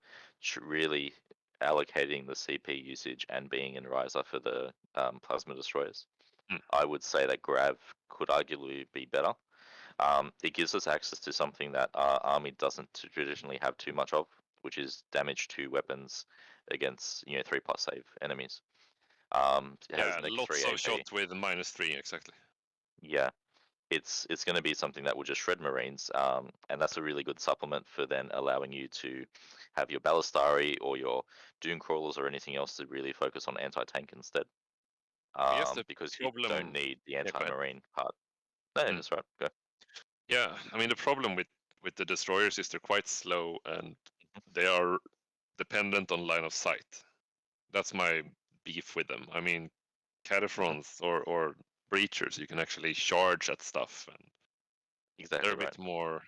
really allocating the CP usage and being in Riser for the plasma destroyers, Mm, I would say that Grav could arguably be better. It gives us access to something that our army doesn't traditionally have too much of, which is damage to weapons against 3+ save enemies. It has yeah, next 3 lots of AP. shots with -3 exactly. Yeah, it's going to be something that will just shred Marines, and that's a really good supplement for then allowing you to have your Ballistari or your Dune Crawlers or anything else to really focus on anti-tank instead, I guess the because you don't problem. need the Yeah, go ahead. anti-marine part. No, Mm. that's right. Go. Yeah, I mean the problem with the destroyers is they're quite slow and they are dependent on line of sight. That's my beef with them. I mean, Mhm. Cataphrons or breachers, you can actually charge at stuff, and they're Exactly a right. bit more.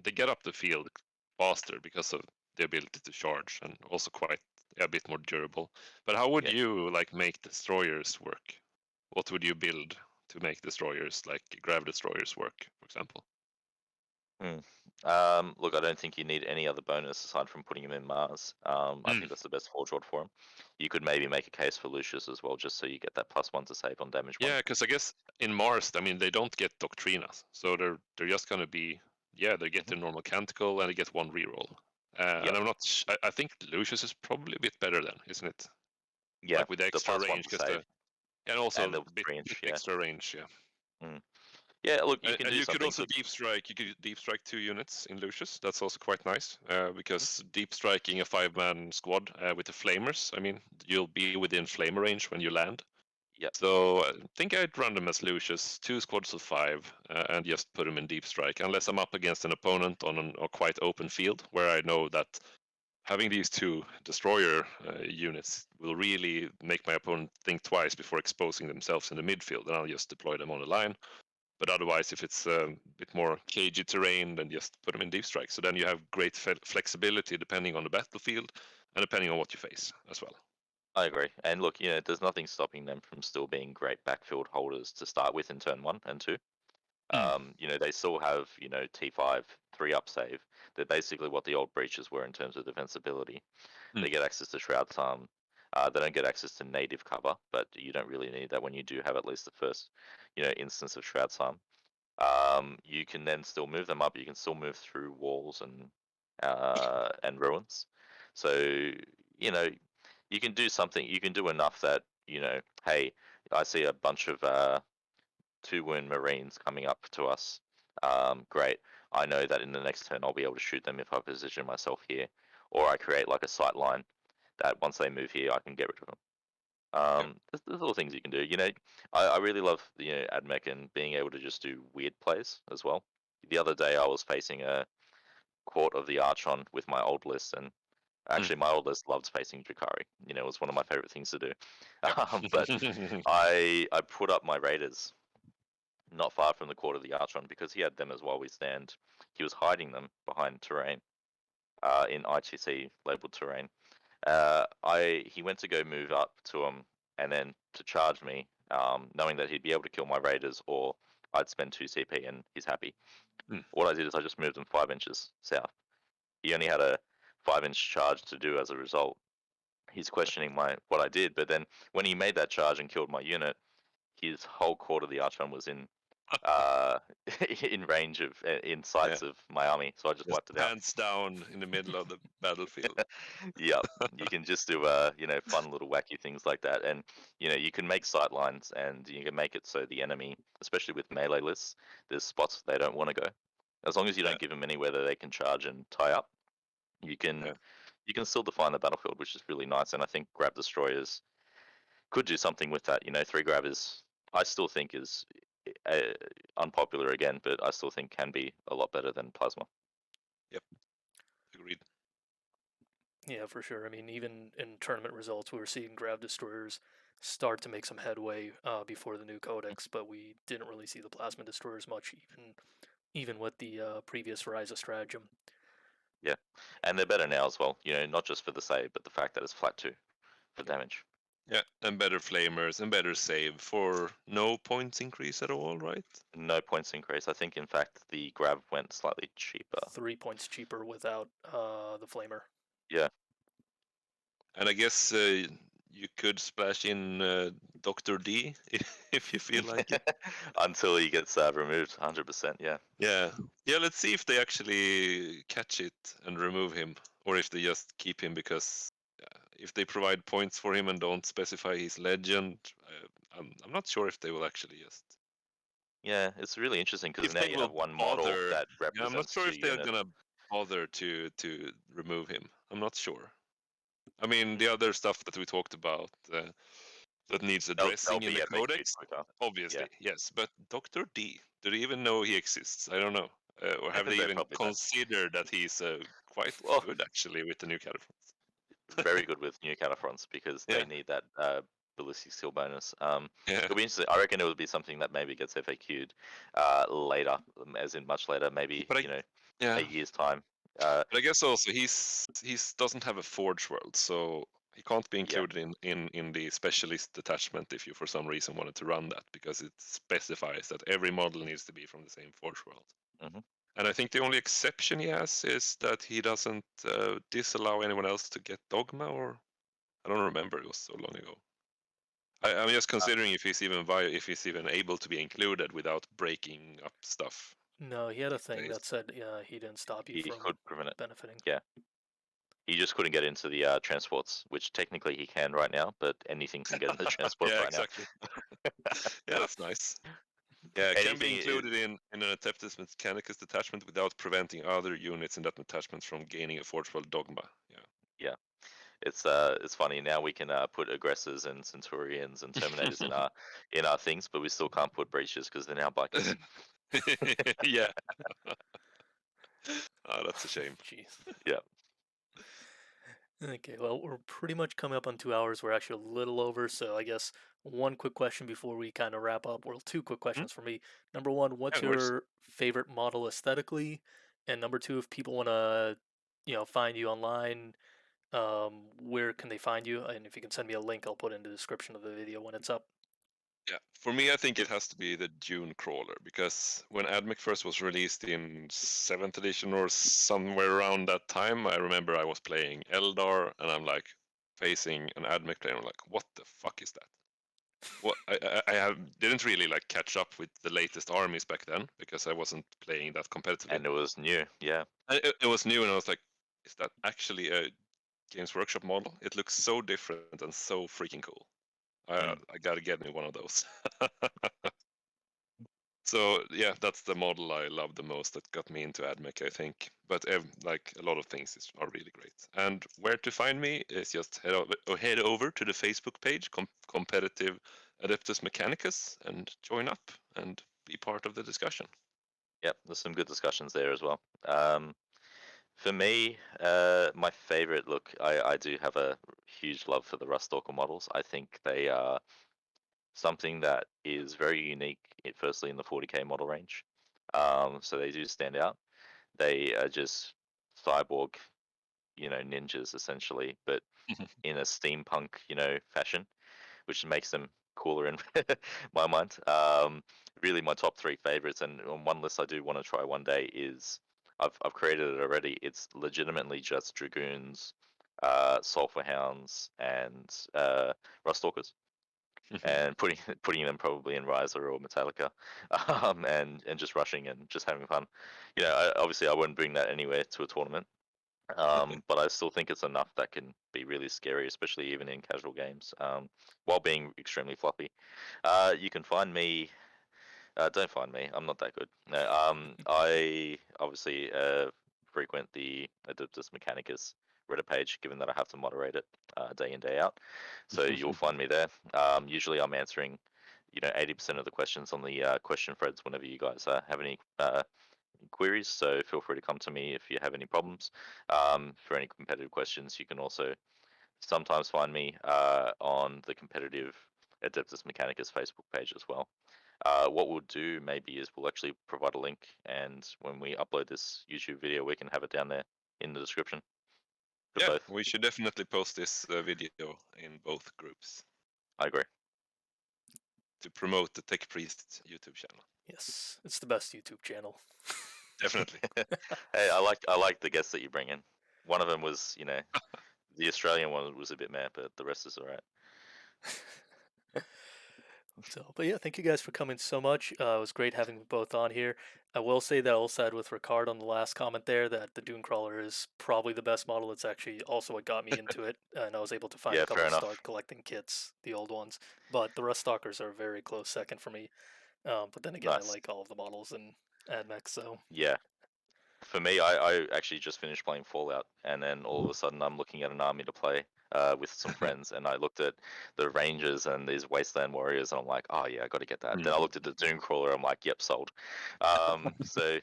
They get up the field faster because of the ability to charge, and also quite a bit more durable. But how would Yeah. you like make destroyers work? What would you build to make destroyers like grav destroyers work, for example? Hmm. Look, I don't think you need any other bonus aside from putting him in Mars. I Mm. think that's the best forge rod for him. You could maybe make a case for Lucius as well, just so you get that +1 to save on damage Yeah, one. because I guess in Mars, I mean, they don't get Doctrinas, so they're just gonna be, yeah, they get Hmm. their normal Canticle and they get one reroll. Yeah. And I'm not, I think Lucius is probably a bit better then, isn't it? Yeah. Like with the The extra +1 range, to because save and and also the a bit range. Yeah. extra range, yeah. Mm. Yeah. Look, you And, can and do you could something also to. deep strike. You could deep strike 2 units in Lucius. That's also quite nice Mhm. because deep striking a 5-man squad with the flamers. I mean, you'll be within flamer range when you land. Yep. So I think I'd run them as Lucius, 2 squads of 5, and just put them in deep strike. Unless I'm up against an opponent on a quite open field, where I know that having these 2 destroyer units will really make my opponent think twice before exposing themselves in the midfield, and I'll just deploy them on the line. But otherwise, if it's a bit more cagey terrain, then just put them in deep strike. So then you have great flexibility depending on the battlefield and depending on what you face as well. I agree. And look, there's nothing stopping them from still being great backfield holders to start with in turn 1 and 2. Mm, They still have, T5, 3-up save. They're basically what the old breaches were in terms of defensibility. mm. They get access to Shroud Time. They don't get access to native cover, but you don't really need that when you do have at least the first, instance of Shroud Time. You can then still move them up. You can still move through walls and ruins. So you know you can do something. You can do enough that hey, I see a bunch of 2 wound Marines coming up to us. Great. I know that in the next turn I'll be able to shoot them if I position myself here, or I create like a sight line that once they move here, I can get rid of them. There's little things you can do. I really love Admech and being able to just do weird plays as well. The other day I was facing a Court of the Archon with my old list, and actually my old list loved facing Drakari. It was one of my favorite things to do. But I put up my Raiders not far from the Court of the Archon because he had them as while we stand. He was hiding them behind terrain, in ITC labeled terrain. He went to go move up to him and then to charge me, knowing that he'd be able to kill my Raiders or I'd spend 2 CP and he's happy. What I did is I just moved him 5 inches south. He only had a 5-inch charge to do as a result. He's questioning what I did, but then when he made that charge and killed my unit, his whole Court of the Archon was in in range of in sights of my army, so I just wiped it out. Hands down in the middle of the battlefield. Yep, you can just do fun little wacky things like that, and you can make sight lines, and you can make it so the enemy, especially with melee lists, there's spots they don't want to go. As long as you don't give them anywhere that they can charge and tie up, you can still define the battlefield, which is really nice. And I think grab destroyers could do something with that. 3 grab is, I still think, is unpopular again, but I still think can be a lot better than plasma. Yep, agreed. Yeah, for sure. I mean, even in tournament results, we were seeing grab destroyers start to make some headway before the new codex, but we didn't really see the plasma destroyers much, even with the previous Ryza stratagem. Yeah, and they're better now as well. Not just for the save, but the fact that it's flat 2 for damage. Yeah, and better flamers and better save for no points increase at all, right? No points increase. I think, in fact, the grab went slightly cheaper. 3 points cheaper without the flamer. Yeah. And I guess you could splash in Dr. D if you feel like it. Until he gets removed, 100%. Yeah. Yeah. Let's see if they actually catch it and remove him, or if they just keep him because if they provide points for him and don't specify his legend, I'm not sure if they will actually just. Yeah, it's really interesting because If now they you will have one model bother, that yeah, I'm not represents sure 2 if they're units. gonna bother to remove him. I'm not sure. I mean, the other stuff that we talked about that needs addressing in the codex, obviously, yes. But Dr. D, do they even know he exists? I don't know. Or have they even considered that he's quite good actually with the new Cataphrons? Very good with new Cataphrons because they need that ballistic skill bonus. It'll be interesting. I reckon it would be something that maybe gets FAQ'd later, as in much later, maybe a year's time. But I guess also he doesn't have a Forge World, so he can't be included in the specialist detachment if you for some reason wanted to run that, because it specifies that every model needs to be from the same Forge World. Mm-hmm. And I think the only exception he has is that he doesn't disallow anyone else to get Dogma, or I don't remember, it was so long ago. I'm just considering if he's even able to be included without breaking up stuff. No, he had a thing that said he didn't stop you from benefiting. Yeah. He just couldn't get into the transports, which technically he can right now, but anything can get in the transports right exactly. Yeah, that's nice. Yeah, it can be included in an Adeptus Mechanicus detachment without preventing other units in that detachment from gaining a Forge World Dogma. Yeah. It's funny now we can put aggressors and centurions and terminators in our things, but we still can't put breaches because they're now bikers. Yeah. Oh, that's a shame. Jeez. Yeah. Okay, well, we're pretty much coming up on 2 hours. We're actually a little over, so I guess one quick question before we kind of wrap up. Well, 2 quick questions for me. Number 1, what's your favorite model aesthetically? And number 2, if people want to, find you online, where can they find you? And if you can send me a link, I'll put in the description of the video when it's up. Yeah, for me, I think it has to be the Dune Crawler, because when Admech first was released in 7th edition or somewhere around that time, I remember I was playing Eldar and I'm like facing an Admech player. I'm like, what the fuck is that? What I didn't really like catch up with the latest armies back then because I wasn't playing that competitively. And it was new, yeah. It was new, and I was like, is that actually a Games Workshop model? It looks so different and so freaking cool. I gotta get me one of those. So yeah, that's the model I love the most that got me into Admech, I think. but like a lot of things are really great. And where to find me is just head over to the Facebook page, Competitive Adeptus Mechanicus, and join up and be part of the discussion. Yep, there's some good discussions there as well. For me, my favorite look, I do have a huge love for the Rustalker models. I think they are something that is very unique, firstly in the 40k model range. So they do stand out. They are just cyborg, ninjas essentially, but in a steampunk, fashion, which makes them cooler in my mind. Really, my top three favorites, and on one list I do want to try one day is I've created it already. It's legitimately just dragoons, sulfur hounds, and rustalkers, and putting them probably in Riser or Metallica, and just rushing and just having fun. Obviously I wouldn't bring that anywhere to a tournament, but I still think it's enough that can be really scary, especially even in casual games, while being extremely fluffy. You can find me. Don't find me. I'm not that good. No, I obviously frequent the Adeptus Mechanicus Reddit page, given that I have to moderate it day in day out. So you'll find me there. Usually, I'm answering, 80% of the questions on the question threads whenever you guys have any queries. So feel free to come to me if you have any problems. For any competitive questions, you can also sometimes find me on the competitive Adeptus Mechanicus Facebook page as well. What we'll do maybe is we'll actually provide a link, and when we upload this YouTube video, we can have it down there in the description for Yeah, both. we should definitely post this video in both groups I agree. to promote the Tech Priest YouTube channel. Yes, it's the best YouTube channel. Definitely. Hey, I like the guests that you bring in. One of them was, the Australian one was a bit mad, but the rest is alright. But yeah, thank you guys for coming so much. It was great having you both on here. I will say that I'll side with Rickard on the last comment there that the Dune Crawler is probably the best model. It's actually also what got me into it, and I was able to find a Yeah, couple fair to enough. start collecting kits, the old ones. But the Rust Stalkers are a very close second for me. But then again, I Nice. like all of the models in Admech, so Yeah. For me, I actually just finished playing Fallout, and then all of a sudden I'm looking at an army to play with some friends, and I looked at the Rangers and these Wasteland Warriors, and I'm like, oh yeah, I got to get that. Then I looked at the Doom Crawler, I'm like, yep, sold. So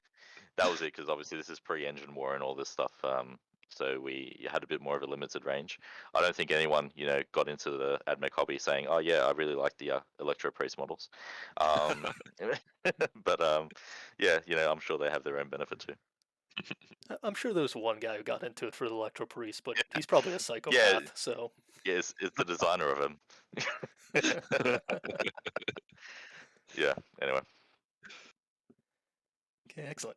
that was it, because obviously this is pre-Engine War and all this stuff. So we had a bit more of a limited range. I don't think anyone, got into the Admech hobby saying, "Oh yeah, I really like the Electro Priest models." Um, but yeah, I'm sure they have their own benefit too. I'm sure there was one guy who got into it for the Electro Priest, but he's probably a Yeah, psychopath, so. yeah, it's the designer of him. Yeah. Anyway. Okay, excellent.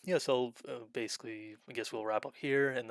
Yeah, so basically, I guess we'll wrap up here, and then